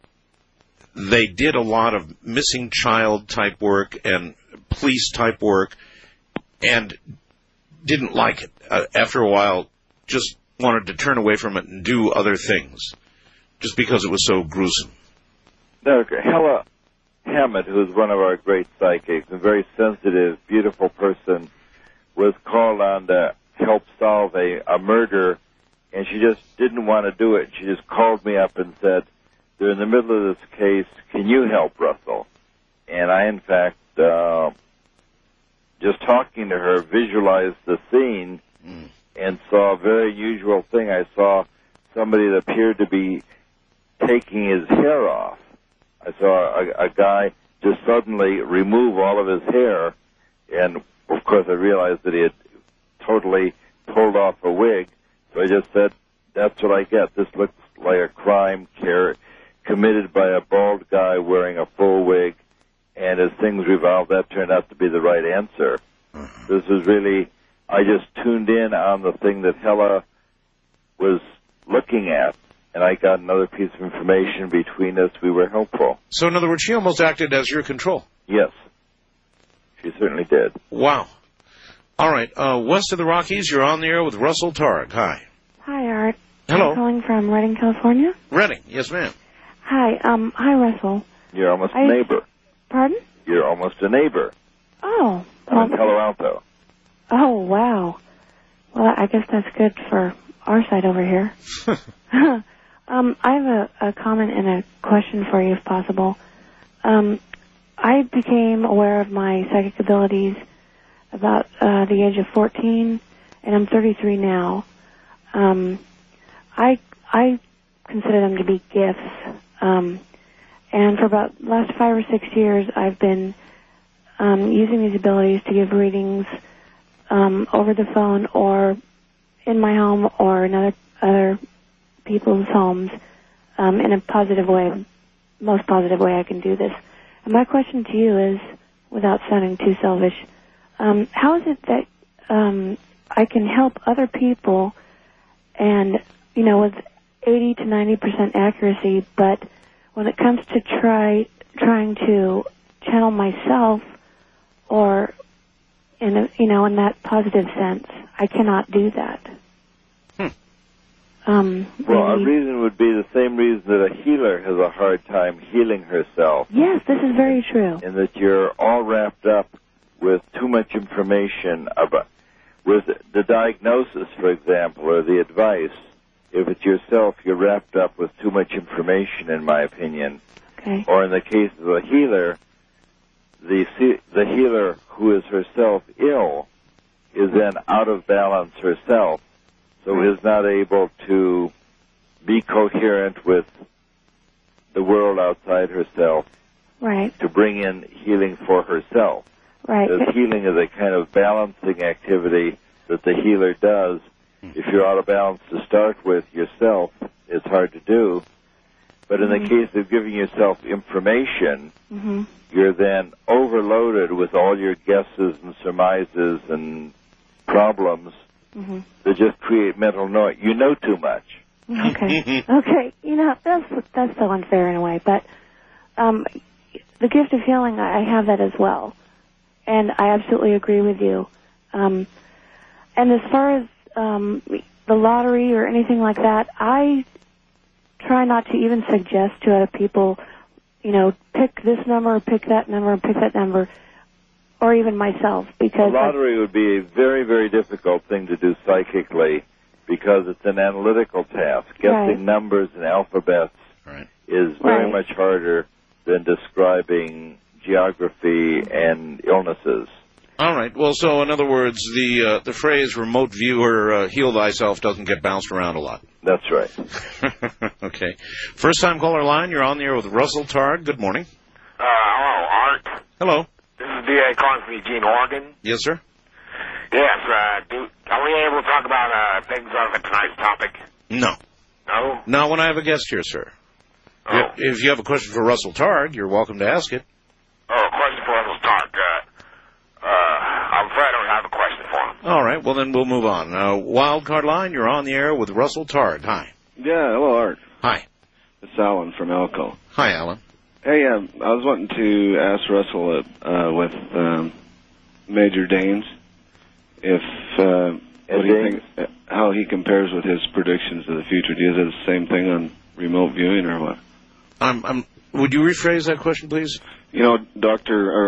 they did a lot of missing child type work and police type work and didn't like it. After a while, just wanted to turn away from it and do other things just because it was so gruesome. Dr. Hella Hammett, who is one of our great psychics, a very sensitive, beautiful person, was called on to help solve a murder, and she just didn't want to do it. She just called me up and said, they're in the middle of this case, can you help, Russell? And I, in fact, just talking to her, visualized the scene and saw a very unusual thing. I saw somebody that appeared to be taking his hair off. I saw a guy just suddenly remove all of his hair, and of course I realized that he had totally pulled off a wig. So I just said, that's what I get. This looks like a crime committed by a bald guy wearing a full wig, and as things revolved, that turned out to be the right answer. This was really, I just tuned in on the thing that Hella was looking at, and I got another piece of information between us. We were helpful. So, in other words, she almost acted as your control. Yes. She certainly did. Wow. All right. West of the Rockies, you're on the air with Russell Targ. Hi. Hi, Art. Hello. I'm calling from Redding, California. Redding. Yes, ma'am. Hi. Hi, Russell. You're almost a neighbor. Pardon? You're almost a neighbor. Oh. I'm in Palo Alto. Oh, wow. Well, I guess that's good for our side over here. I have a comment and a question for you, if possible. I became aware of my psychic abilities about the age of 14, and I'm 33 now. I consider them to be gifts. And for about the last 5 or 6 years, I've been using these abilities to give readings over the phone or in my home or in other people's homes in a positive way, most positive way I can do this. And my question to you is, without sounding too selfish, how is it that I can help other people and, you know, with 80 to 90% accuracy, but when it comes to trying to channel myself or in that positive sense, I cannot do that. Well, a reason would be the same reason that a healer has a hard time healing herself. Yes, this is very true. In that you're all wrapped up with too much information with the diagnosis, for example, or the advice. If it's yourself, you're wrapped up with too much information, in my opinion. Okay. Or in the case of a healer, the healer who is herself ill is then out of balance herself, so is not able to be coherent with the world outside herself. Right. To bring in healing for herself. Right. Because healing is a kind of balancing activity that the healer does. If you're out of balance to start with yourself, it's hard to do. But in the case of giving yourself information, you're then overloaded with all your guesses and surmises and problems that just create mental noise. You know too much. Okay. Okay. You know, that's so unfair in a way, but the gift of healing, I have that as well. And I absolutely agree with you. And as far as the lottery or anything like that, I try not to even suggest to other people, you know, pick this number or pick that number or pick that number, or even myself, because... The lottery would be a very, very difficult thing to do psychically because it's an analytical task. Guessing numbers and alphabets is very much harder than describing geography and illnesses. All right. Well, so in other words, the phrase "remote viewer, heal thyself" doesn't get bounced around a lot. That's right. Okay. First time caller line. You're on the air with Russell Targ. Good morning. Hello, Art. Hello. This is D.A. calling from Eugene, Oregon. Yes, sir. Yes. Are we able to talk about things on tonight's topic? No. No? Not when I have a guest here, sir. Oh. If you have a question for Russell Targ, you're welcome to ask it. Oh, a question for Russell Targ. I'm afraid I don't have a question for him. All right, well, then we'll move on. Wildcard line, you're on the air with Russell Targ. Hi. Yeah, hello, Art. Hi. It's Alan from Elko. Hi, Alan. Hey, I was wanting to ask Russell with Major Danes if what do you think, how he compares with his predictions of the future. Do you have the same thing on remote viewing or what? Would you rephrase that question, please? You know,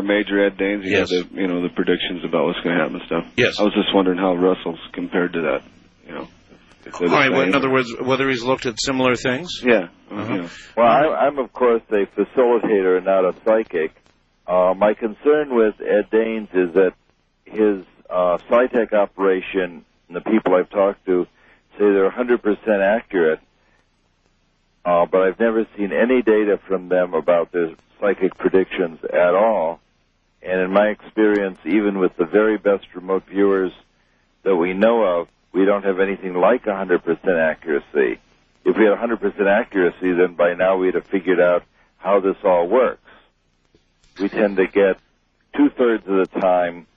Major Ed Danes, he yes. had the predictions about what's going to happen and stuff. Yes. I was just wondering how Russell's compared to that, you know. All right, well, in other words, whether he's looked at similar things? Yeah. Uh-huh. Well, I'm, of course, a facilitator, not a psychic. My concern with Ed Danes is that his SciTech operation, and the people I've talked to, say they're 100% accurate, but I've never seen any data from them about their psychic predictions at all. And in my experience, even with the very best remote viewers that we know of, we don't have anything like 100% accuracy. If we had 100% accuracy, then by now we'd have figured out how this all works. We tend to get 2/3 of the time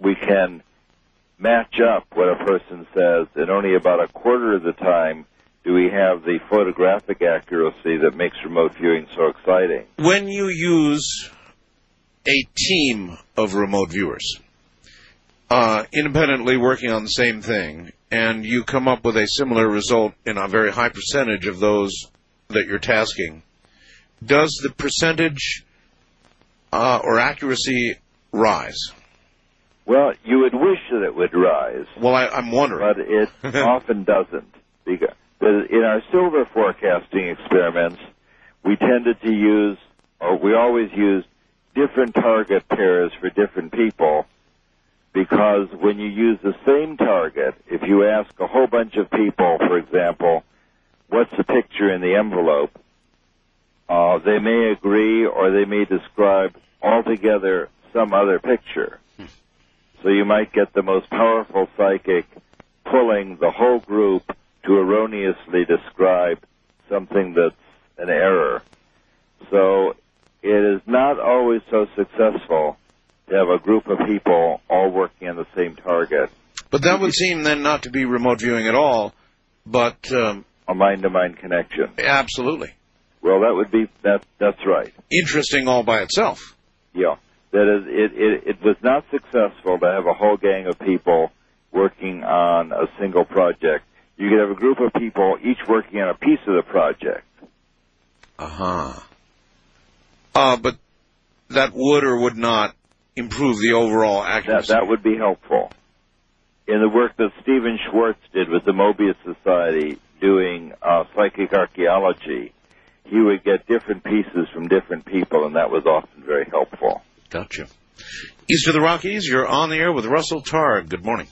we can match up what a person says, and only about 1/4 of the time do we have the photographic accuracy that makes remote viewing so exciting. When you use a team of remote viewers, independently working on the same thing, and you come up with a similar result in a very high percentage of those that you're tasking, does the percentage or accuracy rise? Well, you would wish that it would rise. Well, I'm wondering. But it often doesn't. Because in our silver forecasting experiments, we tended to use, or we always used, different target pairs for different people, because when you use the same target, if you ask a whole bunch of people, for example, what's the picture in the envelope, they may agree or they may describe altogether some other picture. So you might get the most powerful psychic pulling the whole group to erroneously describe something that's an error. So it is not always so successful to have a group of people all working on the same target. But that would seem then not to be remote viewing at all, but a mind-to-mind connection. Absolutely. Well, that would be that's right. Interesting all by itself. Yeah. That is, it was not successful to have a whole gang of people working on a single project. You could have a group of people each working on a piece of the project. But that would or would not improve the overall accuracy. That would be helpful. In the work that Stephen Schwartz did with the Mobius Society doing psychic archaeology, he would get different pieces from different people, and that was often very helpful. Gotcha. East of the Rockies, you're on the air with Russell Targ. Good morning.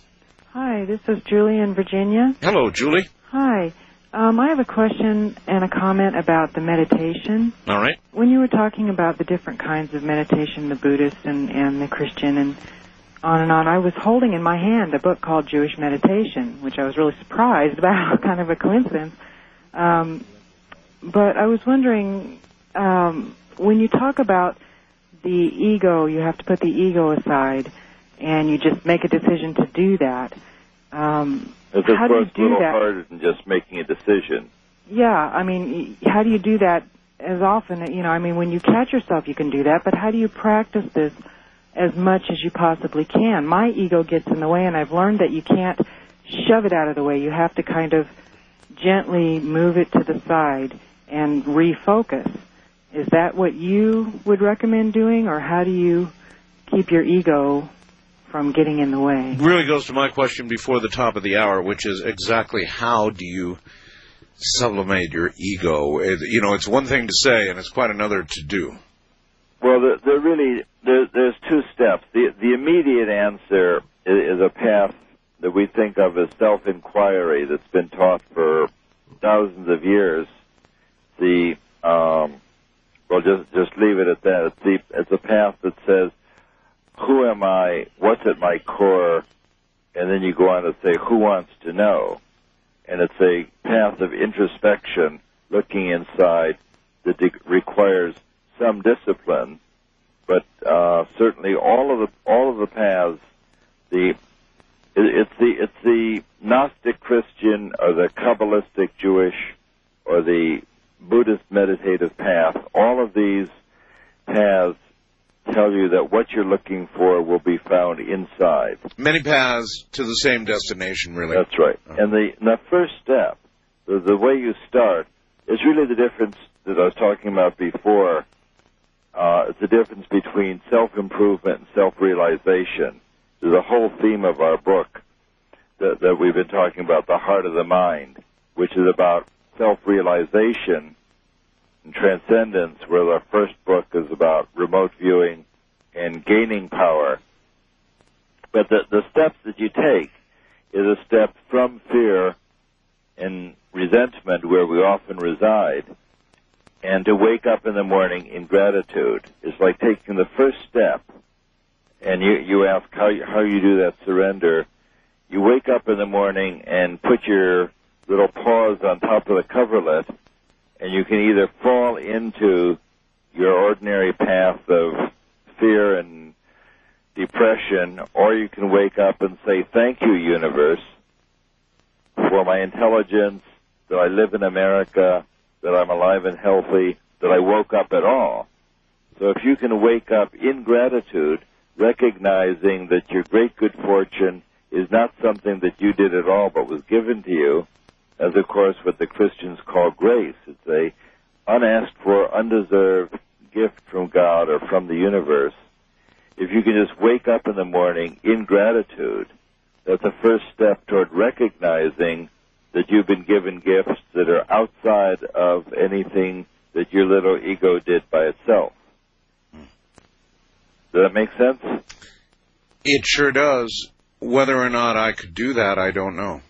Hi, this is Julie in Virginia. Hello, Julie. Hi. I have a question and a comment about the meditation. All right. When you were talking about the different kinds of meditation, the Buddhist and the Christian and on, I was holding in my hand a book called Jewish Meditation, which I was really surprised about, kind of a coincidence. But I was wondering, when you talk about the ego, you have to put the ego aside, and you just make a decision to do that. It's, of how do you course, a do little that? harder than just making a decision. Yeah, I mean, how do you do that as often? You know, I mean, when you catch yourself, you can do that, but how do you practice this as much as you possibly can? My ego gets in the way, and I've learned that you can't shove it out of the way. You have to kind of gently move it to the side and refocus. Is that what you would recommend doing, or how do you keep your ego from getting in the way? Really goes to my question before the top of the hour, which is exactly how do you sublimate your ego? You know, it's one thing to say, and it's quite another to do. Well, there's two steps. The immediate answer is a path that we think of as self-inquiry that's been taught for thousands of years. Well, just leave it at that. It's a path that says, who am I? What's at my core? And then you go on to say, who wants to know? and it's a path of introspection, looking inside, that requires some discipline. But certainly, all of the paths, it's the Gnostic Christian or the Kabbalistic Jewish or the Buddhist meditative path. All of these paths tell you that what you're looking for will be found inside. Many paths to the same destination, really. That's right. And the first step, the way you start, is really the difference that I was talking about before. It's the difference between self-improvement and self-realization. There's a whole theme of our book that we've been talking about, The Heart of the Mind, which is about self-realization and transcendence, where the first book is about remote viewing and gaining power. But the steps that you take is a step from fear and resentment, where we often reside, and to wake up in the morning in gratitude. It's like taking the first step, and you ask how you do that surrender. You wake up in the morning and put your little paws on top of the coverlet, and you can either fall into your ordinary path of fear and depression, or you can wake up and say, thank you, universe, for my intelligence, that I live in America, that I'm alive and healthy, that I woke up at all. So if you can wake up in gratitude, recognizing that your great good fortune is not something that you did at all, but was given to you, as of course what the Christians call grace. It's a unasked for, undeserved gift from God or from the universe. If you can just wake up in the morning in gratitude, that's the first step toward recognizing that you've been given gifts that are outside of anything that your little ego did by itself. Does that make sense? It sure does. Whether or not I could do that, I don't know.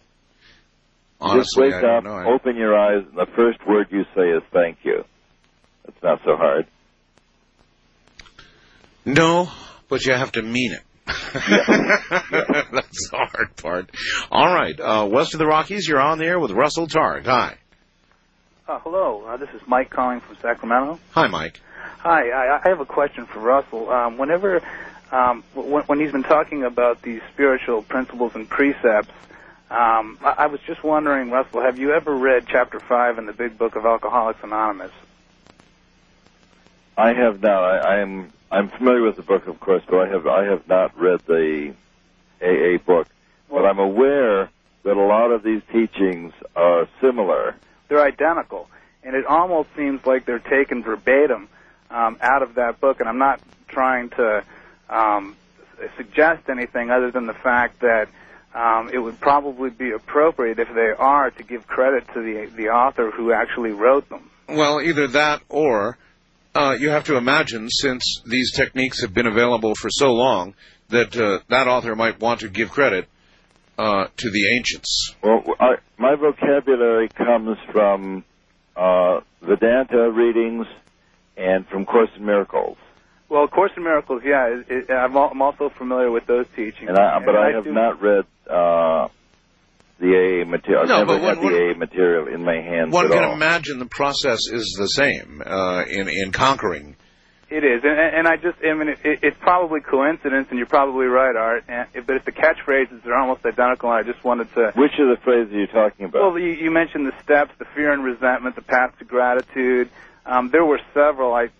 Honestly, just wake I up, don't know. open your eyes, and the first word you say is thank you. It's not so hard. No, but you have to mean it. That's the hard part. All right, west of the Rockies, you're on the air with Russell Targ. Hi. Hello, this is Mike calling from Sacramento. Hi, Mike. Hi, I have a question for Russell. When he's been talking about these spiritual principles and precepts, I was just wondering, Russell, have you ever read Chapter 5 in the Big Book of Alcoholics Anonymous? I have not. I'm familiar with the book, of course, but I have not read the AA book. But I'm aware that a lot of these teachings are similar. They're identical, and it almost seems like they're taken verbatim out of that book. And I'm not trying to suggest anything other than the fact that it would probably be appropriate, if they are, to give credit to the author who actually wrote them. Well, either that or you have to imagine, since these techniques have been available for so long, that that author might want to give credit to the ancients. Well, my vocabulary comes from Vedanta readings and from Course in Miracles. Well, Course in Miracles, yeah, I'm also familiar with those teachings. But I have not read the AA material. I've never had the AA material in my hands One at can all. imagine the process is the same in conquering. It is, and it's probably coincidence, and you're probably right, Art. But if the catchphrases are almost identical, I just wanted to... Which of the phrases are you talking about? Well, you mentioned the steps, the fear and resentment, the path to gratitude. There were several, I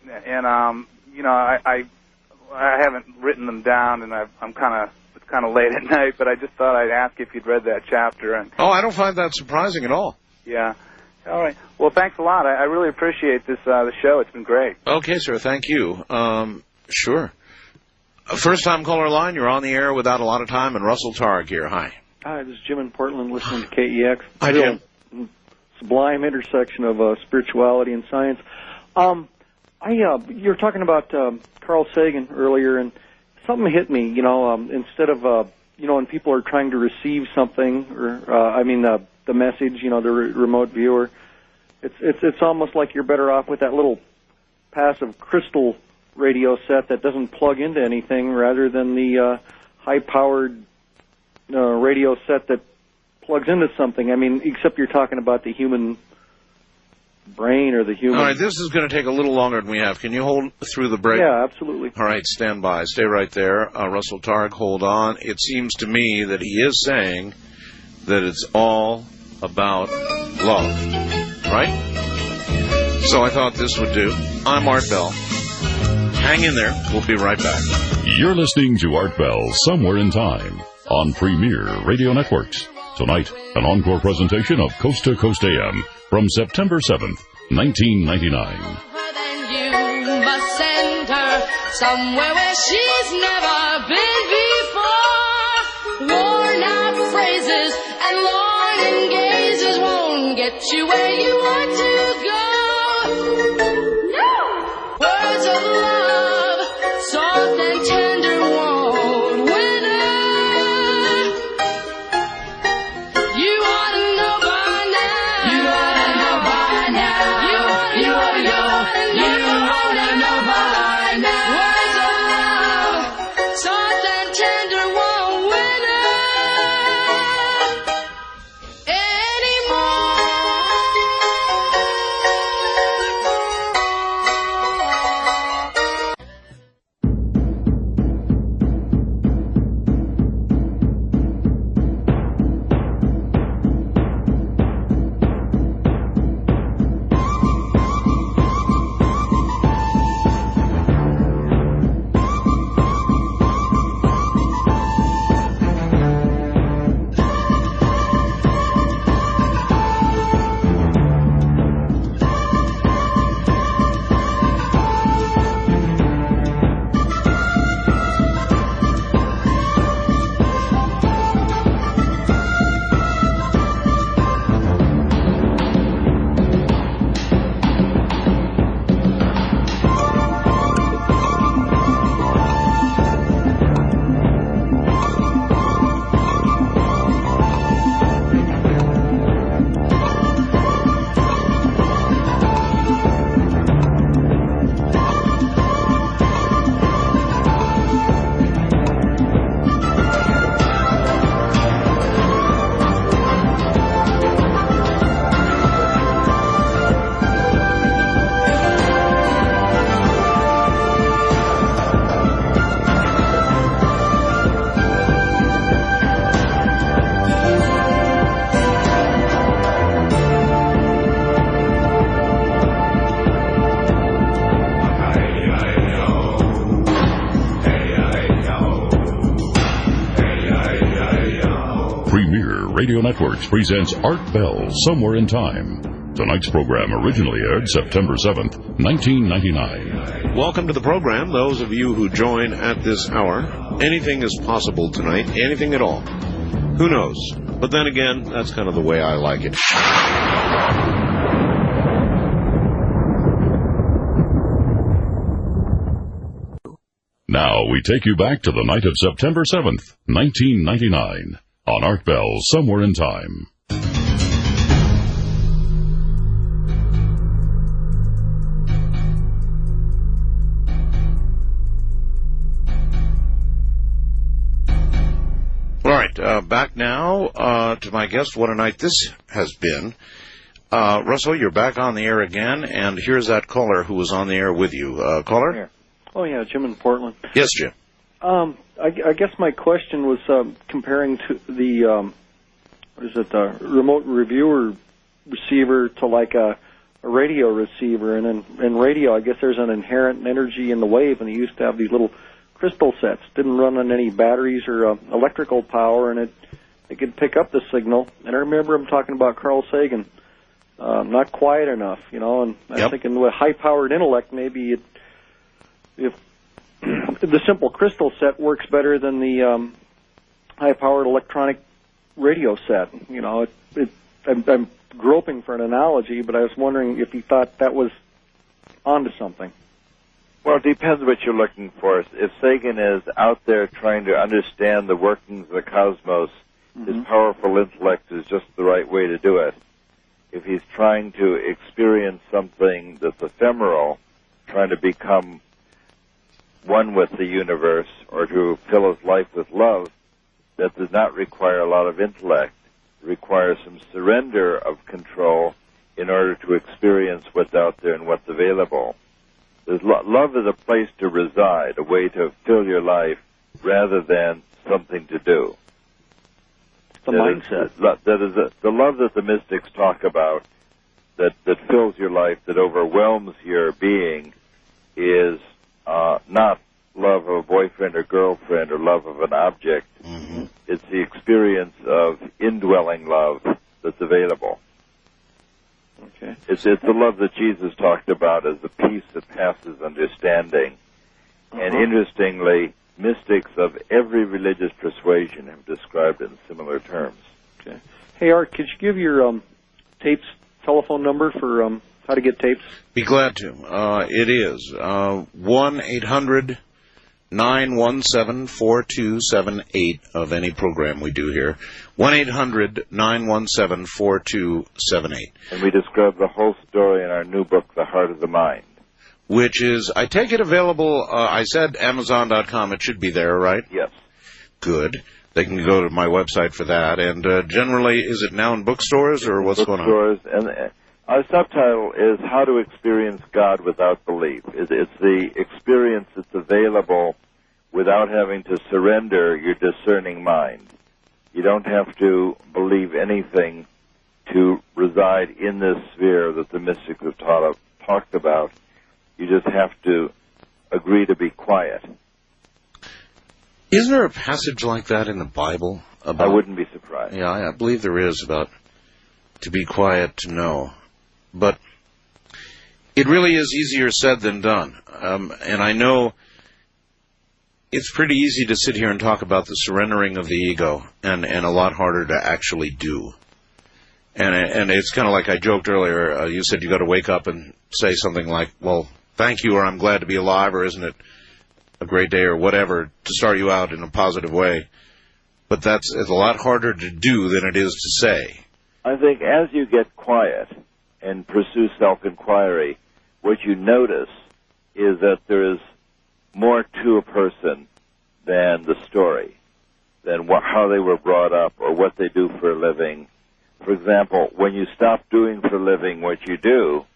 haven't written them down, and it's kind of late at night, but I just thought I'd ask if you'd read that chapter. And I don't find that surprising at all. Yeah. All right. Well, thanks a lot. I really appreciate this the show. It's been great. Okay, sir. Thank you. Sure. First-time caller line. You're on the air without a lot of time, and Russell Targ here. Hi. Hi, this is Jim in Portland, listening to KEX. Hi, Jim. Sublime intersection of spirituality and science. You were talking about Carl Sagan earlier, and something hit me. Instead of when people are trying to receive something, or the message, the remote viewer, it's almost like you're better off with that little passive crystal radio set that doesn't plug into anything, rather than the high-powered radio set that plugs into something. I mean, except you're talking about the human brain or the human... All right, this is going to take a little longer than we have. Can you hold through the break? Yeah, absolutely. All right, stand by. Stay right there. Russell Targ, hold on. It seems to me that he is saying that it's all about love, right? So I thought this would do. I'm Art Bell. Hang in there. We'll be right back. You're listening to Art Bell Somewhere in Time on Premier Radio Networks. Tonight, an encore presentation of Coast to Coast AM from September 7th, 1999. Then you must send her somewhere where she's never been before. Worn out phrases and long engagements won't get you where you want to go. No! Words of love, soft and tender, won't win her. You ought to know by now. You ought to know by now. You ought to know by now. Words of love, soft and tender, won't win her anymore. Premier Radio Networks presents Art Bell Somewhere in Time. Tonight's program originally aired September 7th, 1999. Welcome to the program, those of you who join at this hour. Anything is possible tonight, anything at all. Who knows? But then again, that's kind of the way I like it. Now we take you back to the night of September 7th, 1999, on Art Bell Somewhere in Time. All right, back now to my guest. What a night this has been. Russell, you're back on the air again, and here's that caller who was on the air with you. Caller? Oh, yeah, Jim in Portland. Yes, Jim. I guess my question was comparing to the remote reviewer receiver to like a radio receiver. And in radio, I guess there's an inherent energy in the wave, and they used to have these little crystal sets. Didn't run on any batteries or electrical power, and it could pick up the signal. And I remember him talking about Carl Sagan, not quiet enough, you know. And I'm thinking with high-powered intellect, maybe if the simple crystal set works better than the high-powered electronic radio set. You know, I'm groping for an analogy, but I was wondering if you thought that was onto something. Well, it depends what you're looking for. If Sagan is out there trying to understand the workings of the cosmos, his powerful intellect is just the right way to do it. If he's trying to experience something that's ephemeral, trying to become one with the universe or to fill his life with love, that does not require a lot of intellect. requires some surrender of control in order to experience what's out there and what's available. Love is a place to reside, a way to fill your life rather than something to do. The mindset. That is the love that the mystics talk about, that fills your life, that overwhelms your being, is not love of a boyfriend or girlfriend or love of an object. Mm-hmm. It's the experience of indwelling love that's available. Okay. It's the love that Jesus talked about as the peace that passes understanding. And interestingly, mystics of every religious persuasion have described it in similar terms. Okay. Hey, Art, could you give your tapes telephone number for how to get tapes? Be glad to. It is 1-800-917-4278 of any program we do here. 1-800-917-4278. And we describe the whole story in our new book, The Heart of the Mind. Which is, I take it available, I said Amazon.com. It should be there, right? Yes. Good. They can go to my website for that. And generally, is it now in bookstores or what's going on? Bookstores. And our subtitle is How to Experience God Without Belief. It's the experience that's available without having to surrender your discerning mind. You don't have to believe anything to reside in this sphere that the mystics have talked about. You just have to agree to be quiet. Isn't there a passage like that in the Bible? I wouldn't be surprised. Yeah, I believe there is, about to be quiet to know. But it really is easier said than done. And I know it's pretty easy to sit here and talk about the surrendering of the ego, and a lot harder to actually do. And it's kind of like I joked earlier. You said you got to wake up and say something like, well, thank you, or I'm glad to be alive, or isn't it a great day, or whatever, to start you out in a positive way. But it's a lot harder to do than it is to say. I think as you get quiet and pursue self-inquiry, what you notice is that there is more to a person than the story, than how they were brought up or what they do for a living. For example, when you stop doing for a living what you do,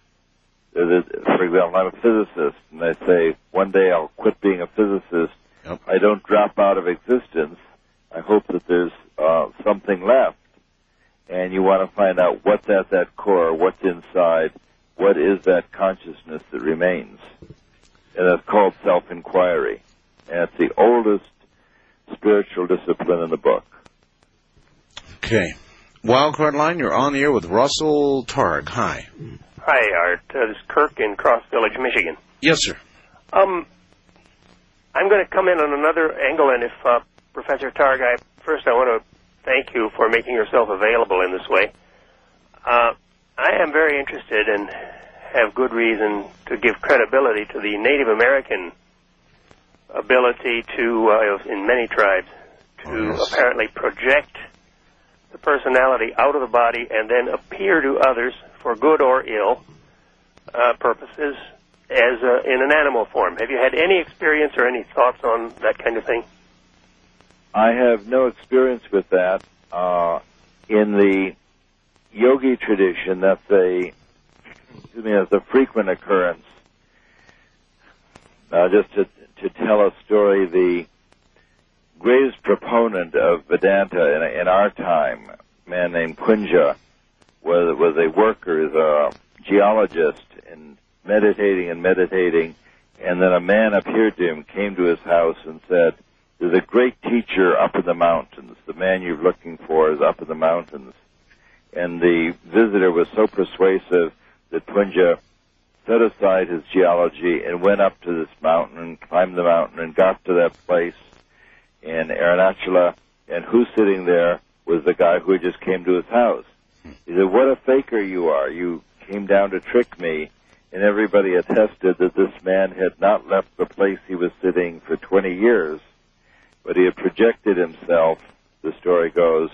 for example, I'm a physicist, and I say, one day I'll quit being a physicist. Yep. I don't drop out of existence. I hope that there's something left. And you want to find out what's at that core, what's inside, what is that consciousness that remains. And that's called self-inquiry. And it's the oldest spiritual discipline in the book. Okay. Wildcard line, you're on the air with Russell Targ. Hi. Hi, Art. This is Kirk in Cross Village, Michigan. Yes, sir. I'm going to come in on another angle, and if Professor Targ, first I want to thank you for making yourself available in this way. I am very interested and have good reason to give credibility to the Native American ability to, in many tribes, to apparently project the personality out of the body and then appear to others for good or ill purposes as in an animal form. Have you had any experience or any thoughts on that kind of thing? I have no experience with that. In the yogi tradition, that's a frequent occurrence. Just to tell a story, the greatest proponent of Vedanta in our time, a man named Punja, was a worker, is a geologist, and meditating, and then a man appeared to him, came to his house and said, "There's a great teacher up in the mountains. The man you're looking for is up in the mountains." And the visitor was so persuasive that Punja set aside his geology and went up to this mountain and climbed the mountain and got to that place in Arunachala, and who's sitting there was the guy who just came to his house. He said, "What a faker you are. You came down to trick me." And everybody attested that this man had not left the place he was sitting for 20 years, but he had projected himself, the story goes,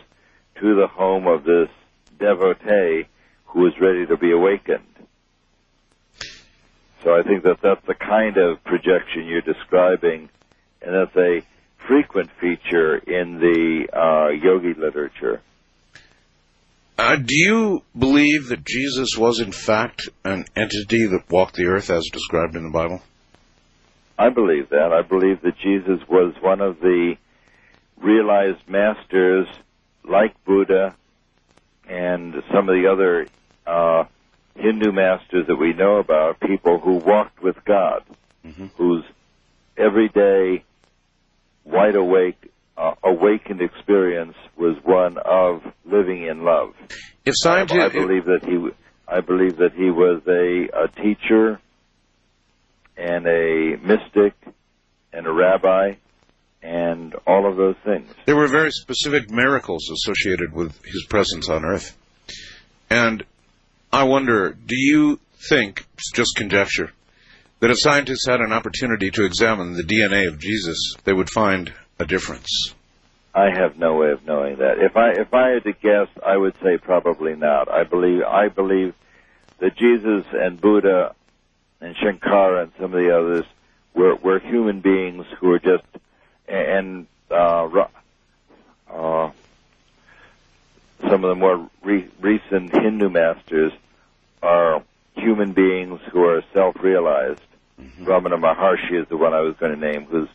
to the home of this devotee who was ready to be awakened. So I think that that's the kind of projection you're describing, and that's a frequent feature in the yogi literature. Do you believe that Jesus was, in fact, an entity that walked the earth as described in the Bible? I believe that. I believe that Jesus was one of the realized masters, like Buddha and some of the other Hindu masters that we know about, people who walked with God, whose everyday, wide awake, awakened experience was one of living in love. I believe that he was a teacher and a mystic and a rabbi and all of those things. There were very specific miracles associated with his presence on earth. And I wonder, do you think, it's just conjecture, that if scientists had an opportunity to examine the DNA of Jesus, they would find a difference? I have no way of knowing that. If I had to guess, I would say probably not. I believe that Jesus and Buddha and Shankara and some of the others were human beings who were just, and some of the more recent Hindu masters are human beings who are self-realized. Ramana Maharshi is the one I was going to name, who's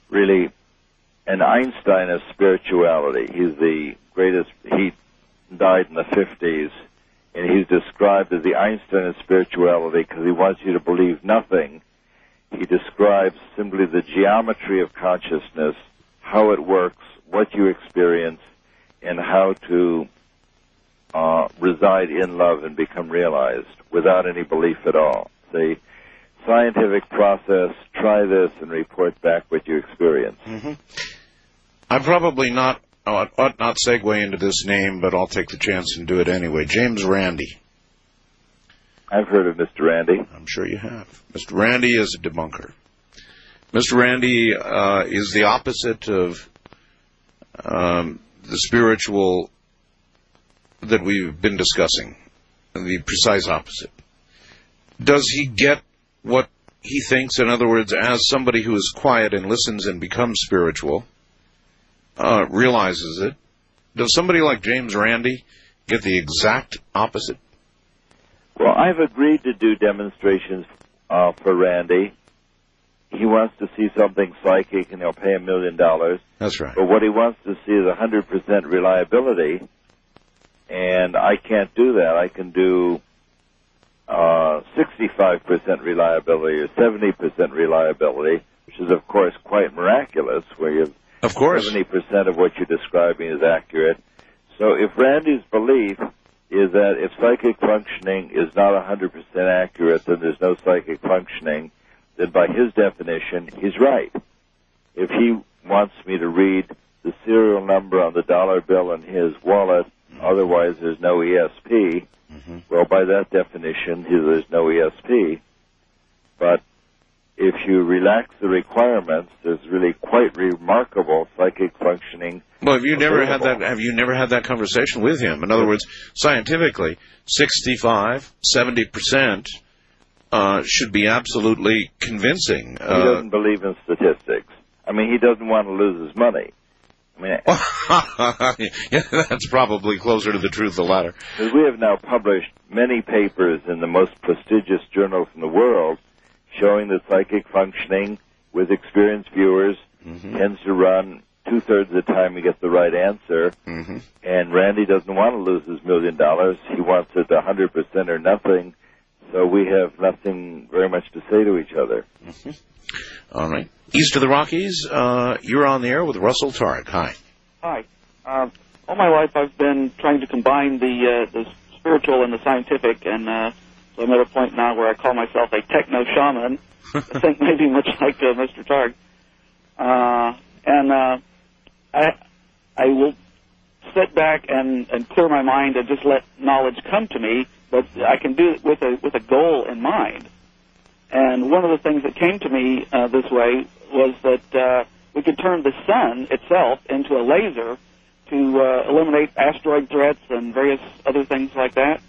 really an Einstein of spirituality. He's the greatest. He died in the 50s, and he's described as the Einstein of spirituality because he wants you to believe nothing. He describes simply the geometry of consciousness, how it works, what you experience, and how to reside in love and become realized without any belief at all. The scientific process, try this and report back what you experience. I probably ought not segue into this name, but I'll take the chance and do it anyway. James Randi. I've heard of Mr. Randi. I'm sure you have. Mr. Randi is a debunker. Mr. Randi is the opposite of the spiritual that we've been discussing, the precise opposite. Does he get what he thinks? In other words, as somebody who is quiet and listens and becomes spiritual, realizes it, does somebody like James Randi get the exact opposite? Well, I've agreed to do demonstrations for Randi. He wants to see something psychic, and they'll pay $1 million. That's right. But what he wants to see is 100% reliability, and I can't do that. I can do 65% reliability or 70% reliability, which is, of course, quite miraculous, where you have 70% of what you're describing is accurate. So if Randi's belief is that if psychic functioning is not 100% accurate, then there's no psychic functioning, then by his definition, he's right. If he wants me to read the serial number on the dollar bill in his wallet, otherwise there's no ESP, well, by that definition, there's no ESP. But if you relax the requirements, there's really quite remarkable psychic functioning. Well, have you never had that conversation with him? In other words, scientifically, 65, 70% should be absolutely convincing. He doesn't believe in statistics. I mean, he doesn't want to lose his money. I mean, yeah, that's probably closer to the truth, the latter. Because we have now published many papers in the most prestigious journals in the world showing that psychic functioning with experienced viewers tends to run 2/3 of the time you get the right answer. And Randi doesn't want to lose his $1 million. He wants it 100% or nothing. So we have nothing very much to say to each other. All right. East of the Rockies, you're on the air with Russell Targ. Hi. Hi. All my life I've been trying to combine the spiritual and the scientific, and so I'm at a point now where I call myself a techno-shaman. I think maybe much like Mr. Targ. I will sit back and clear my mind and just let knowledge come to me, but I can do it with a goal in mind. And one of the things that came to me this way was that we could turn the sun itself into a laser to eliminate asteroid threats and various other things like that,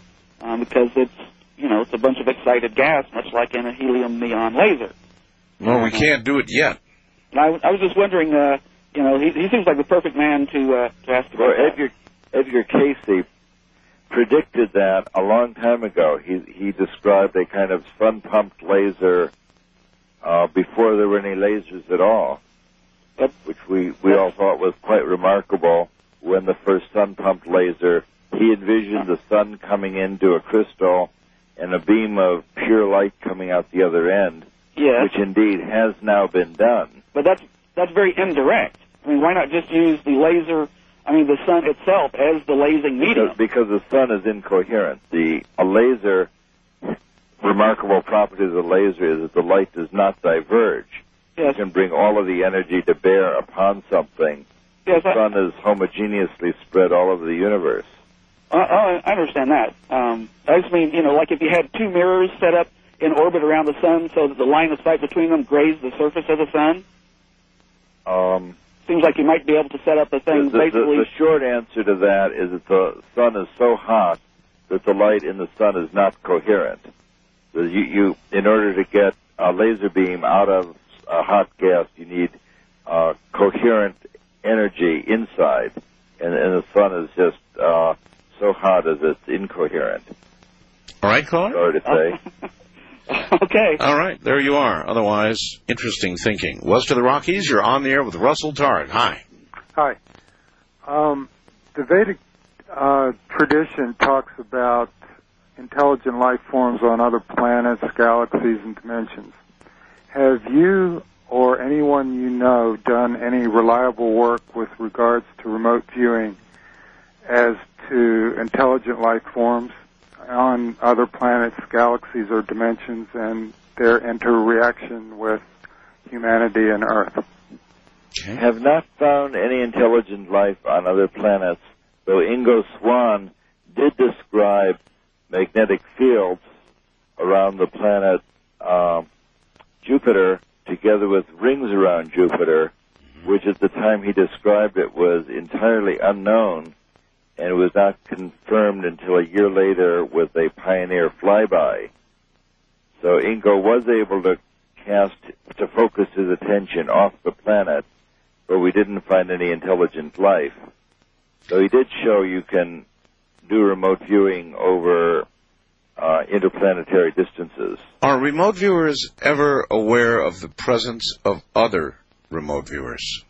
because it's a bunch of excited gas, much like in a helium neon laser. Well, we can't do it yet. And I was just wondering, he seems like the perfect man to ask about that. Edgar Casey predicted that a long time ago. He described a kind of sun-pumped laser before there were any lasers at all, which we all thought was quite remarkable. When the first sun-pumped laser, he envisioned the sun coming into a crystal and a beam of pure light coming out the other end, which indeed has now been done. But that's very indirect. I mean, why not just use the laser, the sun itself as the lasing medium? Because the sun is incoherent. A laser, remarkable property of the laser is that the light does not diverge. You can bring all of the energy to bear upon something. The sun is homogeneously spread all over the universe. I understand that. I just mean, like if you had two mirrors set up in orbit around the sun so that the line of sight between them grazed the surface of the sun. Seems like you might be able to set up the thing basically. The short answer to that is that the sun is so hot that the light in the sun is not coherent. You in order to get a laser beam out of a hot gas, you need coherent energy inside, and the sun is just so hot as it's incoherent. All right, caller? Sorry to say. Okay. All right, there you are. Otherwise, interesting thinking. West of the Rockies, you're on the air with Russell Targ. Hi. Hi. The Vedic tradition talks about intelligent life forms on other planets, galaxies, and dimensions. Have you or anyone you know done any reliable work with regards to remote viewing as to intelligent life forms on other planets, galaxies, or dimensions, and their interreaction with humanity and Earth? Okay. Have not found any intelligent life on other planets, though Ingo Swann did describe magnetic fields around the planet Jupiter, together with rings around Jupiter, which at the time he described it was entirely unknown, and it was not confirmed until a year later with a Pioneer flyby. So Ingo was able to focus his attention off the planet, but we didn't find any intelligent life. So he did show you can do remote viewing over interplanetary distances. Are remote viewers ever aware of the presence of other remote viewers?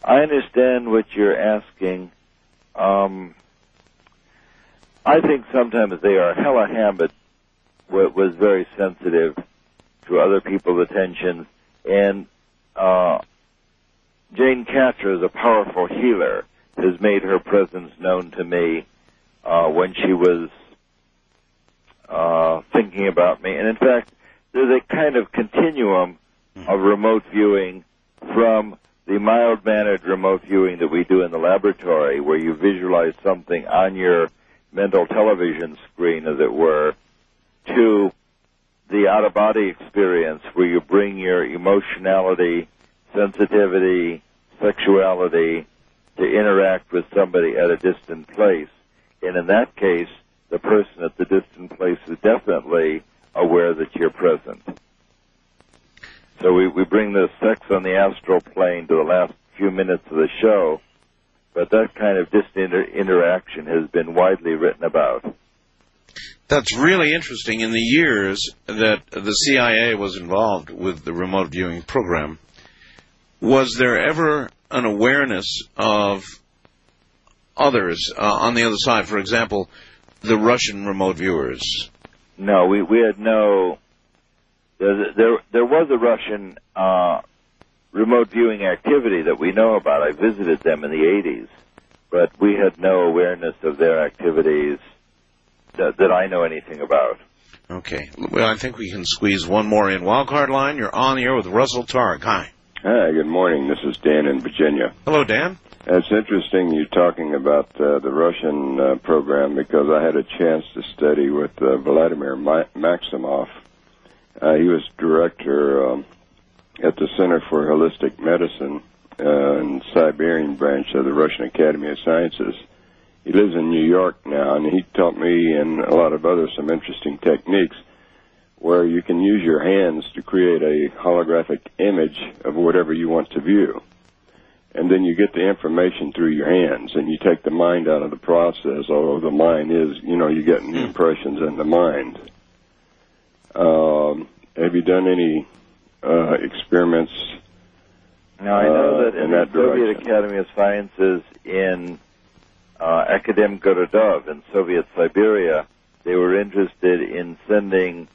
I understand what you're asking. I think sometimes they are. Hella Hammett was very sensitive to other people's attention, and Jane Katra is a powerful healer, has made her presence known to me when she was thinking about me. And in fact, there's a kind of continuum of remote viewing from the mild-mannered remote viewing that we do in the laboratory, where you visualize something on your mental television screen, as it were, to the out-of-body experience, where you bring your emotionality, sensitivity, sexuality to interact with somebody at a distant place. And in that case, the person at the distant place is definitely aware that you're present. So we bring the sex on the astral plane to the last few minutes of the show, but that kind of distant interaction has been widely written about. That's really interesting. In the years that the CIA was involved with the remote viewing program, was there ever an awareness of others on the other side? For example, the Russian remote viewers. No, we had no. There was a Russian remote viewing activity that we know about. I visited them in the 80s, but we had no awareness of their activities that I know anything about. Okay. Well, I think we can squeeze one more in. Wildcard line, you're on the air with Russell Targ. Hi. Hi, good morning. This is Dan in Virginia. Hello, Dan. It's interesting you talking about the Russian program, because I had a chance to study with Vladimir Maximov. He was director at the Center for Holistic Medicine in the Siberian branch of the Russian Academy of Sciences. He lives in New York now, and he taught me and a lot of others some interesting techniques where you can use your hands to create a holographic image of whatever you want to view. and then you get the information through your hands, and you take the mind out of the process, although the mind is, you're getting the impressions in the mind. Have you done any experiments? Now, I know that in the Soviet direction? Academy of Sciences in Akadem Gorodov in Soviet Siberia, they were interested in sending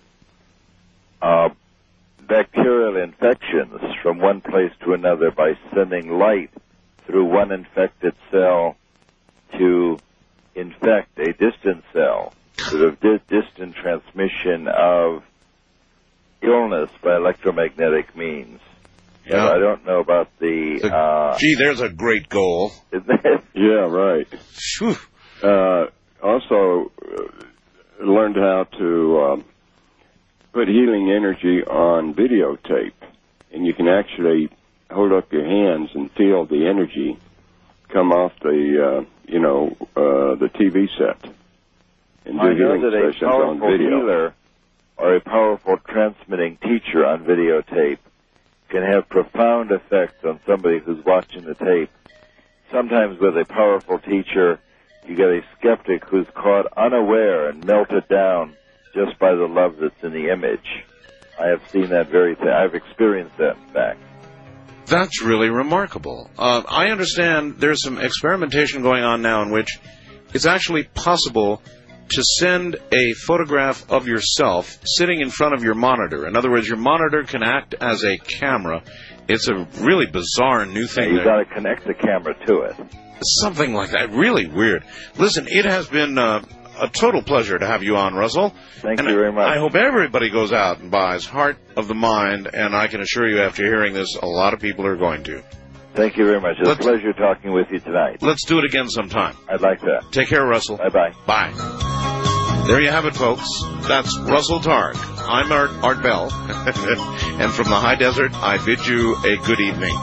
bacterial infections from one place to another by sending light through one infected cell to infect a distant cell, sort of distant transmission of illness by electromagnetic means. Yeah. And I don't know about the... Gee, there's a great goal. Yeah, right. Also, learned how to put healing energy on videotape, and you can actually hold up your hands and feel the energy come off the the TV set and do I know healing that a sessions on powerful video. healer or a powerful transmitting teacher on videotape can have profound effects on somebody who's watching the tape. Sometimes with a powerful teacher, you get a skeptic who's caught unaware and melted down just by the love that's in the image. I have seen that very thing. I've experienced that, in fact. That's really remarkable. I understand there's some experimentation going on now in which it's actually possible to send a photograph of yourself sitting in front of your monitor. In other words, your monitor can act as a camera. It's a really bizarre new thing. You've got to connect the camera to it. Something like that. Really weird. Listen, it has been a total pleasure to have you on, Russell. Thank you very much. I hope everybody goes out and buys Heart of the Mind, and I can assure you after hearing this, a lot of people are going to. Thank you very much. It's a pleasure talking with you tonight. Let's do it again sometime. I'd like that. Take care, Russell. Bye-bye. Bye. There you have it, folks. That's Russell Targ. I'm Art Bell. And from the high desert, I bid you a good evening.